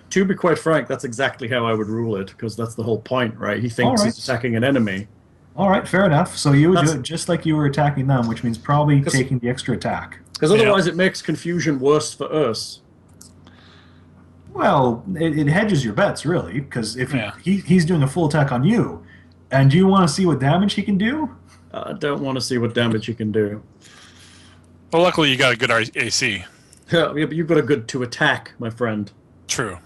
To be quite frank, that's exactly how I would rule it, because that's the whole point, right? He thinks Alright. he's attacking an enemy. All right, fair enough. So you would do That's- it just like you were attacking them, which means probably 'Cause- taking the extra attack. Because otherwise it makes confusion worse for us. Well, it hedges your bets, really, because if Yeah. he's doing a full attack on you, and you want to see what damage he can do? I don't want to see what damage he can do. Well, luckily you got a good AC. Yeah, but you've got a good to attack, my friend. True.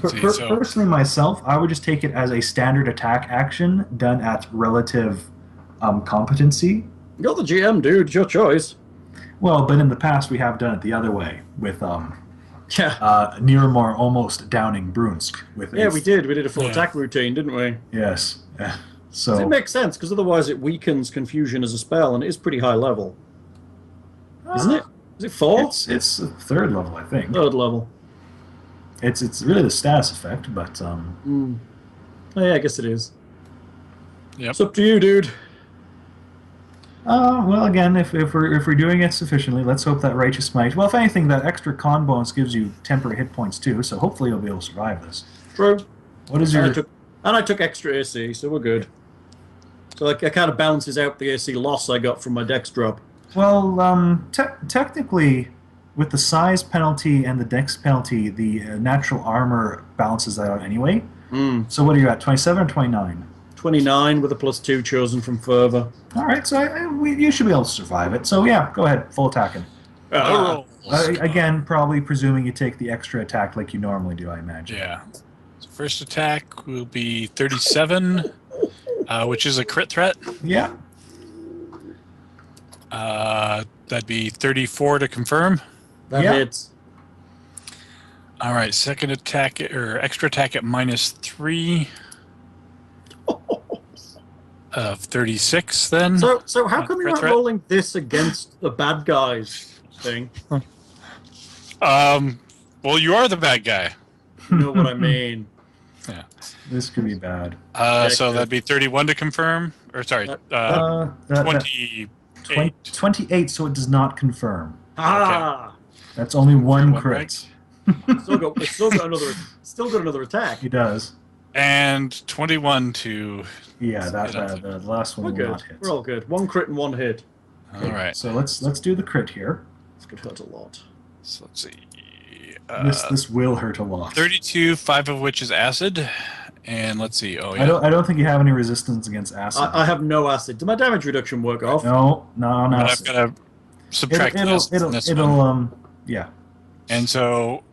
Let's see. So Personally, myself, I would just take it as a standard attack action done at relative competency. You're the GM, dude. It's your choice. Well, but in the past we have done it the other way with Yeah. Niramor almost downing Brunsk with Yeah, we did. We did a full Yeah. attack routine, didn't we? Yes. So It makes sense, because otherwise it weakens confusion as a spell, and it is pretty high level. Isn't it? Is it 4? It's a 3rd level, I think. 3rd level. It's really the status effect, but Oh, yeah, I guess it is. Yep. It's up to you, dude. well, again, if we're doing it sufficiently, let's hope that righteous might. Well, if anything, that extra con bonus gives you temporary hit points too, so hopefully you'll be able to survive this. True. What is And your? I took extra AC, so we're good. So it kind of balances out the AC loss I got from my dex drop. Well, technically, with the size penalty and the dex penalty, the natural armor balances that out anyway. So what are you at? 27 or 29? 29 with a +2 chosen from fervor. All right, so you should be able to survive it. So yeah, go ahead, full attacking. Again, probably presuming you take the extra attack like you normally do, I imagine. yeah. So first attack will be 37, which is a crit threat. Yeah. That'd be 34 to confirm. That Yeah. hits. All right, second attack or extra attack at -3 of 36. Then. So how come you're not threat? rolling this against the bad guys thing? Well, you are the bad guy. You know what I mean? Yeah. This could be bad. So that'd be 31 to confirm, or sorry, That- 28. 28, so it does not confirm. Ah, That's only one One crit. it's still got another attack. He does. And 21 to. Yeah, the last one We're will good. not hit. We're all good. One crit and one hit. All right. So let's do the crit here. This could hurt a lot. So let's see. This will hurt a lot. 32, 5 of which is acid, and let's see. Oh yeah. I don't think you have any resistance against acid. I have no acid. Did my damage reduction work off? No, But I've acid. got to subtract the acid from this one. Yeah. And so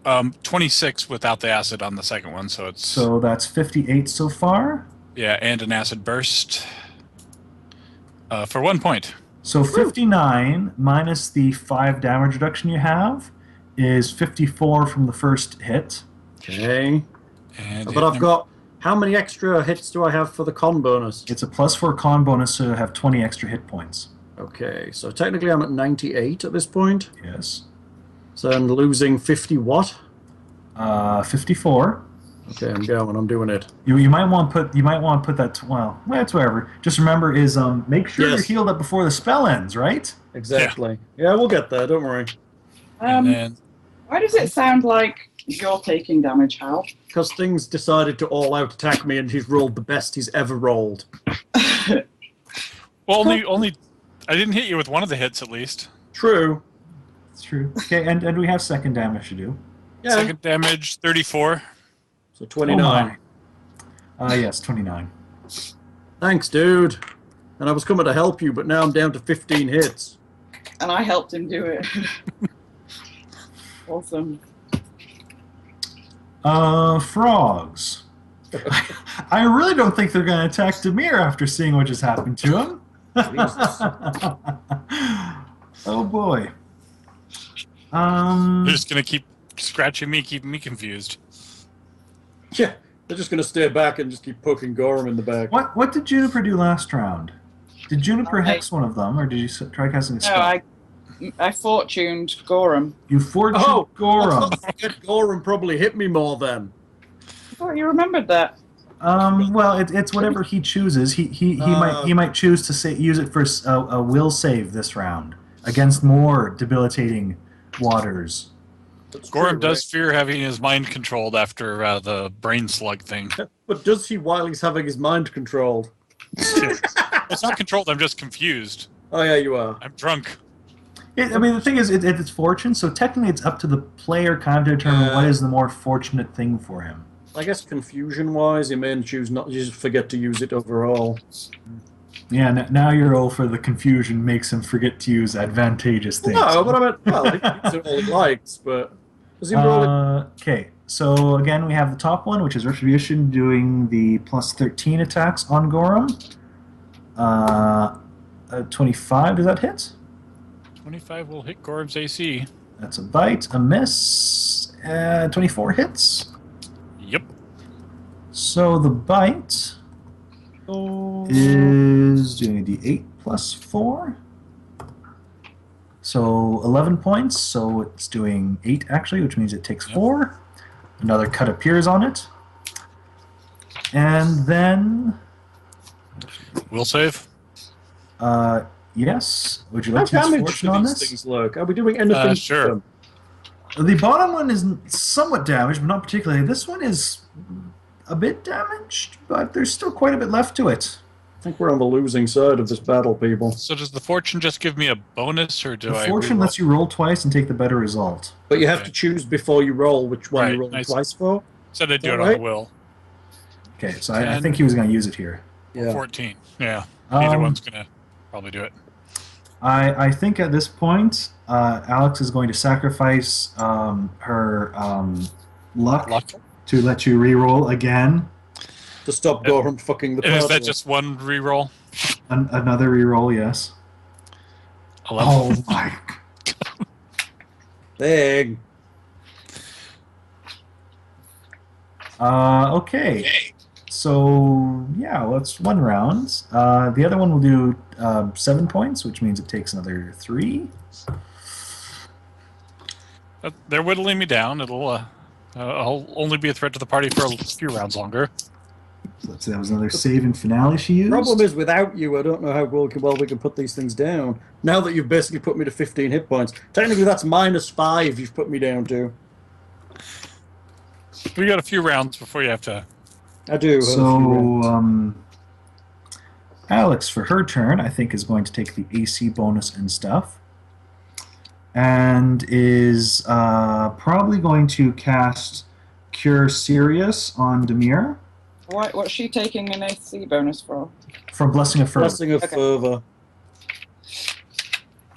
26 without the acid on the second one, so it's So that's 58 so far. yeah, and an acid burst for 1 point. So 59 minus the 5 damage reduction you have is 54 from the first hit. Okay. And But I've got... How many extra hits do I have for the con bonus? It's a +4 con bonus, so you have 20 extra hit points. Okay, so technically I'm at 98 at this point. Yes. So I'm losing 50 what? 54. Okay, I'm going. I'm doing it. You might want to put that. Well, it's whatever. Just remember is make sure Yes. you're healed up before the spell ends, right? Exactly. Yeah, we'll get there. Don't worry. and then Why does it sound like you're taking damage, Hal? Because things decided to all-out attack me, and he's rolled the best he's ever rolled. well, only I didn't hit you with one of the hits at least. True. It's true. Okay, and we have second damage to do. Yeah. Second damage 34. So 29. Yes, 29. Thanks, dude. And I was coming to help you, but now I'm down to 15 hits. And I helped him do it. Awesome. Frogs. I really don't think they're going to attack Demir after seeing what just happened to him. Jesus. Oh boy. They're just gonna keep scratching me, keeping me confused. Yeah, they're just going to stay back and just keep poking Gorham in the back. What did Juniper do last round? Did Juniper I- hex one of them, or did you try casting a No, spell? I fortuned Gorham. You fortuned Oh, Gorham. let's not forget Gorham probably hit me more then. I thought you remembered that. Well, it's whatever he chooses. He might choose to use it for a will save this round against more debilitating waters. That's Gorham true, does fear having his mind controlled after the brain slug thing. right? But does he while he's having his mind controlled? It's not controlled, I'm just confused. Oh, yeah, you are. I'm drunk. The thing is, it's fortune, so technically it's up to the player kind of to determine what is the more fortunate thing for him. I guess confusion-wise, he may choose not to just forget to use it overall. Yeah, now your roll for the confusion makes him forget to use advantageous things. No, but I meant, well, he can use it all he likes, but does he roll it? Okay, so again, we have the top one, which is Retribution, doing the plus 13 attacks on Gorham. 25, does that hit? 25 will hit Gorham's AC. That's a bite, a miss. 24 hits. Yep. So the bite is doing a d8 plus 4. So 11 points, so it's doing 8 actually, which means it takes 4. Another cut appears on it. And then... Will save? Yes. Would you How like to use damaged fortune do on these this? things look? Are we doing anything? Sure. to them? The bottom one is somewhat damaged, but not particularly. This one is a bit damaged, but there's still quite a bit left to it. I think we're on the losing side of this battle, people. So does the fortune just give me a bonus, or do The I fortune reroll? lets you roll twice and take the better result. But you have to choose before you roll which one Right, you roll nice. twice for. Said I'd do Is it that on right? the will. Okay, so I 10. think he was going to use it here. Yeah. 14. Yeah. Either Um, one's gonna probably do it. I think at this point, Alex is going to sacrifice her luck Luck. to let you re-roll again. To stop Gorham fucking the And is party. that just one reroll? Another re-roll, yes. 11. Oh my! Big. Okay. So, yeah, well, that's one round. The other one will do 7 points, which means it takes another 3. They're whittling me down. I'll only be a threat to the party for a few rounds longer. So let's say that was another save and finale she used. Problem is, without you, I don't know how well we can put these things down. Now that you've basically put me to 15 hit points, technically that's -5 you've put me down to. We got a few rounds before you have to. I do. have a few So, rounds. Alex, for her turn, I think is going to take the AC bonus and stuff. And is probably going to cast Cure Serious on Demir What's she taking an AC bonus for? for Blessing of Fervor. Blessing of Okay. Fervor.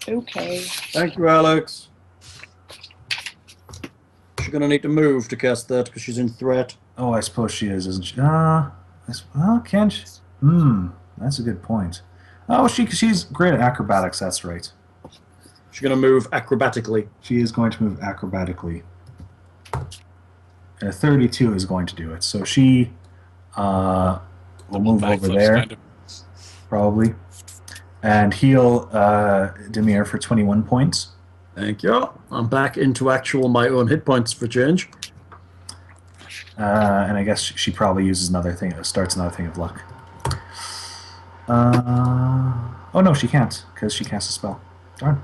Okay. Thank you, Alex. She's going to need to move to cast that because she's in threat. Oh, I suppose she is, isn't she? Can she? That's a good point. Oh, she's great at acrobatics, that's right. She's going to move acrobatically. She is going to move acrobatically. And a 32 is going to do it. So she will move over Backflips, there, kind of. probably. And heal Demir for 21 points. Thank you. I'm back into my own hit points for change. And I guess she probably uses starts another thing of luck. Oh no, she can't, because she casts a spell. Darn.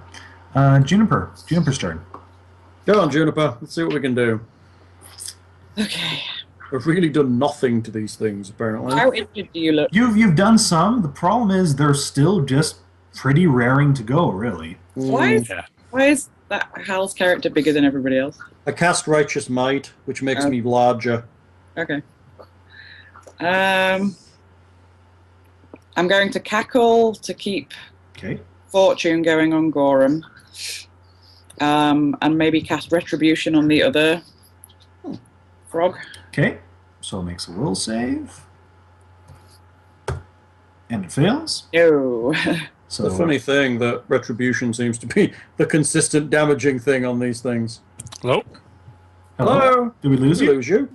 Juniper's turn. Go on, Juniper. Let's see what we can do. Okay. We've really done nothing to these things, apparently. How injured do you look? You've done some. The problem is they're still just pretty raring to go, really. Why Yeah. is that Hal's character bigger than everybody else? I cast Righteous Might, which makes me larger. Okay. I'm going to cackle to keep Okay. fortune going on Gorham. And maybe cast retribution on the other frog. Okay. So it makes a will save. And it fails. No. So The funny thing that retribution seems to be the consistent damaging thing on these things. Hello? Hello? Did we lose Did we you? lose you?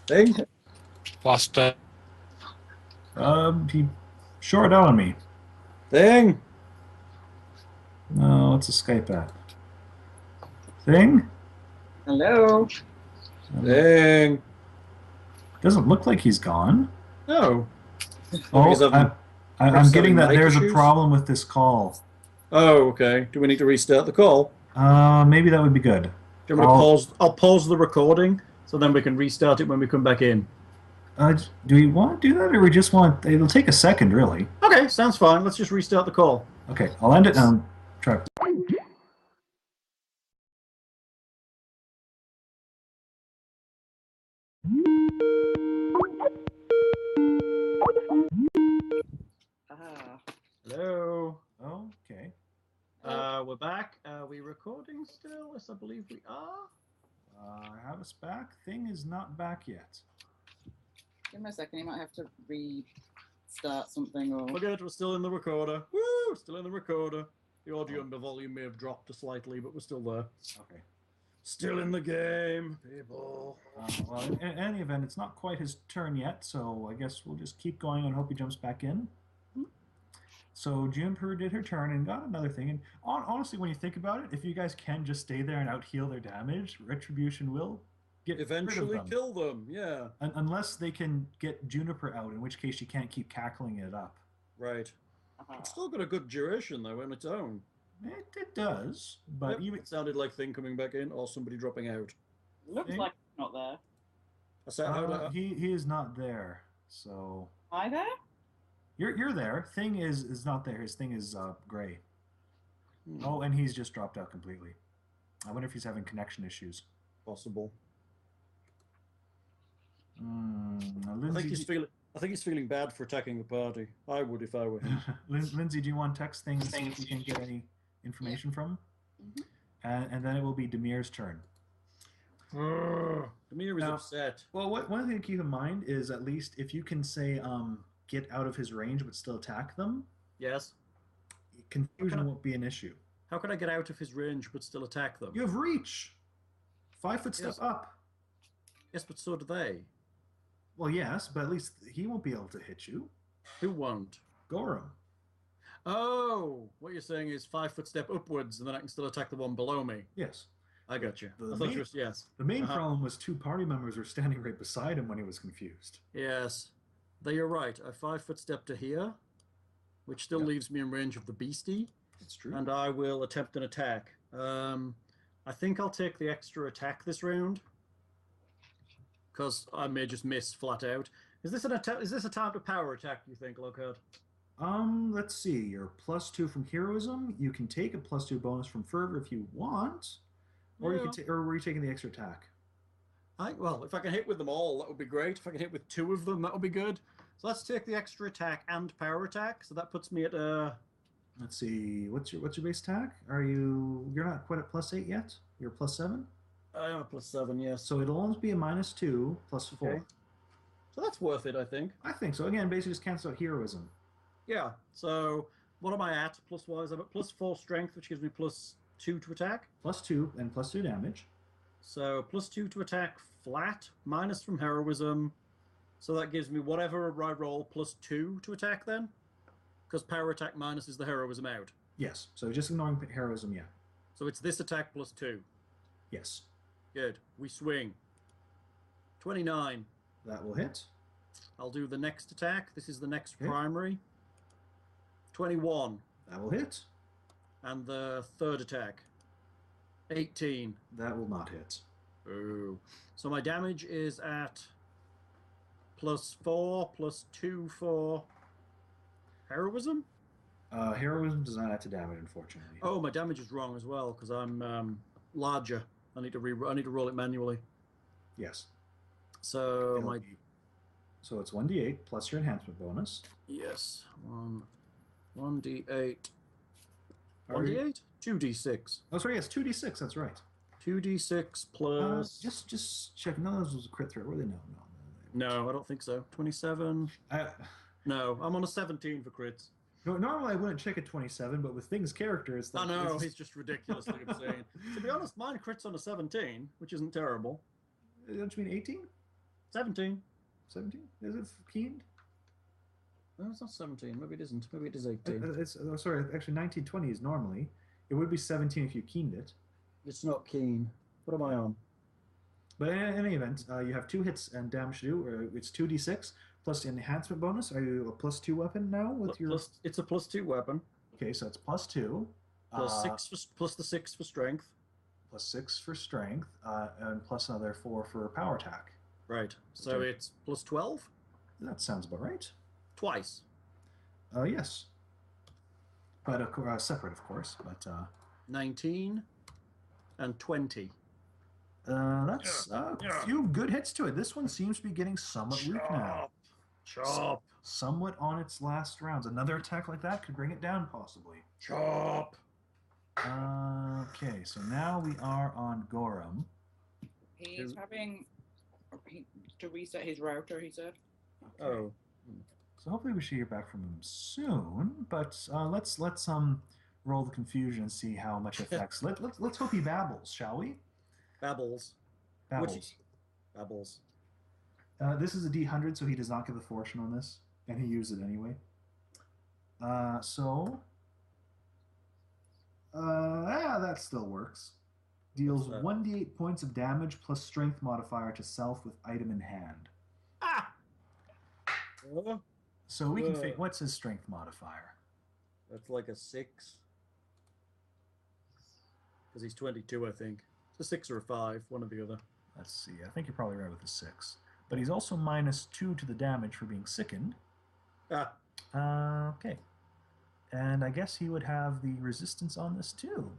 Thing? Lost. He shorted out on me. Thing? No, what's a Skype at? Thing? Hello. Thing? Doesn't look like he's gone. No. Oh, He's having I'm getting that mic there's a issues? problem with this call. Oh, okay. Do we need to restart the call? Maybe that would be good. Do you want me to pause? I'll pause the recording so then we can restart it when we come back in. Do we want to do that, or we just want? It'll take a second, really. Okay, sounds fine. Let's just restart the call. Okay, I'll end it and try. Hello. Okay. We're back. Are we recording still? Yes, I believe we are. Have us back. Thing is not back yet. Give me a second. You might have to restart something or. Forget we're still in the recorder. Woo! Still in the recorder. The audio and the volume may have dropped slightly, but we're still there. Okay. Still in the game, people. Well, in any event, it's not quite his turn yet, so I guess we'll just keep going and hope he jumps back in. So Juniper did her turn and got another thing. And honestly, when you think about it, if you guys can just stay there and out-heal their damage, Retribution will get Eventually rid of them. kill them, yeah. Unless they can get Juniper out, in which case she can't keep cackling it up. Right. It's still got a good duration, though, on its own. It does, but Yep, even it sounded like Thing coming back in or somebody dropping out. Looks like it's not there. I said, he is not there. So Am I there? you're there. Thing is not there. His thing is gray. Oh, and he's just dropped out completely. I wonder if he's having connection issues. Possible. Lindsay, I think he's feeling bad for attacking the party. I would if I were him. Lindsay, do you want to text Thing and see if we can get any information from him? And then it will be Demir's turn. Demir is Now- upset. Well, one thing to keep in mind is at least if you can say get out of his range but still attack them, Yes. confusion won't be an issue. How can I get out of his range but still attack them? You have reach. 5 foot step Yes. up. Yes, but so do they. Well, yes, but at least he won't be able to hit you. Who won't? Gorham. Oh, what you're saying is 5 foot step upwards, and then I can still attack the one below me. Yes. I got you. The I thought main- you were yes. The main Uh-huh. problem was 2 party members were standing right beside him when he was confused. Yes. Though you're right. A 5 foot step to here, which still Yep. leaves me in range of the beastie, It's true. and I will attempt an attack. I think I'll take the extra attack this round, because I may just miss flat out. Is this an attack? Is this a time to power attack? You think, Lockhart? Let's see. You're +2 from heroism. You can take a +2 bonus from fervor if you want, or you Yeah. can or were you taking the extra attack? Well, if I can hit with them all, that would be great. If I can hit with 2 of them, that would be good. So let's take the extra attack and power attack. So that puts me at Let's see. What's your base attack? You're not quite at +8 yet? You're +7? I am a +7, yes. So it'll almost be a -2 +4. Okay. So that's worth it, I think. I think so. Again, basically just cancel out heroism. Yeah. So what am I at plus-wise? I'm at +4 strength, which gives me +2 to attack. +2 and +2 damage. So +2 to attack flat, minus from heroism. So that gives me whatever I roll +2 to attack then. Because power attack minus is the heroism out. Yes. So just ignoring heroism, yeah. So it's this attack +2. Yes. Good. We swing. 29. That will hit. I'll do the next attack. This is the next Okay. primary. 21. That will hit. And the third attack. 18. That will not hit. Ooh. So my damage is at +4, +2 for heroism? Heroism does not add to damage, unfortunately. Oh, my damage is wrong as well, because I'm larger. I need to roll it manually. Yes. So It'll be- So it's 1d8 plus your enhancement bonus. yes, 1d8. Are you- 1d8? 2d6. Oh, sorry, yes, 2d6, that's right. 2d6 plus... Just check. None of those was a crit threat, were they? No. No, I don't think so. 27? Uh, No, I'm on a 17 for crits. no, normally I wouldn't check at 27, but with Thing's character, it's I like... know, it's he's just ridiculously insane. To be honest, mine crits on a 17, which isn't terrible. Don't you mean 18? 17. 17? Is it keened? No, it's not 17. Maybe it isn't. Maybe it is 18. Sorry, actually 1920 is normally. It would be 17 if you keened it. It's not keen. What am I on? But in any event, you have 2 hits and damage to do. It's 2d6 plus the enhancement bonus. Are you a +2 weapon now with your? It's a +2 weapon. Okay, so it's +2. Plus the 6 for strength. +6 for strength, and plus another 4 for power attack. Right. So Okay. it's +12 That sounds about right. twice. Yes. But separate, of course. But 19 and 20. that's a few good hits to it. This one seems to be getting somewhat weak now. Chop. Somewhat on its last rounds. Another attack like that could bring it down, possibly. Chop. Okay, so now we are on Gorham. He's having to reset his router, he said. Oh. So hopefully we should hear back from him soon. But let's roll the confusion and see how much affects. Let's hope he babbles, shall we? Babbles. Babbles. Babbles. This is a D100, so he does not get the fortune on this, and he used it anyway. Yeah, that still works. Deals What's that? 1d8 points of damage plus strength modifier to self with item in hand. Ah! So we can figure, what's his strength modifier? That's like a 6. Because he's 22, I think. It's a 6 or a 5, one or the other. Let's see, I think you're probably right with the 6. But he's also -2 to the damage for being sickened. Ah. Okay. And I guess he would have the resistance on this too.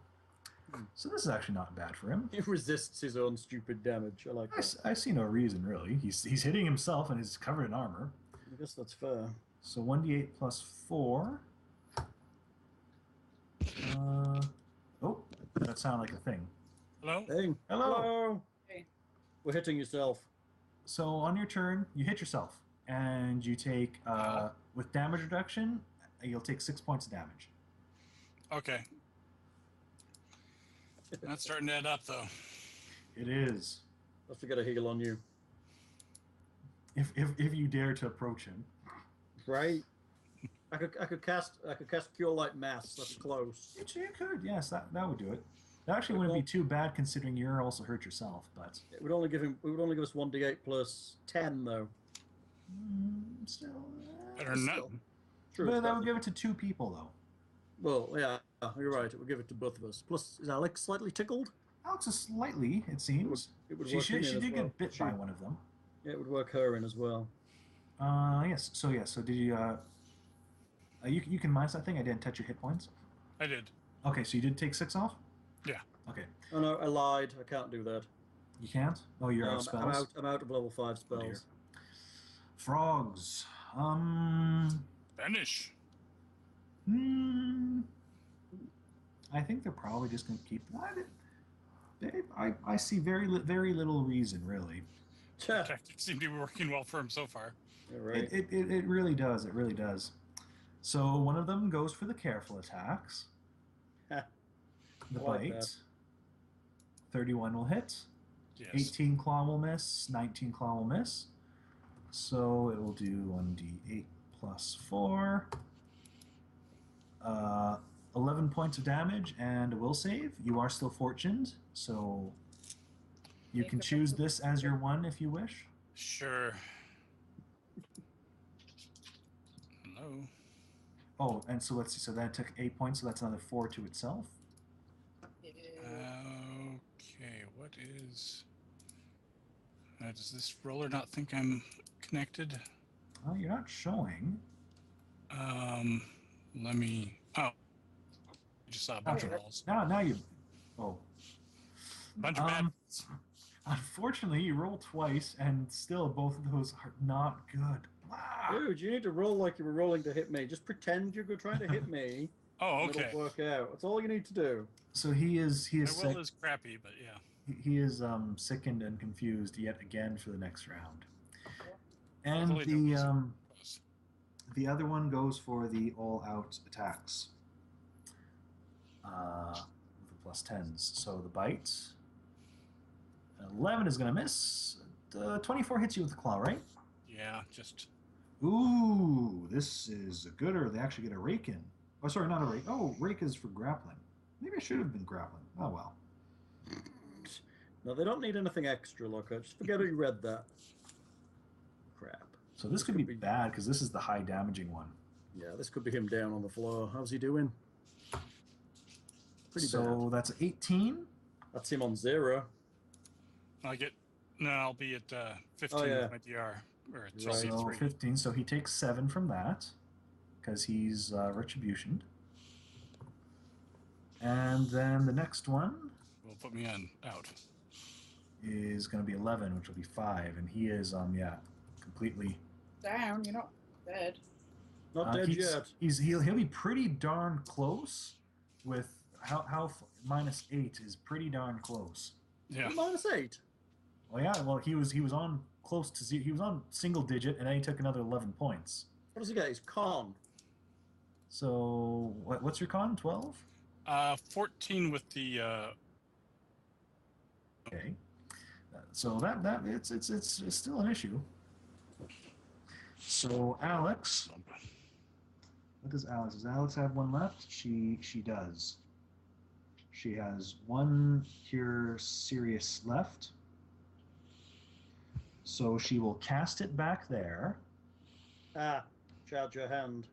So this is actually not bad for him. He resists his own stupid damage. I like that. I see no reason, really. He's hitting himself and he's covered in armor. I guess that's fair. So 1d8 plus 4. Oh, that sounded like a thing. Hello? Hey. Hello. Hey. We're hitting yourself. So on your turn, you hit yourself. And you take, with damage reduction, you'll take 6 points of damage. Okay. That's starting to add up, though. It is. Let's get a heal on you. if you dare to approach him. Right. I could cast Cure Light Mass. That's close. You could, yes, that would do it. That actually wouldn't be too bad considering you're also hurt yourself, but It would only give us 1d8 plus 10 though. still. Better than nothing. True. But that would give it to 2 people though. Well, yeah, you're right. It would give it to both of us. Plus, is Alex slightly tickled? Alex is slightly, it seems. It would she work in she as did well. get bit by one of them. Yeah, it would work her in as well. Yes. So did you? You can minus that thing. I didn't touch your hit points. I did. Okay, so you did take 6 off. Yeah. Okay. Oh no, I lied. I can't do that. You can't. Oh, you're out of spells. I'm out of level 5 spells. Frogs. Vanish. I think they're probably just going to keep. I see very little reason really. Tactics seem to be working well for him so far. You're right. It really does. It really does. So one of them goes for the careful attacks. The like bite. that. 31 will hit. Yes. 18 claw will miss. 19 claw will miss. So it will do 1d8 plus 4. 11 points of damage and a will save. You are still fortuned, so you can choose this as your one if you wish. Sure. Hello. Oh, and so let's see. So that took 8 points, so that's another 4 to itself. Okay, what is... does this roller not think I'm connected? Oh, you're not showing. Let me... Oh. I just saw a bunch of rolls. Now you. Oh. Bunch of bad... Unfortunately, you rolled twice, and still both of those are not good. Wow. Dude, you need to roll like you were rolling to hit me. Just pretend you're trying to hit me. Oh, and okay. It'll work out. That's all you need to do. So he is My sick. will is crappy, but yeah. He is sickened and confused yet again for the next round. And Luckily, the other one goes for the all-out attacks with the plus 10s. So the bite, 11 is going to miss. 24 hits you with the claw, right? Yeah, just... Ooh, this is a gooder. They actually get a rake in. Oh, sorry, not a rake. Oh, rake is for grappling. Maybe I should have been grappling. Oh, well. No, they don't need anything extra, Lockhart. Just forget you read that. Crap. So this could be bad because this is the high damaging one. Yeah, this could be him down on the floor. How's he doing? Pretty so bad. that's 18. That's him on 0. I'll be at 15 Oh, yeah. with my DR. Or it's Right. So 3. 15. So he takes 7 from that because he's retribution. And then the next one Will put me on out. is going to be 11, which will be 5, and he is completely Down, you're not dead. Not dead yet. He'll be pretty darn close with minus 8 is pretty darn close. Yeah. Minus 8. Well, yeah. Well, he was on close to 0. He was on single digit, and then he took another 11 points. What does he get? He's con. So what's your con? 12. 14 with the... Okay. So that it's still an issue. So Alex, what does Alex? Does Alex have one left? She does. She has 1 Cure Serious left. So she will cast it back there. Charge your hand.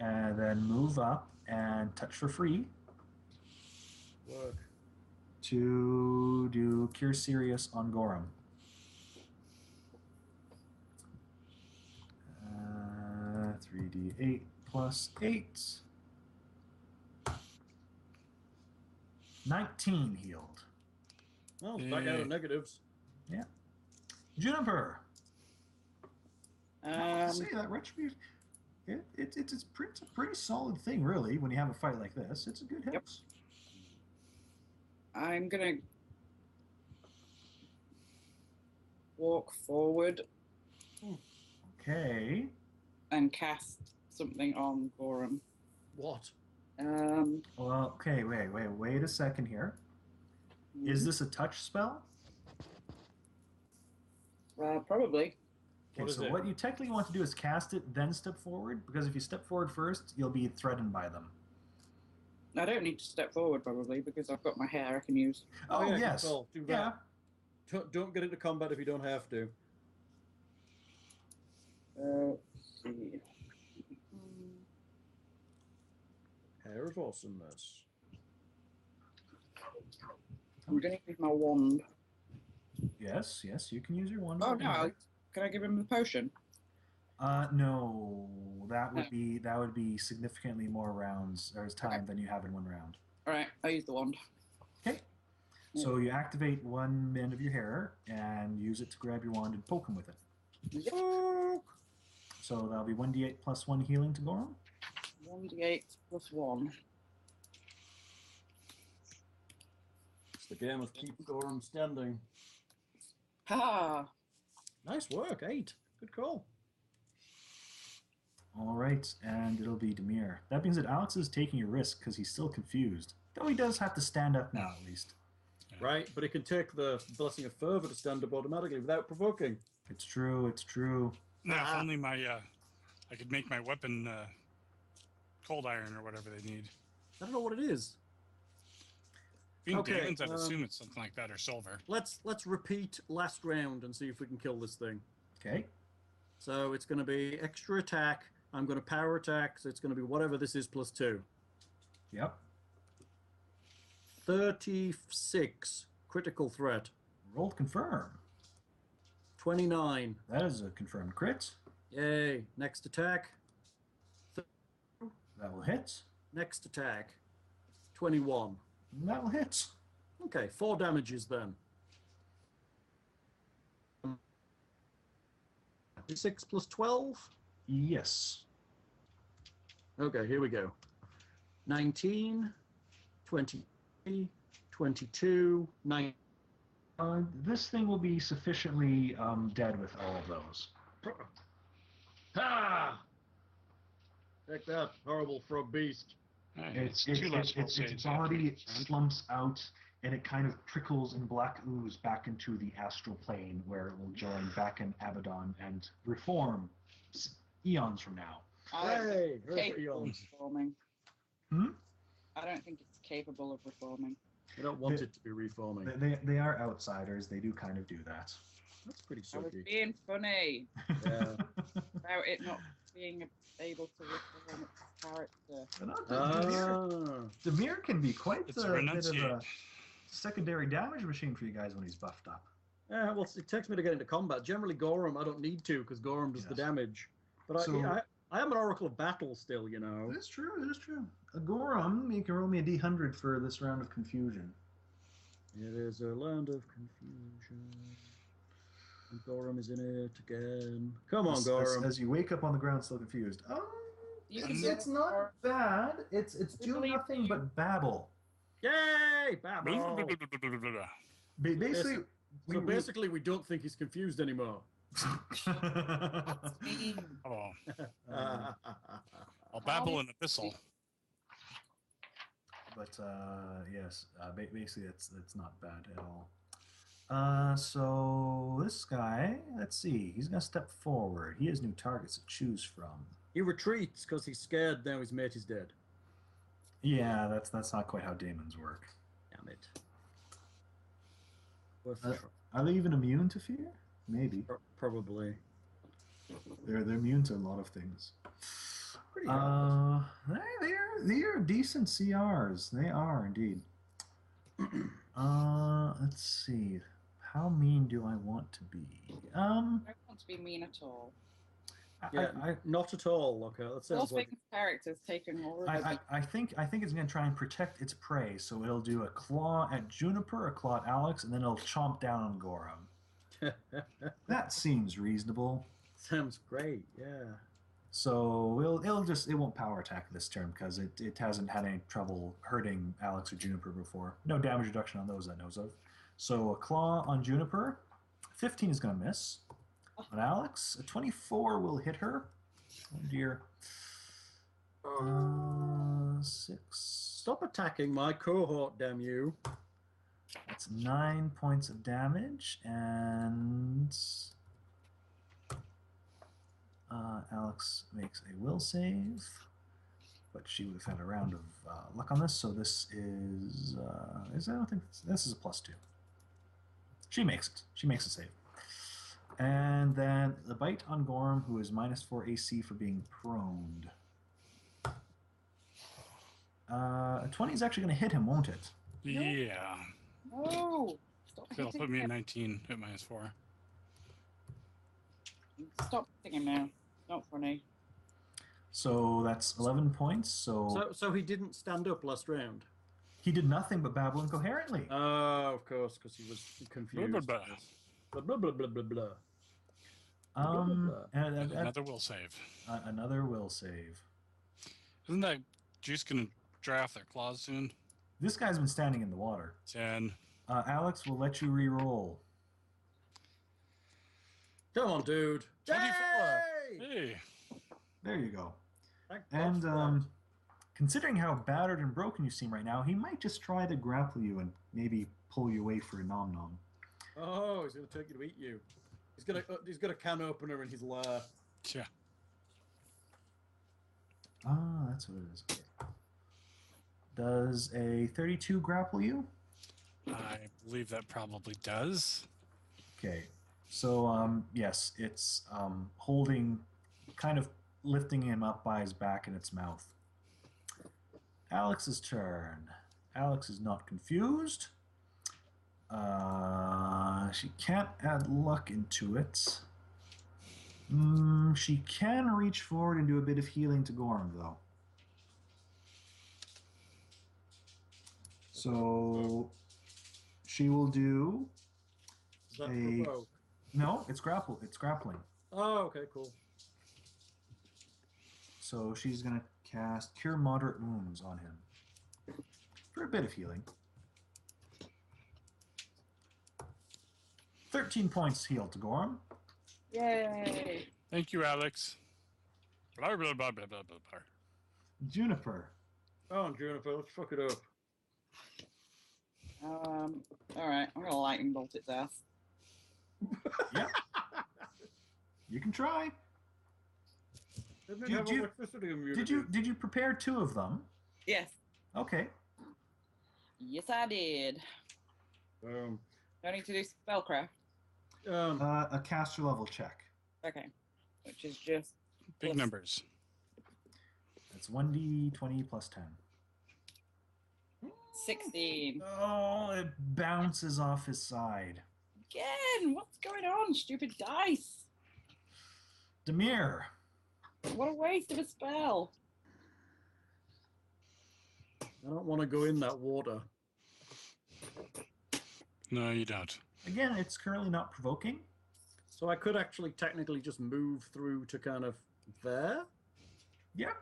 And then move up and touch for free. Work. To do Cure Serious on Gorham. 3d8 plus 8. 19 healed. Well, it's back out of negatives. Yeah. Juniper. I have to say that retribution. It's a pretty solid thing, really. When you have a fight like this, it's a good hit. Yep. I'm gonna walk forward Okay. and cast something on Gorham. What? Well, okay. Wait a second here. Is this a touch spell? Probably. Okay, What is so it? what you technically want to do is cast it, then step forward, because if you step forward first, you'll be threatened by them. I don't need to step forward probably because I've got my hair I can use. Oh, yeah, yes. good call. Do Yeah. that. Don't get into combat if you don't have to. Let's see. Hair of awesomeness. I'm going to use my wand. Yes, you can use your wand. Oh no! Can I give him the potion? No, that would be significantly more rounds or time than you have in one round. All right, I use the wand. Okay. So you activate one end of your hair and use it to grab your wand and poke him with it. Yep. So that'll be 1d8 plus 1 healing to Gorum. 1d8 plus 1. It's the game of keep Gorham standing. Ha! Nice work, 8. Good call. All right, and it'll be Demir. That means that Alex is taking a risk because he's still confused. Though he does have to stand up now, at least. Right, but it can take the Blessing of Fervor to stand up automatically without provoking. It's true, it's true. Now, if only my I could make my weapon cold iron or whatever they need. I don't know what it is. Being Okay, daemons, I'd assume it's something like that or silver. Let's repeat last round and see if we can kill this thing. Okay. So it's going to be extra attack. I'm going to power attack, so it's going to be whatever this is plus 2. Yep. 36 critical threat. Roll to confirm. 29. That is a confirmed crit. Yay. Next attack. That will hit. Next attack. 21. And that will hit. Okay, 4 damages then. 6 plus 12. Yes. Okay, here we go. 19, 20, 22, 9. This thing will be sufficiently dead with all of those. Ha! Take that, horrible frog beast. Its Two less will body slumps out, and it kind of trickles in black ooze back into the astral plane, where it will join back in Abaddon and reform eons from now. Hey, Capable of reforming. Hmm? I don't think it's capable of reforming. I don't want it to be reforming. They are outsiders. They do kind of do that. That's pretty I was sucky. being funny Yeah. about it not being able to reform its character. Demir can be quite It's a bit of a renunciate. secondary damage machine for you guys when he's buffed up. Yeah, well, it takes me to get into combat. Generally, Gorham, I don't need to because Gorham does the Yes. damage. But So- I am an Oracle of Battle still, you know. It is true. It is true. Gorum, you can roll me a d100 for this round of confusion. It is a land of confusion. And Gorham is in it again. Come on, Gorham. As you wake up on the ground, still confused. You can It's not bad. It's do believe nothing you. but babble. Yay! Babble! Basically, So basically, we don't think he's confused anymore. Oh, I'll babble in abyssal. But yes, basically it's not bad at all. So this guy, let's see, he's gonna step forward. He has new targets to choose from. He retreats because he's scared now his mate is dead. Yeah, that's not quite how daemons work. Damn it. Worth the try. Are they even immune to fear? Maybe Probably. they're immune to a lot of things. Pretty hard. They are decent CRs. They are indeed. Let's see. How mean do I want to be? I don't want to be mean at all. Not at all. Okay, that sounds like Thing's character's taken all of I think it's going to try and protect its prey, so it'll do a claw at Juniper, a claw at Alex, and then it'll chomp down on Gorum. That seems reasonable. sounds great. Yeah. So it won't power attack this turn because it hasn't had any trouble hurting Alex or Juniper before. No damage reduction on those I knows of. So a claw on Juniper, 15 is going to miss. On Alex, a 24 will hit her. Oh dear. 6. Stop attacking my cohort, damn you. That's 9 points of damage, and Alex makes a will save, but she would have had a round of luck on this. So this is I don't think this is a +2. She makes it. She makes a save. And then the bite on Gorm, who is -4 AC for being proned. A 20 is actually going to hit him, won't it? Yeah. No! Stop That'll hitting put me at him. 19 at -4. Stop hitting him now. Not funny. So that's 11 points. So So he didn't stand up last round. he did nothing but babble incoherently. Oh, of course, because he was confused. Blah, blah, blah. Blah, blah, blah, blah, blah. And Another will save. another will save. Isn't that juice going to dry off their claws soon? This guy's been standing in the water. 10. Alex will let you re-roll. Come on, dude. 24. Yay! Hey. There you go. Thank God And for that. considering how battered and broken you seem right now, he might just try to grapple you and maybe pull you away for a nom-nom. Oh, he's going to take you to eat you. He's got a can opener in his lair. Yeah. Ah, that's what it is. Okay. Does a 32 grapple you? I believe that probably does. Okay. So, yes, it's holding, kind of lifting him up by his back and its mouth. Alex's turn. Alex is not confused. She can't add luck into it. She can reach forward and do a bit of healing to Gorm, though. So she will do. Is that a- provoke? No, it's grapple. It's grappling. Oh, okay, cool. So she's gonna cast Cure Moderate Wounds on him for a bit of healing. 13 points healed to Gorm. Yay! Thank you, Alex. Blah, blah, blah, blah, blah, blah, blah. Juniper. Oh, Juniper, let's fuck it up. Alright, I'm gonna lightning bolt its ass. Yep. You can try. Didn't it Did have you- electricity immunity? Did you prepare 2 of them? Yes. Okay. Yes, I did. Um, Do I need to do spellcraft? A caster level check. Okay. Which is just Big plus- numbers. That's 1d20 plus 10. 16. Oh, it bounces off his side. Again! What's going on? Stupid dice! Demir. What a waste of a spell! I don't want to go in that water. No, you don't. Again, it's currently not provoking. So I could actually technically just move through to kind of there. Yeah.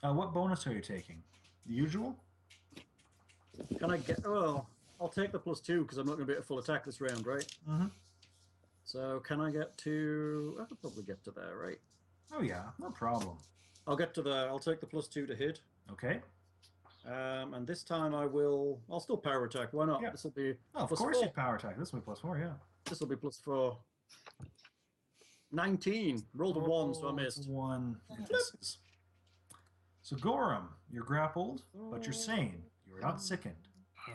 What bonus are you taking? The usual? Can I get? Oh, I'll take the +2 because I'm not going to be at full attack this round, right? Mm-hmm. So can I get to? I could probably get to there, right? Oh yeah, no problem. I'll get to there. I'll take the +2 to hit. Okay. And this time I'll still power attack. Why not? Yeah. This will be. Oh, of plus course 4. you power attack. This will be +4, yeah. This will be +4. 19. Rolled a 1, so I missed. 1 misses. So Gorham, you're grappled, but you're sane. You're not sickened.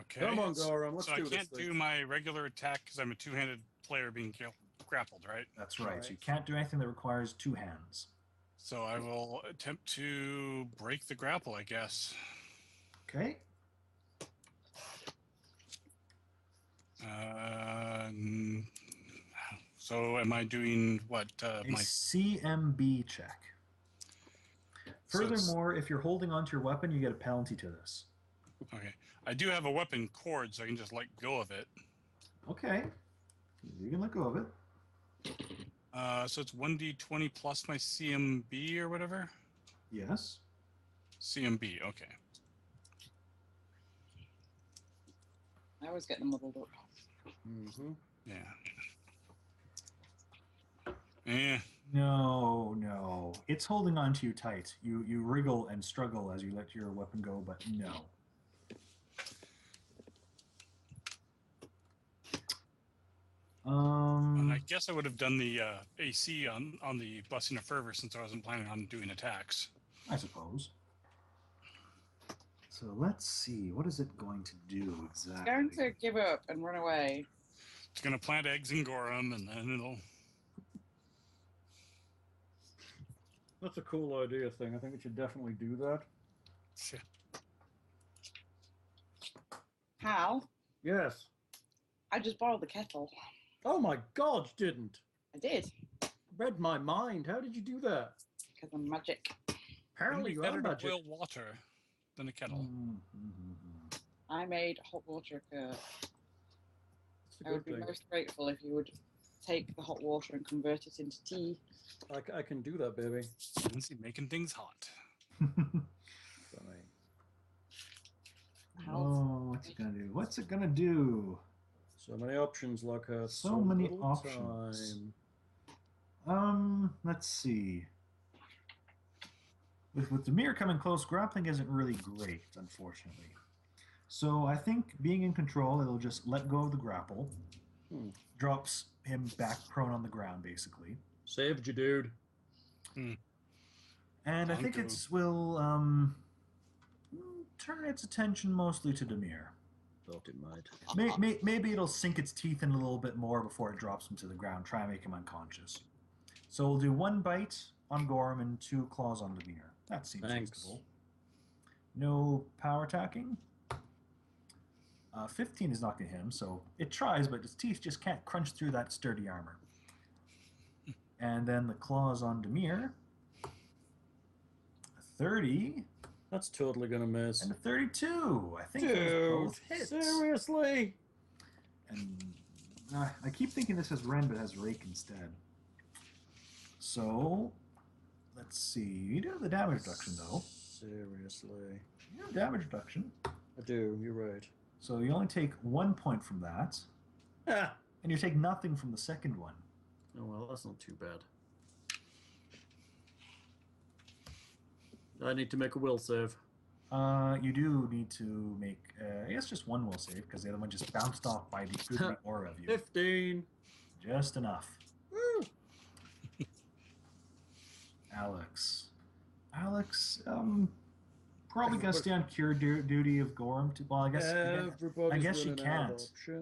Okay. Come on, Gorham. Let's so do I can't this do thing. my regular attack because I'm a two-handed player being grappled, right? That's right. Right. So you can't do anything that requires 2 hands. So I will attempt to break the grapple, I guess. Okay. So am I doing what? A CMB check. So it's- Furthermore, if you're holding onto your weapon, you get a penalty to this. Okay. I do have a weapon cord, so I can just let go of it. Okay. You can let go of it. So it's 1d20 plus my CMB or whatever? Yes. CMB, okay. I always get them muddled up. Mm-hmm. Yeah. Eh. No. It's holding onto you tight. You wriggle and struggle as you let your weapon go, but no. And I guess I would have done the AC on the Blessing of Fervor since I wasn't planning on doing attacks. I suppose. So let's see. What is it going to do exactly? Going to give up and run away. It's going to plant eggs in Gorham, and then it'll... That's a cool idea thing. I think it should definitely do that. Hal, Yes. I just borrowed the kettle. Oh my god, you didn't. I did. Read my mind. How did you do that? Because I'm magic. Apparently you are better to magic. boil water than a kettle. I made hot water occur. It's a I would good be thing. most grateful if you would take the hot water and convert it into tea. I can do that, baby. Lindsay making things hot. Funny. Oh, what's it gonna do? What's it gonna do? So many options, Lockhart. So many little options. time. Let's see. With Demir coming close, grappling isn't really great, unfortunately. So I think being in control, it'll just let go of the grapple. Drops him back prone on the ground, basically. Saved you, dude. And I think Uncle. it will turn its attention mostly to Demir. Thought it might. Maybe it'll sink its teeth in a little bit more before it drops him to the ground, try and make him unconscious. So we'll do 1 bite on Gorham and 2 claws on Demir. That seems Thanks. reasonable. No power attacking. 15 is not going to hit him, so it tries, but its teeth just can't crunch through that sturdy armor. And then the claws on Demir. A 30 That's totally gonna miss. and a 32. I think those both hit. Seriously? And I keep thinking this has Ren, but it has Rake instead. So, let's see. You do have the damage reduction, though. Seriously. You have damage reduction. I do, you're right. So you only take 1 point from that, Ah! and you take nothing from the second one. Oh well, that's not too bad. I need to make a will save. You do need to make, I guess, just 1 will save, because the other one just bounced off by the goodly aura of you. 15! Just enough. Woo! Alex, probably gonna stay on cure duty of Gorham. Well, I guess. Everybody's I guess she running out of can't.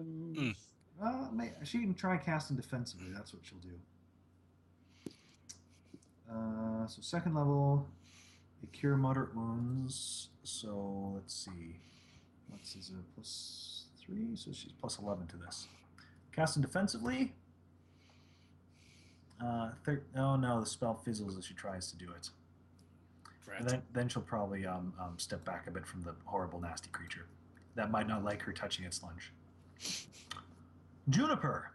options. She can try casting defensively. That's what she'll do. So second level, they cure moderate wounds. So let's see. What's his +3? So she's +11 to this. Casting defensively. Oh no, the spell fizzles as she tries to do it. Right. And then she'll probably step back a bit from the horrible, nasty creature. That might not like her touching its lunch. Juniper!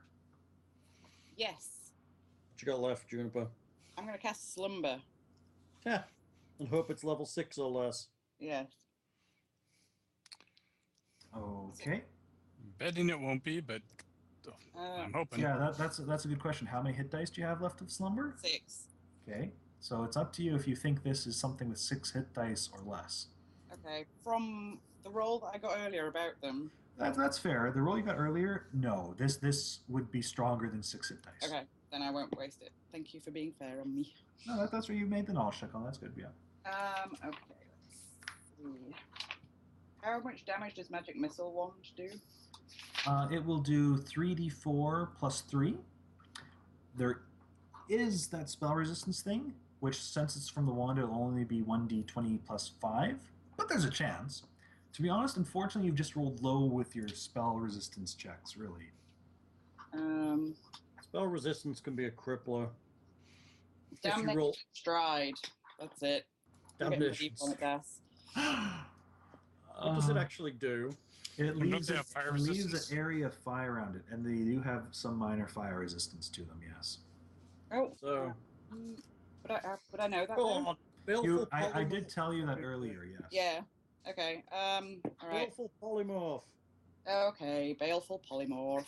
Yes. What you got left, Juniper? I'm going to cast Slumber. Yeah. And hope it's level 6 or less. Yes. Okay. Betting it won't be, but I'm hoping. Yeah, that's a good question. How many hit dice do you have left of Slumber? 6. Okay. So it's up to you if you think this is something with 6 hit dice or less. Okay. From the roll that I got earlier about them. That's fair. The roll you got earlier, no. This would be stronger than 6 hit dice. Okay. Then I won't waste it. Thank you for being fair on me. No, that's where you made the knowledge check on. That's good, yeah. Okay. Let's see. How much damage does Magic Missile Wand do? It will do 3d4 plus 3. There is that spell resistance thing, which since it's from the wand, it'll only be 1d20 plus 5. But there's a chance. To be honest, unfortunately, you've just rolled low with your spell resistance checks, really. Spell resistance can be a crippler. Damnation roll- Stride. That's it. Damnation. On it, guys. What does it actually do? It leaves, they have fire it leaves resistance? an area of fire around it, and they do have some minor fire resistance to them, yes. Oh. So, Would I know that? go then? on. Baleful I did polymorph. tell you that earlier, yes. Yeah. Okay. All right. Baleful polymorph. Okay. Baleful Polymorph.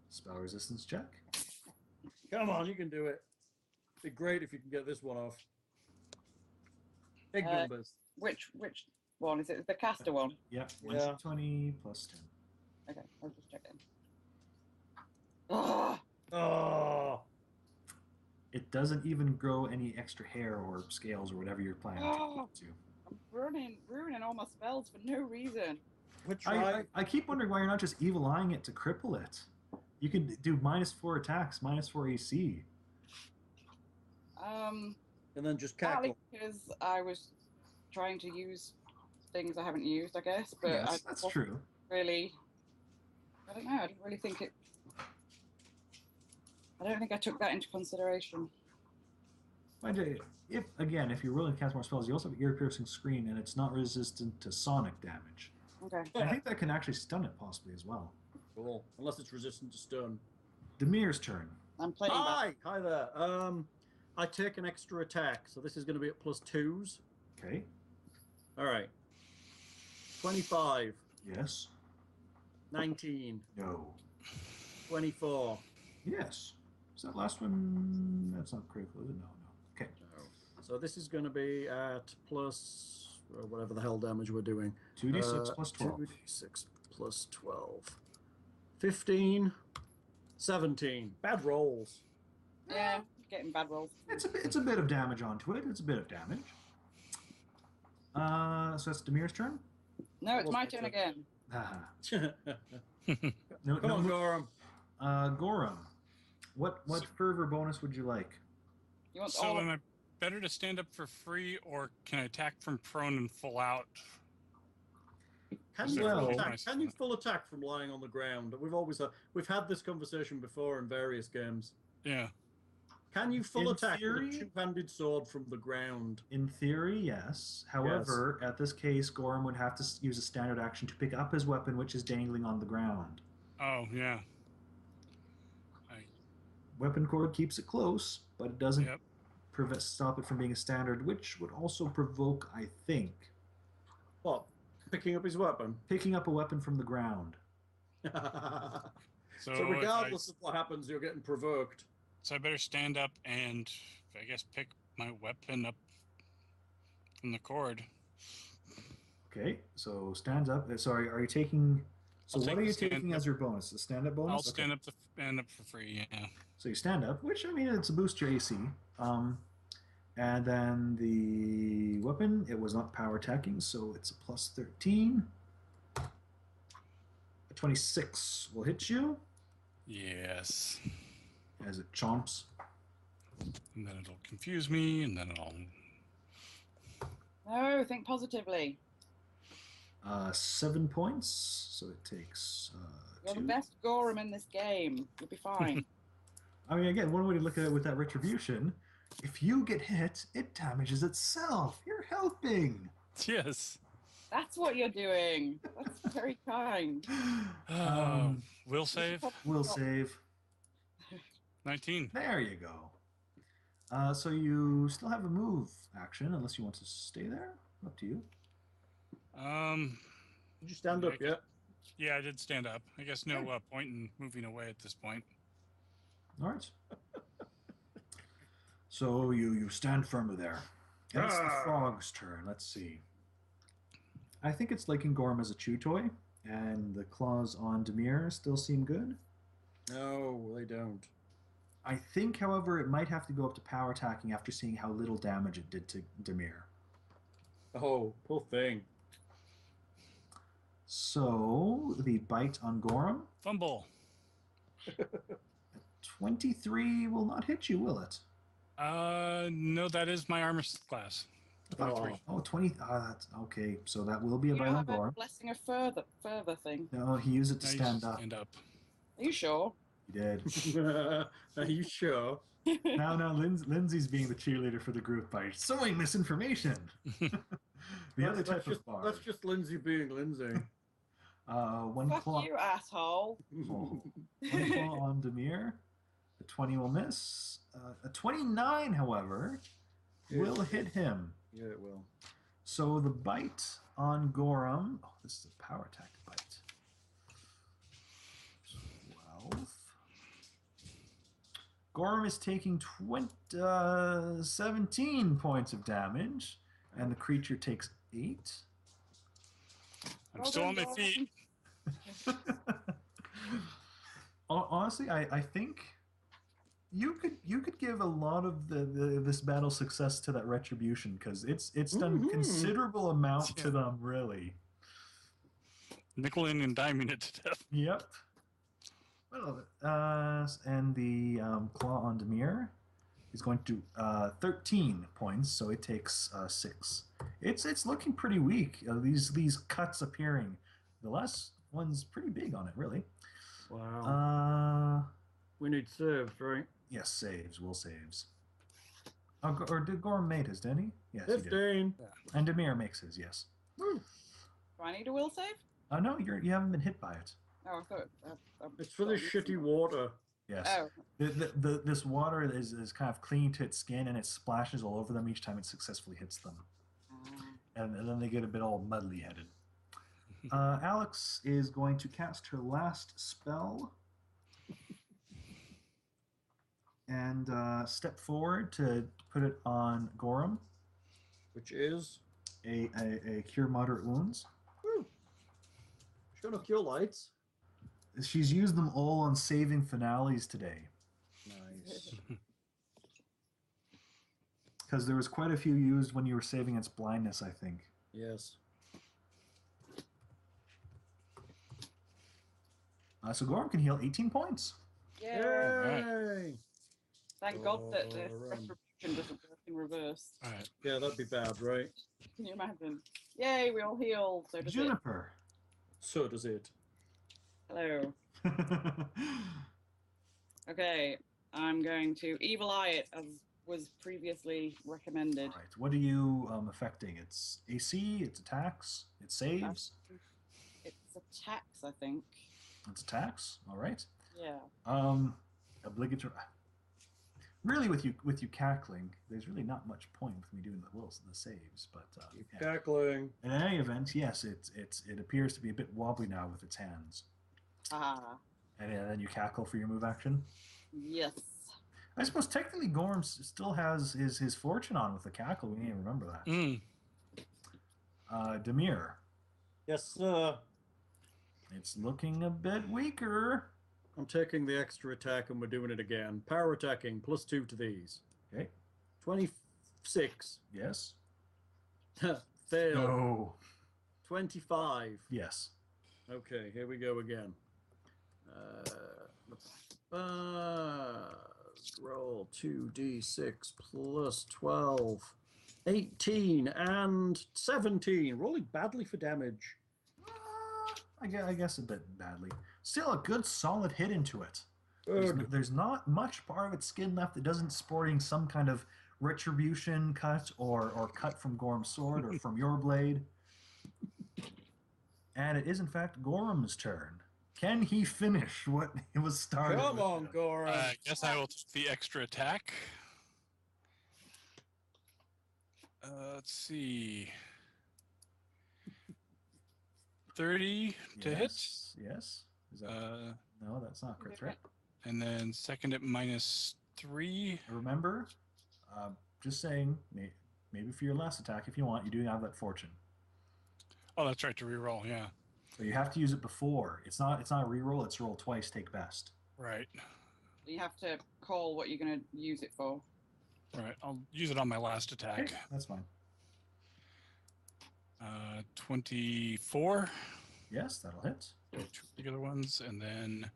Spell resistance check. Come on, you can do it. Be great if you can get this one off. Big numbers. Which one is it? The caster one. Yep, Yeah. 20 plus 10. Okay. I'll just check in. Ugh. Oh, It doesn't even grow any extra hair or scales or whatever you're planning Oh. to. I'm ruining all my spells for no reason. we're trying. I keep wondering why you're not just evil eyeing it to cripple it. You can do -4 attacks, -4 AC. Um, And then just Partly cackle. because I was trying to use things I haven't used, I guess, but Yes, I that's wasn't true. really. I don't know. I didn't really think it. I don't think I took that into consideration. Mind you, if you're willing to cast more spells, you also have ear-piercing screen, and it's not resistant to sonic damage. Okay. I think that can actually stun it possibly as well. Cool. Unless it's resistant to stun. Demir's turn. I'm playing that. Hi there. I take an extra attack, so this is going to be at +2s. Okay. All right. 25, Yes. 19, No. 24. Yes. Is that last one? That's not critical, is it? No, no. Okay. No. So this is going to be at plus whatever the hell damage we're doing. 2d6 plus 12. 2d6 plus 12. 15, 17. Bad rolls. Yeah, getting bad rolls. It's a bit of damage onto it. It's a bit of damage. So that's Demir's turn. No, it's Well, my it's turn a- again. Haha. Come No, no, on, Gorham. Gorham. What fervor bonus would you like? You want So all? am I better to stand up for free, or can I attack from prone and full out? Can Is you, there full a attack, bonus? can you full attack from lying on the ground? We've had this conversation before in various games. Yeah. Can you full In attack theory- with a two-handed sword from the ground? In theory, yes. However, at this case, Gorham would have to use a standard action to pick up his weapon, which is dangling on the ground. Oh, yeah. Weapon cord keeps it close, but it doesn't Yep. stop it from being a standard, which would also provoke, I think, What? Picking up his weapon? picking up a weapon from the ground. So So, regardless of what happens, you're getting provoked. so I better stand up and, I guess, pick my weapon up from the cord. Okay, so stands up. Sorry, are you taking... So I'll what take are the you stand taking up. as your bonus? The stand-up bonus? I'll Okay. stand up for free, yeah. So you stand up, which, I mean, it's a boost your AC. And then the weapon, it was not power attacking, so it's a +13. A 26 will hit you Yes. as it chomps. And then it'll confuse me, and then it'll... No, think positively. 7 points, so it takes You're 2. the best Gorham in this game. You'll be fine. I mean, again, one way to look at it with that retribution, if you get hit, it damages itself. You're helping. Yes. That's what you're doing. That's very kind. Will save? Will save. 19. There you go. So you still have a move action, unless you want to stay there. Up to you. Did you stand up yet? Yeah, I did stand up. I guess no point in moving away at this point. All right. So you stand firmly there. It's the frog's turn. Let's see. I think it's liking Gorham as a chew toy, and the claws on Demir still seem good. No, they don't. I think, however, it might have to go up to power attacking after seeing how little damage it did to Demir. Oh, poor thing. So the bite on Gorham, Fumble. 23 will not hit you, will it? No, that is my armor class. 23. Oh, 20. That's okay. So that will be a You bite don't on have a Gorham. blessing of further thing. No, he used it to Now you stand just up. Stand up. Are you sure? He did. Are you sure? Now, Lindsay's being the cheerleader for the group by sowing misinformation. The other type of bard. That's just Lindsay being Lindsay. One Fuck claw. you, asshole. One claw on Demir. A 20 will miss. A 29, however, will hit him. Yeah, it will. So the bite on Gorham. Oh, this is a power attack bite. 12. Gorham is taking 17 points of damage, and the creature takes 8. I'm still on my feet. Honestly, I think you could give a lot of this battle success to that retribution because it's done considerable amount to them, really. Nickeling and diming it to death. Yep. Well, and the claw on Demir is going to 13 points, so it takes 6. It's looking pretty weak. These cuts appearing. The last one's pretty big on it, really. Wow. We need saves, right? Yes, saves. Will saves. Oh, or did Gorm made his, didn't he? Yes, he did. 15. And Demir makes his, yes. Woo. Do I need a will save? Oh, no, you haven't been hit by it. Oh, I thought. It's for the shitty water. Yes. Oh. This water is kind of clinging to its skin, and it splashes all over them each time it successfully hits them. And then they get a bit all muddly-headed. Alex is going to cast her last spell and step forward to put it on Gorham. Which is? A Cure Moderate Wounds. Woo. She's going to cure lights. She's used them all on saving finales today. Nice. Because there was quite a few used when you were saving its blindness, I think. Yes. So Gorham can heal 18 points. Yay! Thank God that the retribution doesn't work in reverse. All right. Yeah, that'd be bad, right? Can you imagine? Yay, we all heal. So does it. Juniper. So does it. Hello. Okay, I'm going to evil eye it as was previously recommended. All right. What are you affecting? It's AC, it's attacks, it saves. It's attacks, I think. It's attacks. All right. Yeah. Obligatory. Really, with you cackling, there's really not much point with me doing the saves, but Keep yeah. cackling. In any event, yes, it appears to be a bit wobbly now with its hands. Ah. And then you cackle for your move action. Yes. I suppose technically Gorm still has his fortune on with the cackle. We need to remember that. Demir. Yes, sir. It's looking a bit weaker. I'm taking the extra attack and we're doing it again. Power attacking, +2 to these. Okay. 26. Yes. Fail. No. 25. Yes. Okay, here we go again. Roll 2d6 plus 12. 18 and 17. Rolling badly for damage. I guess a bit badly. Still a good solid hit into it. Good. There's not much part of its skin left that doesn't sporting some kind of retribution cut or cut from Gorm's sword or from your blade. And it is in fact Gorham's turn. Can he finish what it was started? Come with? on, Gorham. I guess I will take the extra attack. Let's see. 30 to hit. Yes. Is that, no, that's not crit threat. And then second at -3. Remember, just saying, maybe for your last attack, if you want, you do have that fortune. Oh, that's right, to reroll, yeah. But you have to use it before. It's not a reroll. It's roll twice, take best. Right. You have to call what you're going to use it for. Right, I'll use it on my last attack. Okay, that's fine. 24. Yes, that'll hit. 2 regular ones, and then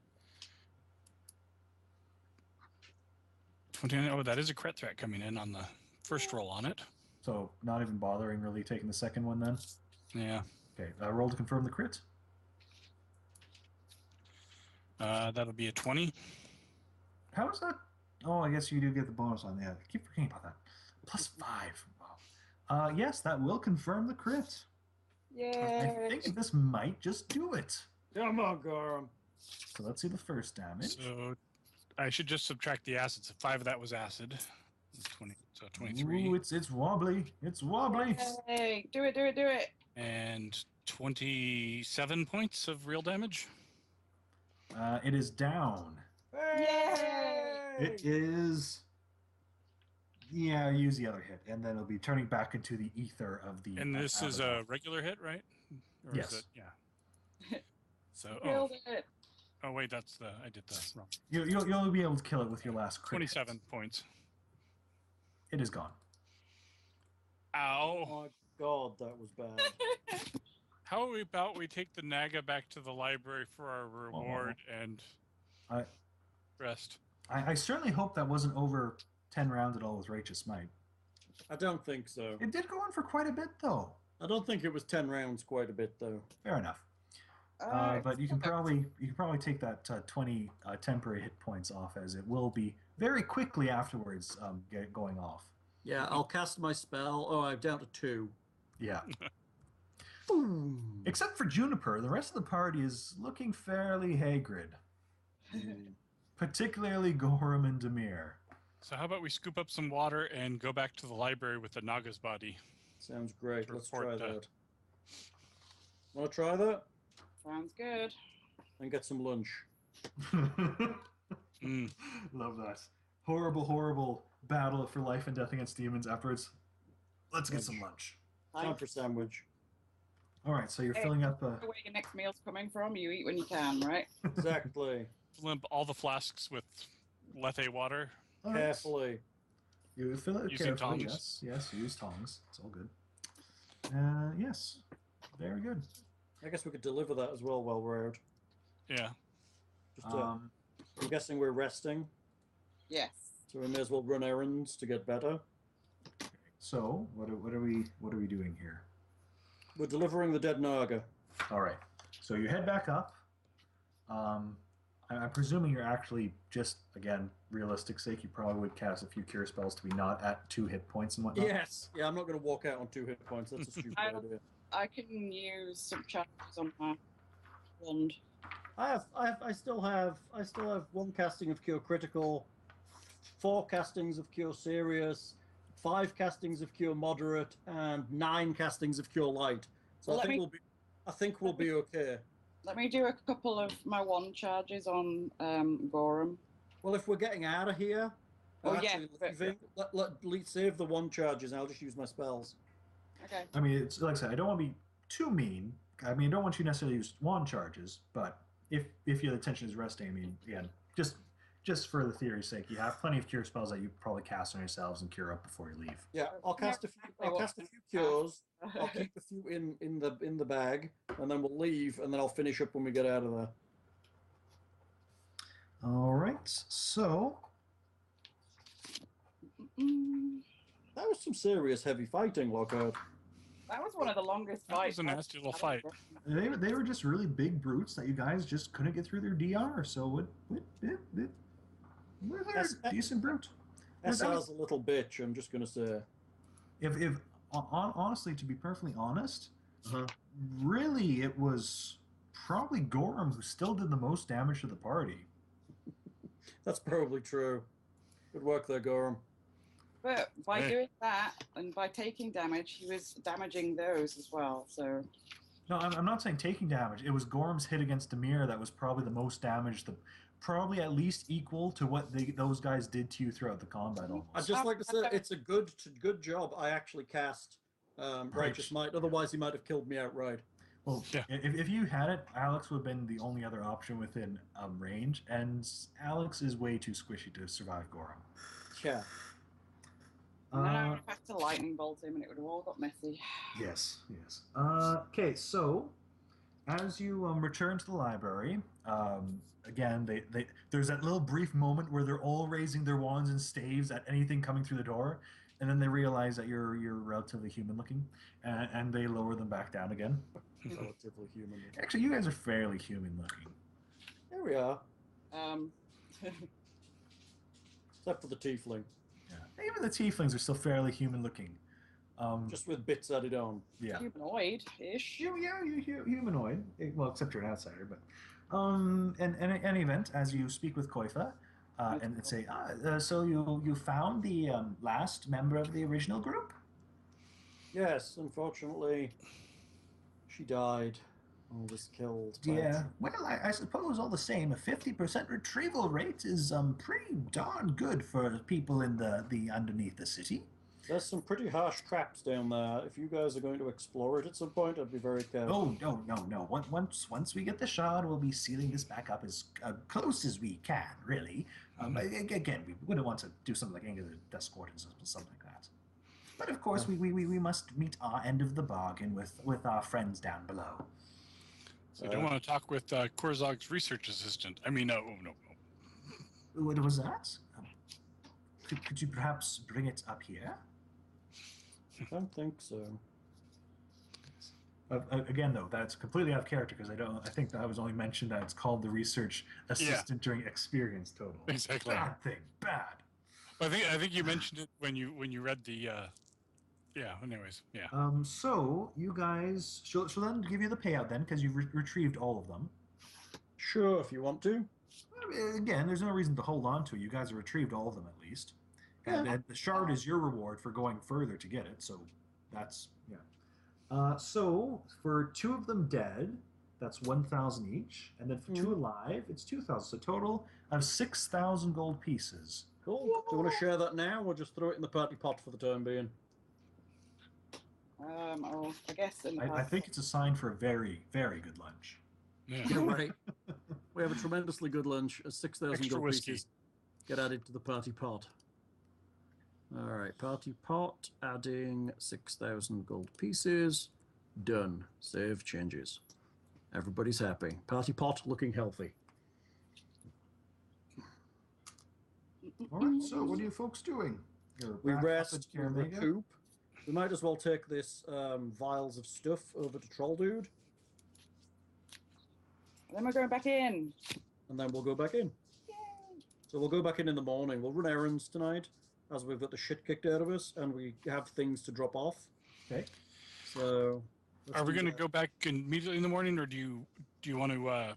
29. Oh, that is a crit threat coming in on the first roll on it. So not even bothering really taking the second one then? Yeah. Okay, roll to confirm the crit. That'll be a 20. How is that? Oh, I guess you do get the bonus on that. I keep forgetting about that. +5. Wow. Yes, that will confirm the crit. Yay! I think this might just do it. Come on, Gorham. So let's see the first damage. So I should just subtract the acid. So 5 of that was acid. It's 20, so 23. Ooh, it's wobbly. It's wobbly. Yay! Do it! And 27 points of real damage. It is down. Yay! It is. Yeah, use the other hit, and then it'll be turning back into the ether of the. And this is a regular hit, right? Or Yes. Is it, yeah. So, Killed it. Oh wait, that's the I did that wrong. You'll only be able to kill it with your last crit. 27 points. It is gone. Ow! Oh my god, that was bad. How about we take the naga back to the library for our reward and I rest? I certainly hope that wasn't over 10 rounds at all with Righteous Might. I don't think so. It did go on for quite a bit, though. I don't think it was 10 rounds quite a bit, though. Fair enough. But you can probably take that 20 temporary hit points off, as it will be very quickly afterwards going off. Yeah, I'll cast my spell. Oh, I'm down to 2. Yeah. Boom. Except for Juniper, the rest of the party is looking fairly Hagrid. Particularly Gorham and Demir. So how about we scoop up some water and go back to the library with the naga's body? Sounds great. To Let's try report that. Want to try that? Sounds good. And get some lunch. Love that. Horrible, horrible battle for life and death against demons afterwards. Let's get some lunch. Time for sandwich. All right, so you're filling up a... Where your next meal's coming from, you eat when you can, right? Exactly. Limp all the flasks with Lethe water. All right. Carefully. You fill it Using carefully, tongs. yes, use tongs. It's all good. Yes, very good. I guess we could deliver that as well while we're out. Yeah. Just, I'm guessing we're resting, Yes. so we may as well run errands to get better. So, what are we doing here? We're delivering the dead Naga. All right. So you head back up. I'm presuming you're actually just, again, realistic sake, you probably would cast a few cure spells to be not at 2 hit points and whatnot. Yes. Yeah, I'm not going to walk out on 2 hit points. That's a stupid idea. I can use some charges on my wand. I still have 1 casting of Cure Critical, 4 castings of Cure Serious, 5 castings of Cure Moderate, and 9 castings of Cure Light. So Well, I think we'll be okay. Let me do a couple of my wand charges on Gorham. Well, if we're getting out of here, Yeah. save the 1 charges, and I'll just use my spells. Okay. I mean, it's like I said, I don't want to be too mean. I mean, I don't want you necessarily to use wand charges, but if your intention is resting, I mean, again, just for the theory's sake, you have plenty of cure spells that you probably cast on yourselves and cure up before you leave. Yeah, I'll cast a few cures. I'll keep a few in the bag, and then we'll leave, and then I'll finish up when we get out of there. All right, so That was some serious heavy fighting, Lockhart. That was one of the longest That fights. was a nasty little fight. they were just really big brutes that you guys just couldn't get through their DR. So they're a decent brute. SR's a little bitch, I'm just going to say. If honestly, to be perfectly honest, really it was probably Gorham who still did the most damage to the party. That's probably true. Good work there, Gorham. But by doing that and by taking damage, he was damaging those as well. So No, I'm not saying taking damage. It was Gorham's hit against Demir that was probably the most damage, probably at least equal to what those guys did to you throughout the combat almost. I'd just like to say it's a good job I actually cast Righteous Might. Otherwise, he might have killed me outright. Well, Yeah. if you had it, Alex would have been the only other option within range, and Alex is way too squishy to survive Gorham. Yeah. and then I would have had to lightning bolt him, and it would have all got messy. Yes. Okay, so as you return to the library, again, there's that little brief moment where they're all raising their wands and staves at anything coming through the door, and then they realize that you're relatively human-looking, and they lower them back down again. Relatively human. Actually, you guys are fairly human-looking. There we are. Except for the tiefling. Yeah. Even the tieflings are still fairly human-looking. Just with bits added on. Yeah. Humanoid-ish. You're humanoid. Well, except you're an outsider. But in any event, as you speak with Koifa, and say, so you found the last member of the original group? Yes, unfortunately, she died. Or was killed. Yeah. Well, I suppose all the same, a 50% retrieval rate is pretty darn good for people in the underneath the city. There's some pretty harsh traps down there. If you guys are going to explore it at some point, I'd be very careful. Oh, no. Once we get the shard, we'll be sealing this back up as close as we can, really. Again, we wouldn't want to do something like any of the Dust Gordons or something like that. But of course, we must meet our end of the bargain with our friends down below. So you don't want to talk with Korzog's research assistant. I mean, no. What was that? Could you perhaps bring it up here? I don't think so. Again, though, that's completely out of character because I think that was only mentioned that it's called the research assistant during experience total. Exactly. Bad thing. Bad. I think you mentioned it when you read the. Yeah. Anyways. Yeah. So you guys, she'll then give you the payout then because you've retrieved all of them. Sure, if you want to. Again, there's no reason to hold on to it. You guys have retrieved all of them at least. And the shard is your reward for going further to get it, so that's, yeah. So, for 2 of them dead, that's 1,000 each, and then for 2 alive, it's 2,000. So total of 6,000 gold pieces. Cool. Do you want to share that now, or just throw it in the party pot for the time being? I guess I think it's a sign for a very, very good lunch. Yeah. You're right. We have a tremendously good lunch. 6,000 Extra gold whiskey. pieces get added to the party pot. All right, party pot, adding 6,000 gold pieces. Done. Save changes. Everybody's happy. Party pot looking healthy. All right, so what are you folks doing? We rest, we recoup. We might as well take this vials of stuff over to Troll Dude, Then we're going back in. and then we'll go back in. Yay. So we'll go back in the morning. We'll run errands tonight, as we've got the shit kicked out of us, and we have things to drop off. Okay. So, Are we going to go back immediately in the morning, or do you want to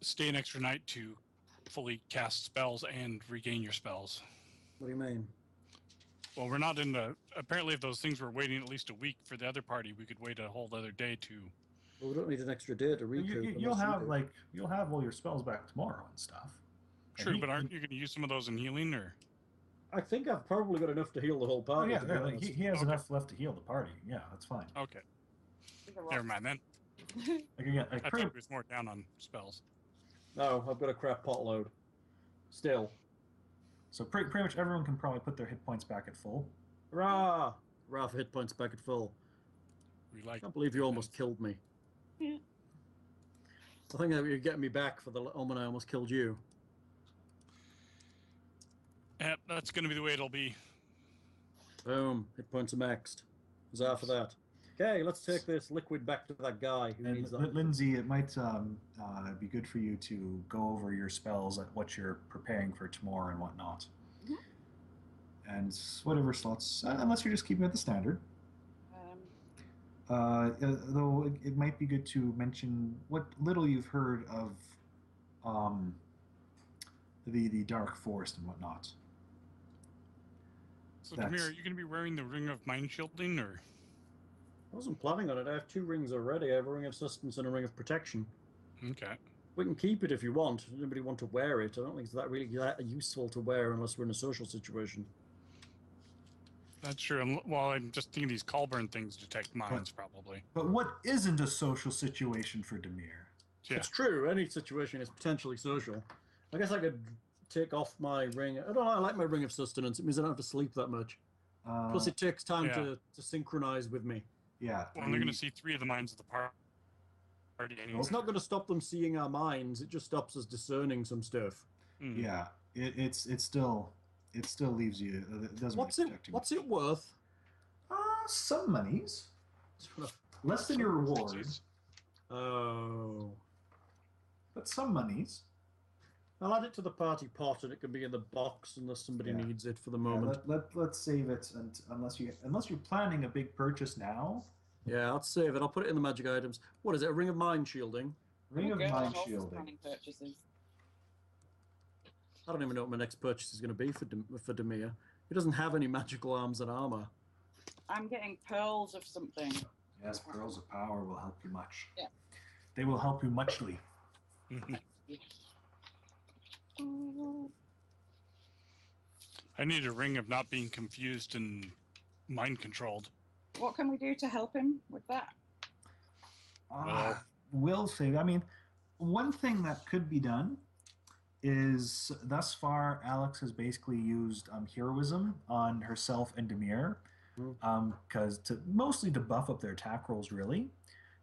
stay an extra night to fully cast spells and regain your spells? What do you mean? Well, we're not in the. Apparently, if those things were waiting at least a week for the other party, we could wait a whole other day to. Well, we don't need an extra day to recoup. You'll have all your spells back tomorrow and stuff. True, but aren't you going to use some of those in healing, or? I think I've probably got enough to heal the whole Oh party. yeah, to be honest. he has enough left to heal the party. Yeah, that's fine. Okay. Never mind then. Again, I thought it was more down on spells. No, I've got a crap potload. Still. so pretty much everyone can probably put their hit points back at full. Hurrah! Hurrah for hit points back at full. We like. I can't believe you almost killed me. Yeah. I think that you're getting me back for the moment I almost killed you. Yep, that's going to be the way it'll be. Boom. Hit points are maxed. Huzzah for that. Okay, let's take this liquid back to that guy who And needs that. Lindsay, it might be good for you to go over your spells at what you're preparing for tomorrow and whatnot. Mhm. And whatever slots, unless you're just keeping it the standard. Though it might be good to mention what little you've heard of the Dark Forest and whatnot. So, Demir, are you going to be wearing the Ring of Mind Shielding, or? I wasn't planning on it. I have 2 rings already. I have a ring of sustenance and a ring of protection. Okay. We can keep it if you want. Does anybody want to wear it? I don't think it's that really that useful to wear unless we're in a social situation. That's true. Well, I'm just thinking these Colburn things detect minds, probably. But what isn't a social situation for Demir? Yeah. It's true. Any situation is potentially social. I guess I could take off my ring. I don't know. I like my ring of sustenance. It means I don't have to sleep that much. Plus, it takes time Yeah. to synchronize with me. Yeah. Well, they're going to see 3 of the minds of the party anyway. It's not going to stop them seeing our minds. It just stops us discerning some stuff. Mm. Yeah. It still leaves you. It doesn't What's really it? protect you. What's it worth? Some monies. Less than your reward, Oh. but some monies. I'll add it to the party pot, and it can be in the box unless somebody Yeah. needs it for the Yeah, moment. let's save it, and unless you're planning a big purchase now. Yeah, I'll save it. I'll put it in the magic items. What is it? A ring of mind shielding? Ring of Okay, Mind I'm also Shielding. planning purchases. I don't even know what my next purchase is going to be for Demir. He doesn't have any magical arms and armor. I'm getting pearls of something. Yes, pearls of power will help you much. Yeah. They will help you muchly. I need a ring of not being confused and mind controlled. What can we do to help him with that? Will save. I mean, one thing that could be done is thus far Alex has basically used heroism on herself and Demir, because mostly to buff up their attack rolls, really.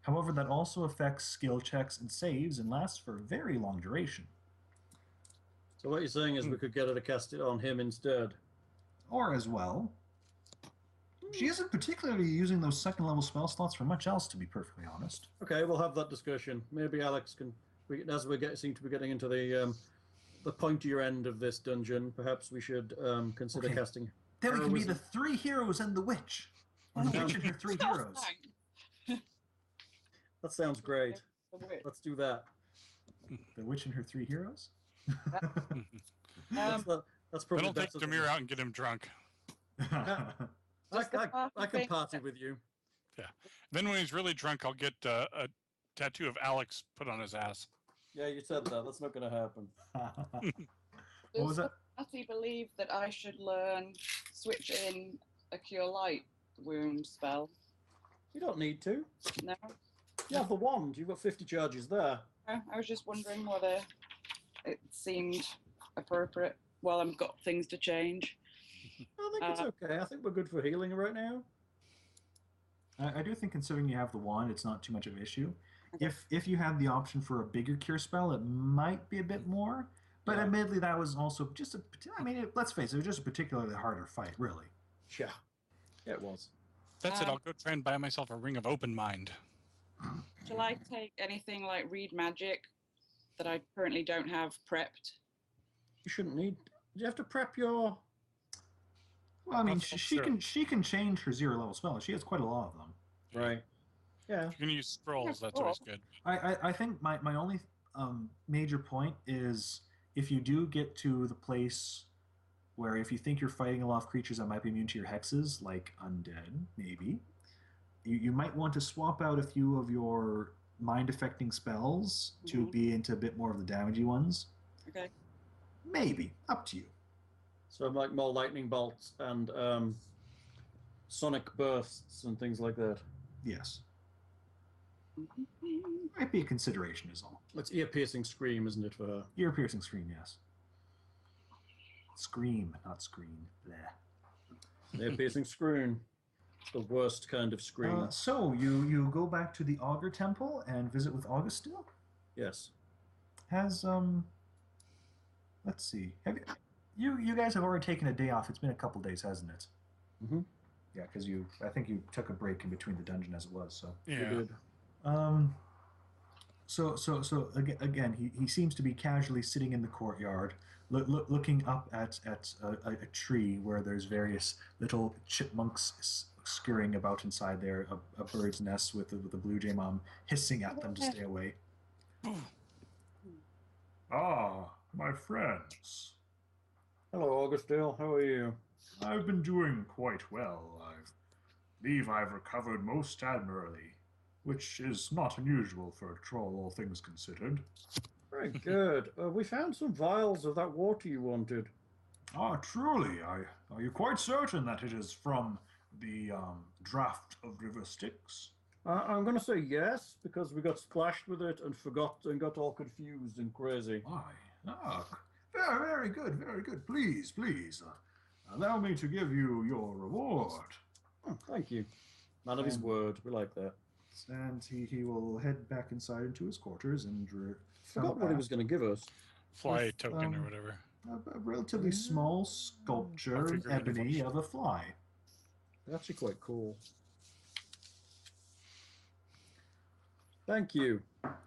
However, that also affects skill checks and saves and lasts for a very long duration. So what you're saying is we could get her to cast it on him instead. Or as well, she isn't particularly using those second level spell slots for much else, to be perfectly honest. Okay, we'll have that discussion. Maybe Alex can. As we seem to be getting into the pointier end of this dungeon, perhaps we should consider casting. Then we can be heroism. the three heroes and the witch. Or the witch and her three heroes. That sounds great. Let's do that. The witch and her three heroes? That's probably Then I'll take better Demir out and get him drunk. I can party with you. Yeah. Then when he's really drunk, I'll get a tattoo of Alex put on his ass. Yeah, you said that. That's not going to happen. What was that? Does Patty believe that I should switch in a Cure Light wound spell? You don't need to. No? You have the wand. You've got 50 charges there. I was just wondering whether it seemed appropriate. Well, I've got things to change. I think it's okay. I think we're good for healing right now. I do think, considering you have the wand, it's not too much of an issue. If you had the option for a bigger cure spell, it might be a bit more. But admittedly, that was also just let's face it, was just a particularly harder fight, really. Yeah, it was. That's it. I'll go try and buy myself a Ring of Open Mind. Shall I take anything like Read Magic that I currently don't have prepped? You shouldn't need. Do you have to prep your? Well, I mean, she can change her 0-level spells. She has quite a lot of them. Right. Yeah. If you can use scrolls, that's always good. I think my only major point is if you do get to the place where if you think you're fighting a lot of creatures that might be immune to your hexes, like undead, maybe, you might want to swap out a few of your mind-affecting spells to be into a bit more of the damagey ones. Okay. Maybe. Up to you. So like more lightning bolts and sonic bursts and things like that. Yes. Might be a consideration is all. It's ear-piercing scream, isn't it, for her? Ear-piercing scream, yes. Scream, not screen. Bleh. Ear-piercing scream. It's the worst kind of scream. So, you go back to the Augur Temple and visit with Augustil? Yes. Has, let's see. Have you guys have already taken a day off. It's been a couple days, hasn't it? Mm-hmm. Yeah, because I think you took a break in between the dungeon as it was, so. Yeah. You did. So again, he seems to be casually sitting in the courtyard, looking up at a tree where there's various little chipmunks scurrying about inside there, a bird's nest with the blue jay mom hissing at them to stay away. Ah, my friends. Hello, Augustil. How are you? I've been doing quite well. I believe I've recovered most admirably, which is not unusual for a troll, all things considered. Very good. We found some vials of that water you wanted. Ah, truly. Are you quite certain that it is from the draft of River Styx? I'm going to say yes, because we got splashed with it and forgot and got all confused and crazy. Why? Very good, very good. Please, allow me to give you your reward. Oh, thank you. Man of his word. We like that. And he will head back inside into his quarters and Forgot what he was going to give us. Fly token or whatever. A relatively small sculpture in ebony of a fly. They're actually quite cool. Thank you.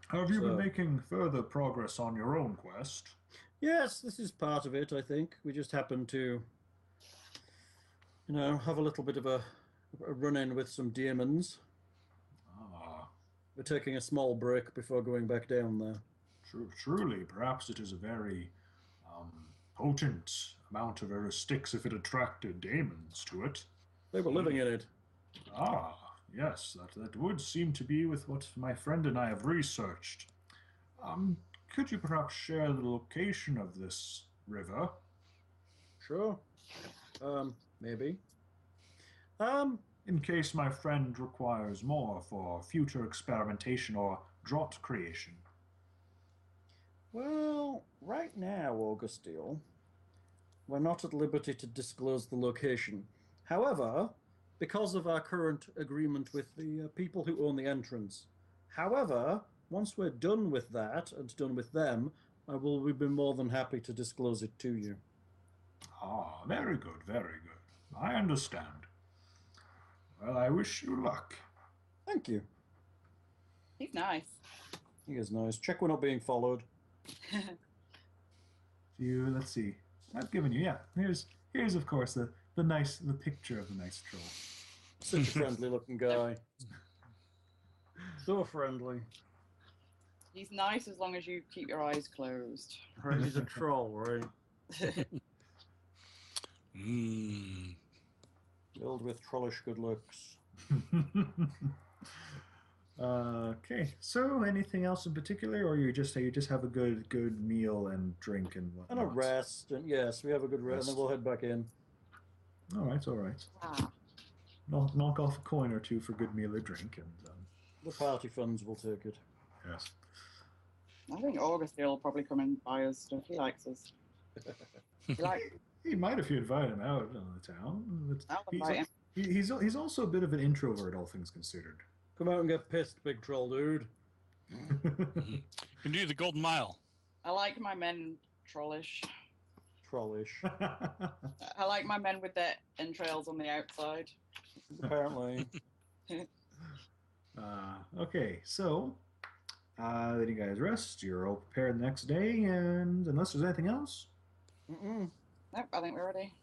Have you been making further progress on your own quest? Yes, this is part of it, I think. We just happened to, have a little bit of a run-in with some daemons. Ah. We're taking a small break before going back down there. Truly, perhaps it is a very potent amount of River Styx if it attracted daemons to it. They were living in it. Ah, yes, that would seem to be with what my friend and I have researched. Could you perhaps share the location of this river? Sure. Maybe. In case my friend requires more for future experimentation or draught creation. Well, right now, Augusteel, we're not at liberty to disclose the location. However, because of our current agreement with the people who own the entrance. However, once we're done with that and done with them, we'd be more than happy to disclose it to you. Ah, very good, very good. I understand. Well, I wish you luck. Thank you. He's nice. He is nice. Check we're not being followed. Let's see. I've given you, yeah. Here's of course the picture of the nice troll. Such a friendly looking guy. So friendly. He's nice as long as you keep your eyes closed. Right, he's a troll, right? Filled with trollish good looks. Okay. So, anything else in particular, or you just have a good meal and drink and whatnot? And a rest, and yes, we have a good rest, and then we'll head back in. All right, all right. Ah, Knock off a coin or two for good meal or drink, and The party funds will take it. yes. I think Augustine will probably come and buy us stuff. He likes us. He might if you invite him out of the town. I'll invite him. He's also a bit of an introvert, all things considered. Come out and get pissed, big troll dude. You can do the Golden Mile. I like my men trollish. Trollish. I like my men with their entrails on the outside. Apparently. Okay, so then you guys rest. You're all prepared the next day, and unless there's anything else, Mm-mm. Nope, I think we're ready.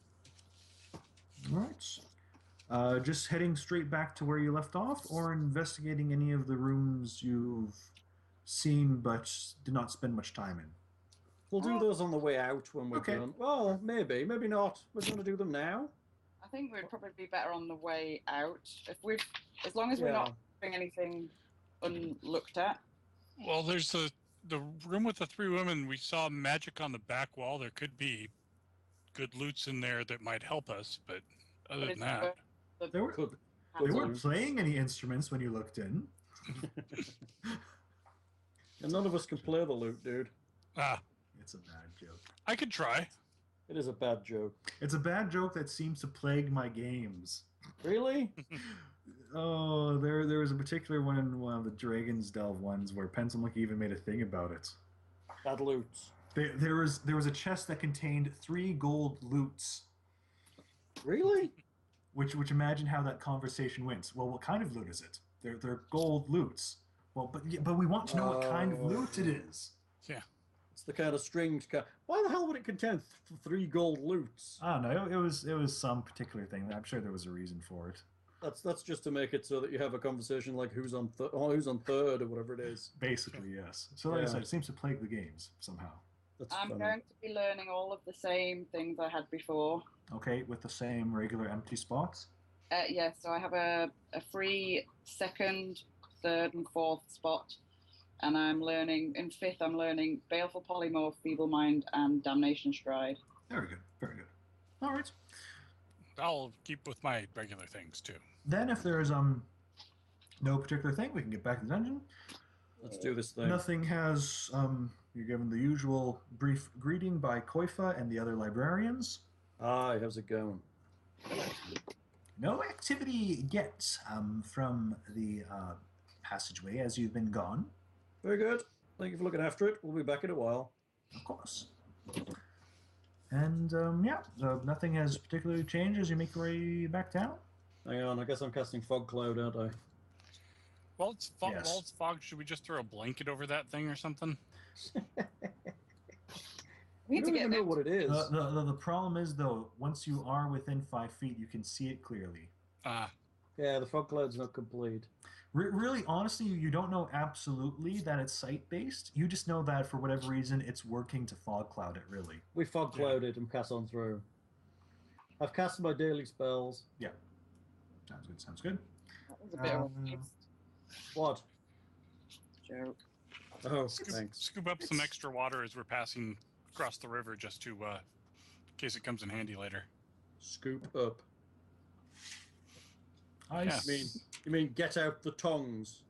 all right. Just heading straight back to where you left off, or investigating any of the rooms you've seen but did not spend much time in. We'll do those on the way out when we're Okay. done. Well, maybe not. We're going to do them now. I think we'd probably be better on the way out. As long as we're not doing anything unlooked at. Well, there's the room with the three women. We saw magic on the back wall. There could be good loots in there that might help us, but other than that, They weren't playing any instruments when you looked in. And none of us can play the lute, dude. It's a bad joke. I could try. It is a bad joke. It's a bad joke that seems to plague my games. Really? Oh, there was a particular one in one of the Dragon's Delve ones where Pensamic even made a thing about it. Bad loots. There was a chest that contained 3 gold loots. Really? Which imagine how that conversation went. Well, what kind of loot is it? They're gold loots. Well, but we want to know what kind of loot it is. Yeah. It's the kind of stringed kind. Why the hell would it contain 3 gold loots? I don't know. It was some particular thing. I'm sure there was a reason for it. That's just to make it so that you have a conversation like who's on third or whatever it is. Basically, yes. So like I said, it seems to plague the games somehow. I'm going to be learning all of the same things I had before. Okay, with the same regular empty spots? So I have a free 2nd, 3rd, and 4th spot. And I'm learning, in 5th, I'm learning Baleful Polymorph, Feeble Mind, and Damnation Stride. Very good, very good. All right. I'll keep with my regular things, too. Then if there's no particular thing, we can get back to the dungeon. Let's do this thing. Nothing has... you're given the usual brief greeting by Koifa and the other librarians. Hi, how's it going? No activity yet from the passageway as you've been gone. Very good. Thank you for looking after it. We'll be back in a while. Of course. And, so nothing has particularly changed as you make your way back down? Hang on, I guess I'm casting Fog Cloud, aren't I? Well, it's fog. Yes. Well, it's fog. Should we just throw a blanket over that thing or something? We I need don't to even get know what it is. The problem is, though, once you are within 5 feet, you can see it clearly. Yeah, the Fog Cloud's not complete. Really, honestly, you don't know absolutely that it's site-based. You just know that, for whatever reason, it's working to fog cloud it, really. We Fog Clouded and pass on through. I've cast my daily spells. Yeah. Sounds good. That was a bit of a waste What? joke. Oh, thanks. Scoop up some extra water as we're passing across the river, just to in case it comes in handy later. Scoop up. You mean get out the tongs?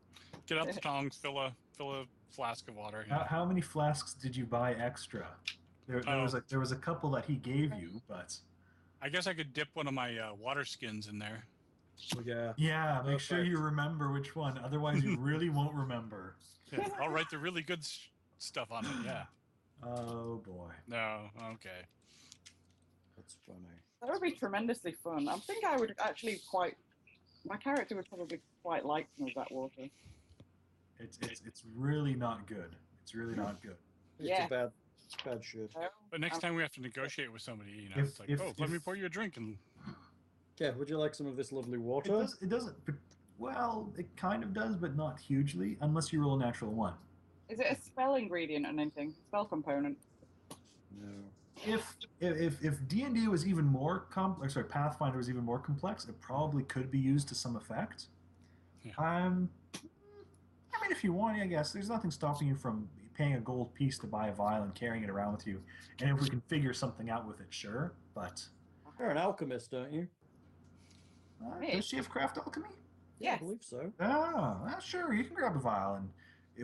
Get out the tongs, fill a flask of water. How many flasks did you buy extra? There was a couple that he gave you, but I guess I could dip one of my water skins in there. Oh, yeah. yeah, make sure Perfect. you remember which one. Otherwise, you really won't remember. Yeah, I'll write the really good stuff on it. Yeah. Oh boy. No. Okay. That's funny. That would be tremendously fun. I think I would actually my character would probably quite like some of that water. It's really not good. It's really not good. It's Yeah. a bad shit. But next time we have to negotiate with somebody, If- it's like, if- let me if- pour you a drink, and Yeah, would you like some of this lovely water? It doesn't. Well, it kind of does, but not hugely, unless you roll a natural 1. Is it a spell ingredient or anything? Spell component? No. If D&D was even more complex, sorry, Pathfinder was even more complex, it probably could be used to some effect. Yeah. I mean, if you want, I guess there's nothing stopping you from paying a gold piece to buy a vial and carrying it around with you. And if we can figure something out with it, sure. But You're an alchemist, aren't you? does she have craft alchemy? I Yes. believe so. Sure. You can grab a vial and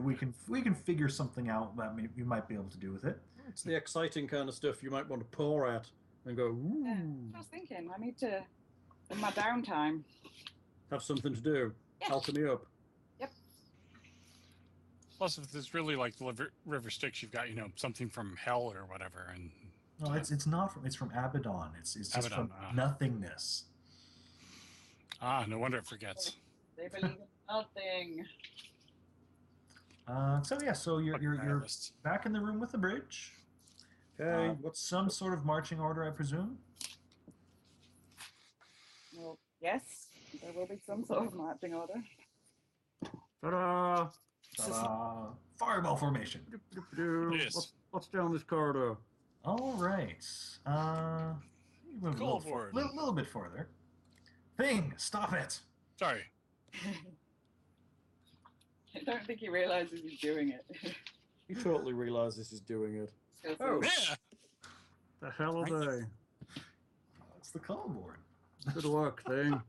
we can figure something out that we might be able to do with it. It's the exciting kind of stuff you might want to pour at and go, ooh, Yeah. I was thinking, I need to, in my downtime. have something to do. Yeah. Alchemy up. plus if it's really like the river Styx, you've got something from hell or whatever, and No, it's not from. It's from Abaddon. It's just Abaddon, from nothingness. no wonder it forgets. They believe in nothing. So you're Fucking nihilists. back in the room with the bridge. Okay, What's some sort of marching order, I presume? Well, yes, there will be some sort of marching order. ta-da! Fireball formation. Yes. What's down this corridor? All right. You move a Cold little bit further. Thing, stop it! Sorry. I don't think he realizes he's doing it. He totally realizes he's doing it. So- Oh. Yeah. The hell are they? It's the call board. Good work, thing.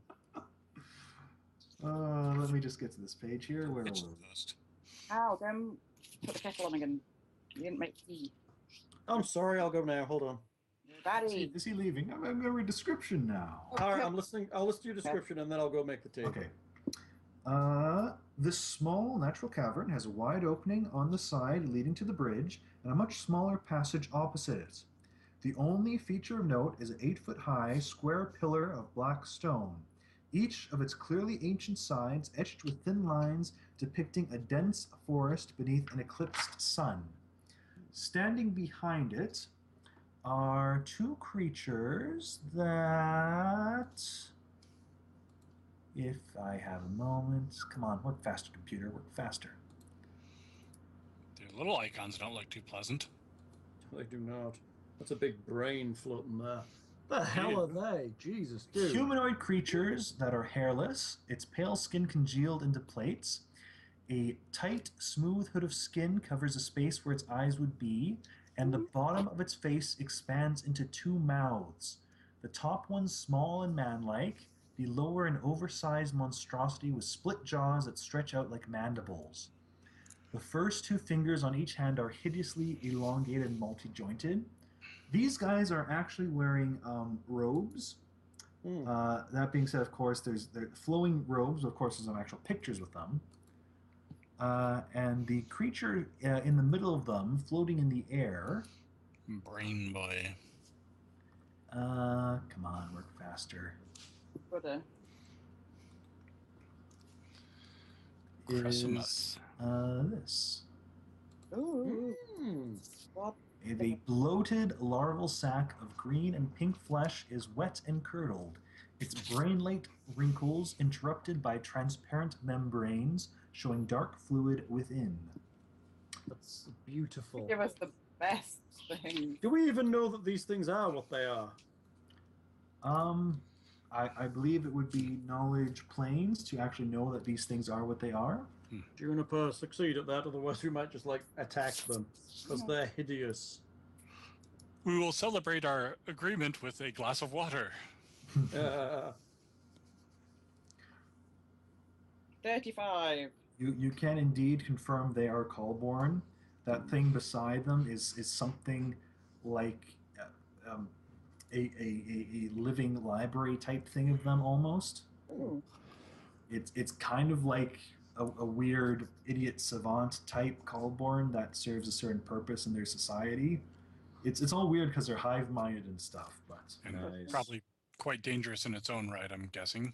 Let me just get to this page here. Where It's were we? closed. Ow, then put the kettle on again. You didn't make tea. I'm sorry, I'll go now. Hold on. Daddy. Is he leaving? I'm going to read description now. All right, I'm listening. I'll listen to your description and then I'll go make the tea. Okay. This small natural cavern has a wide opening on the side leading to the bridge and a much smaller passage opposite it. The only feature of note is an 8-foot-high square pillar of black stone, each of its clearly ancient sides etched with thin lines depicting a dense forest beneath an eclipsed sun. Standing behind it are two creatures that... If I have a moment... Come on, work faster, computer, work faster. The little icons don't look too pleasant. They do not. That's a big brain floating there. The hell are they? Jesus, dude. Humanoid creatures that are hairless, its pale skin congealed into plates. A tight, smooth hood of skin covers a space where its eyes would be, and the bottom of its face expands into two mouths. The top one's small and man-like, the lower an oversized monstrosity with split jaws that stretch out like mandibles. The first two fingers on each hand are hideously elongated and multi-jointed. These guys are actually wearing robes. That being said, of course, there's flowing robes. Of course, there's some actual pictures with them. And the creature in the middle of them, floating in the air... Brain boy. Come on, work faster. Brother. Cressimus. Is this. Ooh. What? The bloated larval sac of green and pink flesh is wet and curdled, its brain-like wrinkles interrupted by transparent membranes showing dark fluid within. That's beautiful. Give us the best thing. Do we even know that these things are what they are? I believe it would be knowledge planes to actually know that these things are what they are. Juniper, succeed at that, otherwise we might just, attack them. Because they're hideous. We will celebrate our agreement with a glass of water. 35. You can indeed confirm they are Callborn. That thing beside them is something like a living library type thing of them almost. Ooh. It's kind of like a weird idiot savant type Callborn that serves a certain purpose in their society. It's all weird because they're hive minded and stuff, but And Nice. probably quite dangerous in its own right, I'm guessing.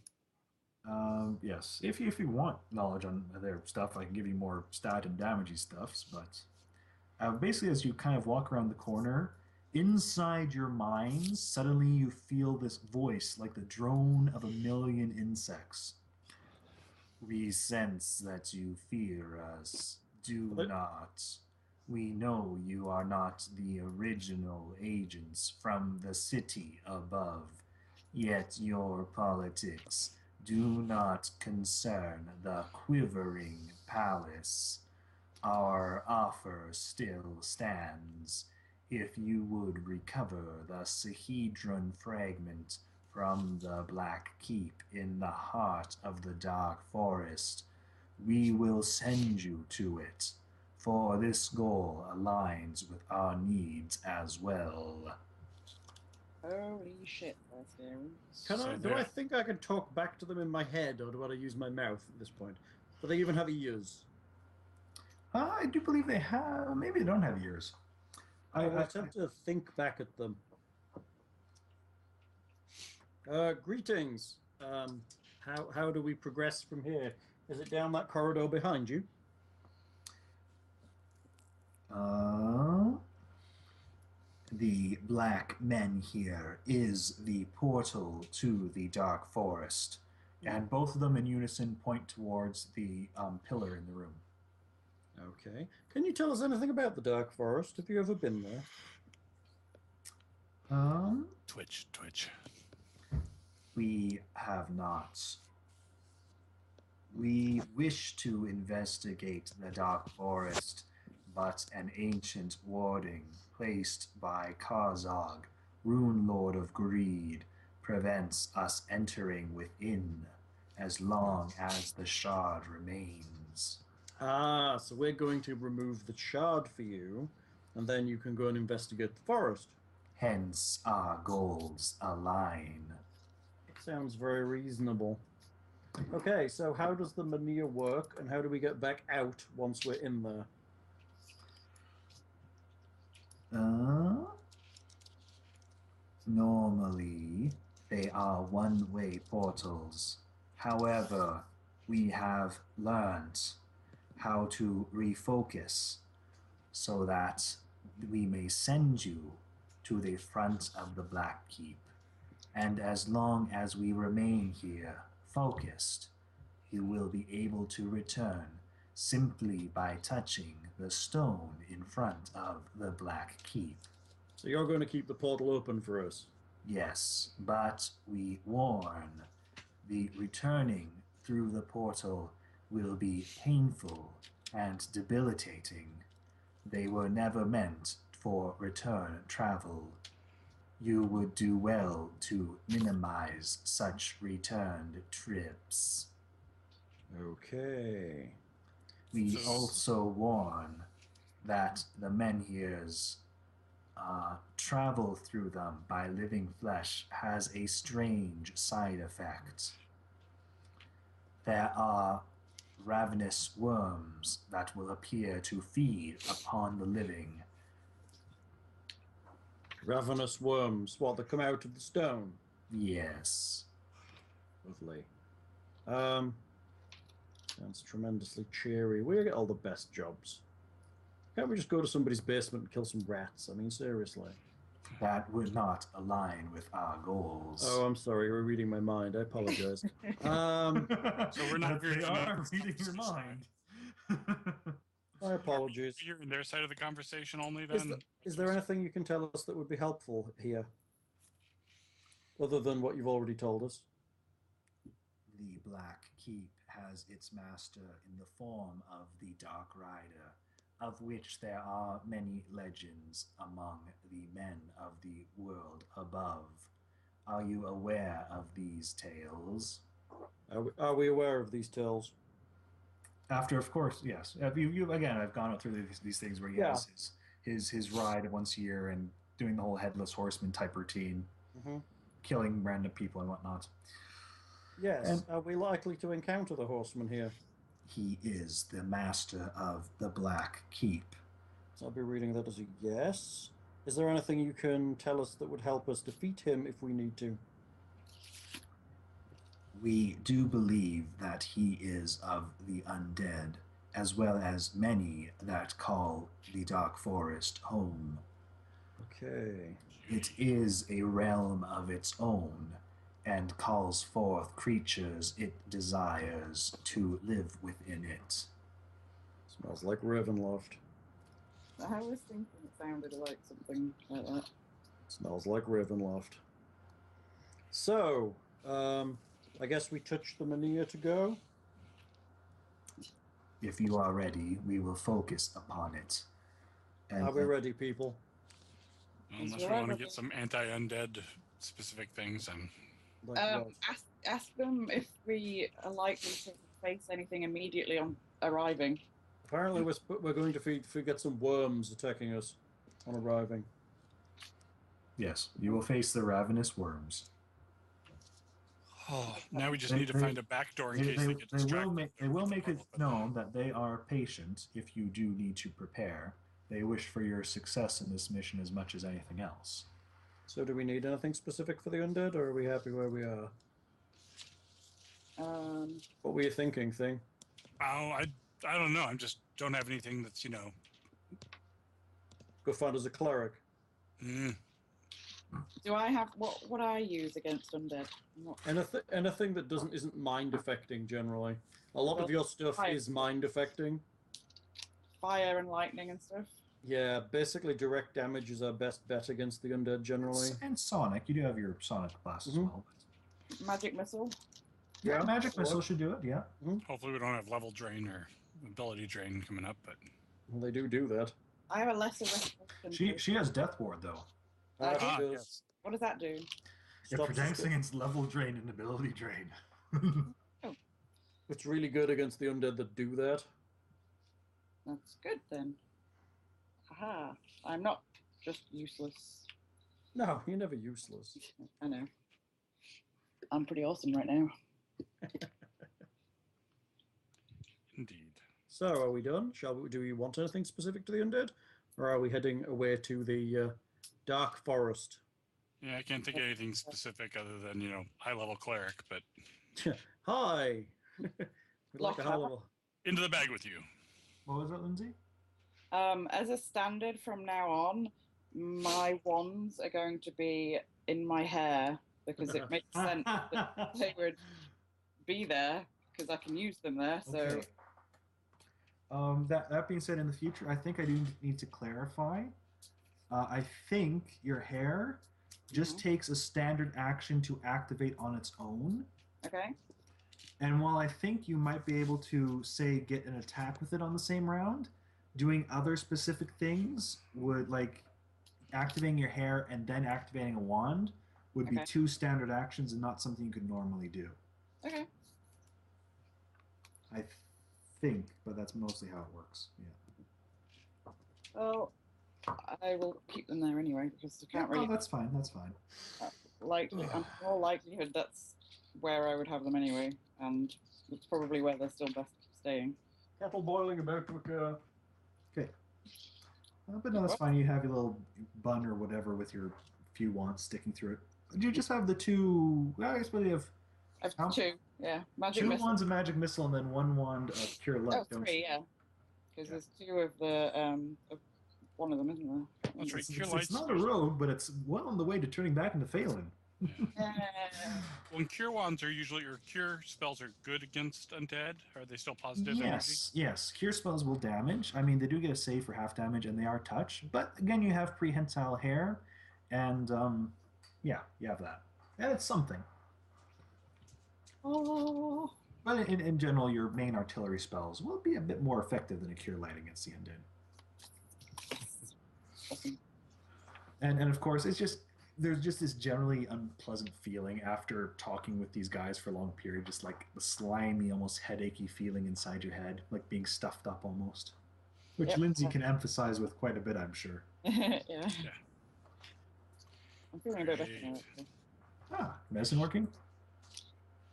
yes, if you want knowledge on their stuff, I can give you more stat and damagey stuffs. But basically, as you kind of walk around the corner, inside your minds, suddenly you feel this voice like the drone of a million insects. We sense that you fear us. Do What? not. We know you are not the original agents from the city above, yet your politics do not concern the quivering palace. Our offer still stands. If you would recover the Sahedron fragment from the Black Keep in the heart of the Dark Forest, we will send you to it, for this goal aligns with our needs as well. Holy shit, that's scary. Do I think I can talk back to them in my head, or do I use my mouth at this point? Do they even have ears? I do believe they have. Maybe they don't have ears. I will attempt to think back at them. Greetings. How do we progress from here? Is it down that corridor behind you? The black men here is the portal to the Dark Forest. And both of them in unison point towards the pillar in the room. Okay. Can you tell us anything about the Dark Forest? Have you ever been there? Twitch. We have not. We wish to investigate the Dark Forest, but an ancient warding placed by Karzog, Rune Lord of Greed, prevents us entering within as long as the shard remains. Ah, so we're going to remove the shard for you, and then you can go and investigate the forest. Hence, our goals align. It sounds very reasonable. Okay, so how does the manure work, and how do we get back out once we're in there? Normally, they are one-way portals. However, we have learned how to refocus so that we may send you to the front of the Black Keep. And as long as we remain here, focused, you will be able to return simply by touching the stone in front of the Black Keep. So you're going to keep the portal open for us? Yes, but we warn, the returning through the portal will be painful and debilitating. They were never meant for return travel. You would do well to minimize such returned trips. Okay. We also warn that the menhirs travel through them by living flesh has a strange side effect. There are ravenous worms that will appear to feed upon the living. Ravenous worms. What, that come out of the stone? Yes. Lovely. Sounds tremendously cheery. We get all the best jobs. Can't we just go to somebody's basement and kill some rats? I mean, seriously. That would not align with our goals. Oh, I'm sorry. You're reading my mind. I apologize. So we're not They are reading your mind. My apologies. You're in their side of the conversation only then? Is there anything you can tell us that would be helpful here? Other than what you've already told us? The Black Keep has its master in the form of the Dark Rider, of which there are many legends among the men of the world above. Are you aware of these tales? Are we aware of these tales? After, of course, yes. You again, I've gone through these things where he Yeah. has his ride once a year and doing the whole headless horseman type routine, Hmm. killing random people and whatnot. Yes. And Are we likely to encounter the horseman here? He is the master of the Black Keep. So I'll be reading that as a yes. Is there anything you can tell us that would help us defeat him if we need to? We do believe that he is of the undead, as well as many that call the Dark Forest home. Okay. It is a realm of its own, and calls forth creatures it desires to live within it. Smells like Ravenloft. I was thinking it sounded like something like that. Smells like Ravenloft. So, I guess we touch the Mania to go. If you are ready, we will focus upon it. Are we ready, people? Unless we want to get some anti-undead specific things, and Like what? Ask them if we are likely to face anything immediately on arriving. Apparently, we're going to get some worms attacking us on arriving. Yes, you will face the ravenous worms. now we just They- need to they- find a back door in case they get They distracted. will make it known that they are patient if you do need to prepare. They wish for your success in this mission as much as anything else. So, do we need anything specific for the undead, or are we happy where we are? What were you thinking, Thing? Oh, I don't know. I just don't have anything that's Go find us a cleric. Do I have what I use against undead? Anything that isn't mind affecting generally. A lot of your stuff is mind affecting. Fire and lightning and stuff. Yeah, basically direct damage is our best bet against the undead generally. And Sonic, you do have your Sonic class as well. Magic missile. Yeah, Magic Missile should do it, yeah. Hopefully, we don't have level drain or ability drain coming up. But Well, they do that. I have a lesser restoration. She has Death Ward, though. Yes. What does that do? It Stops protects us- against level drain and ability drain. It's really good against the undead that do that. That's good then. Haha. I'm not just useless. No, you're never useless. I know. I'm pretty awesome right now. indeed, So, are we done? Do we want anything specific to the undead? Or are we heading away to the Dark Forest? yeah, I can't think of anything specific other than high level cleric. But Hi! We'd like a high level. into the bag with you. What was that, Lindsay? As a standard from now on, my wands are going to be in my hair because it makes sense that they would be there because I can use them there. So Okay. That being said, in the future, I think I do need to clarify. I think your hair just takes a standard action to activate on its own. okay, And while I think you might be able to, say, get an attack with it on the same round, doing other specific things would, like, activating your hair and then activating a wand would be Okay. two standard actions and not something you could normally do. okay. I think, but that's mostly how it works. Yeah. Well, I will keep them there anyway because I can't Oh, really that's fine. That's fine. I'm more likelihood that's where I would have them anyway, and it's probably where they're still best staying. Kettle boiling about to occur. Okay. But no, that's fine. You have your little bun or whatever with your few wands sticking through it. Do you just have the two? Well, I guess we have I've How- two, yeah. Magic two missile. wands of magic missile and then one wand of cure light. Oh, don't three, you? yeah. Because there's two of the of one of them, isn't there? That's right. It's, Cure it's light's not a road, but it's well on the way to turning back into Phelan. Well, cure wands are usually, or cure spells are good against undead. Are they still positive energy? Yes. Cure spells will damage. I mean, they do get a save for half damage, and they are touch. But again, you have prehensile hair, and yeah, you have that, and it's something. Oh, But in general, your main artillery spells will be a bit more effective than a cure light against the undead. awesome. And of course, it's just there's just this generally unpleasant feeling after talking with these guys for a long period, just like the slimy, almost headachy feeling inside your head, like being stuffed up almost. Which Yep. Lindsay can emphasize with quite a bit, I'm sure. Yeah. Yeah. I'm feeling a bit better now. Great. Actually. Medicine working?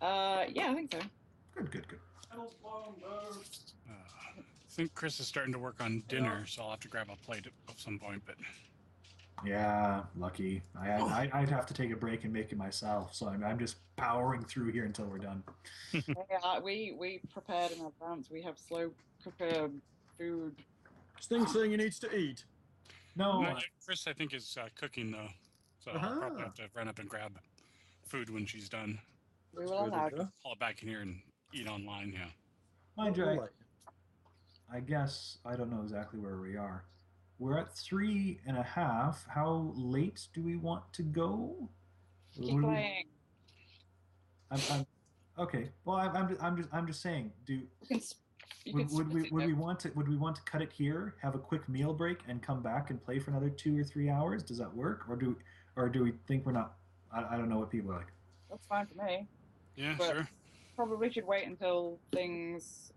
Yeah, I think so. Good. I think Chris is starting to work on dinner, so I'll have to grab a plate at some point. But Yeah, lucky. I'd have to take a break and make it myself, so I'm just powering through here until we're done. Yeah, we prepared in advance. We have slow cooker food. Sting saying he needs to eat. No, not yet. Chris, I think, is cooking though, so I'll probably have to run up and grab food when she's done. We will allow it. Haul it back in here and eat online. Yeah. mind you, I guess I don't know exactly where we are. We're at 3.5. How late do we want to go? Keep playing. Okay. Well, I'm just saying. You can Would we want to cut it here, have a quick meal break, and come back and play for another 2 or 3 hours? Does that work, or do we think we're not? I don't know what people are like. That's fine for me. Yeah, But sure. probably should wait until things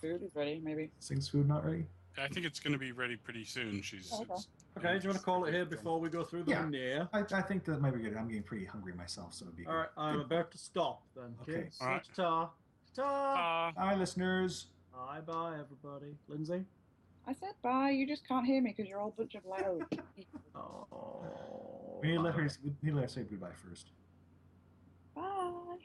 food is ready. Maybe. Sing's food not ready? I think it's going to be ready pretty soon. She's. Okay. Okay, do you want to call it here before we go through the veneer? I think that might be good. I'm getting pretty hungry myself, so it'd be good. All right, I'm about to stop then. Okay. Kids. All right. Ta. Ta. Hi, listeners. Bye, everybody. Lindsay? I said bye. You just can't hear me because you're all a bunch of loud people. Oh. We need to let her say goodbye first. Bye.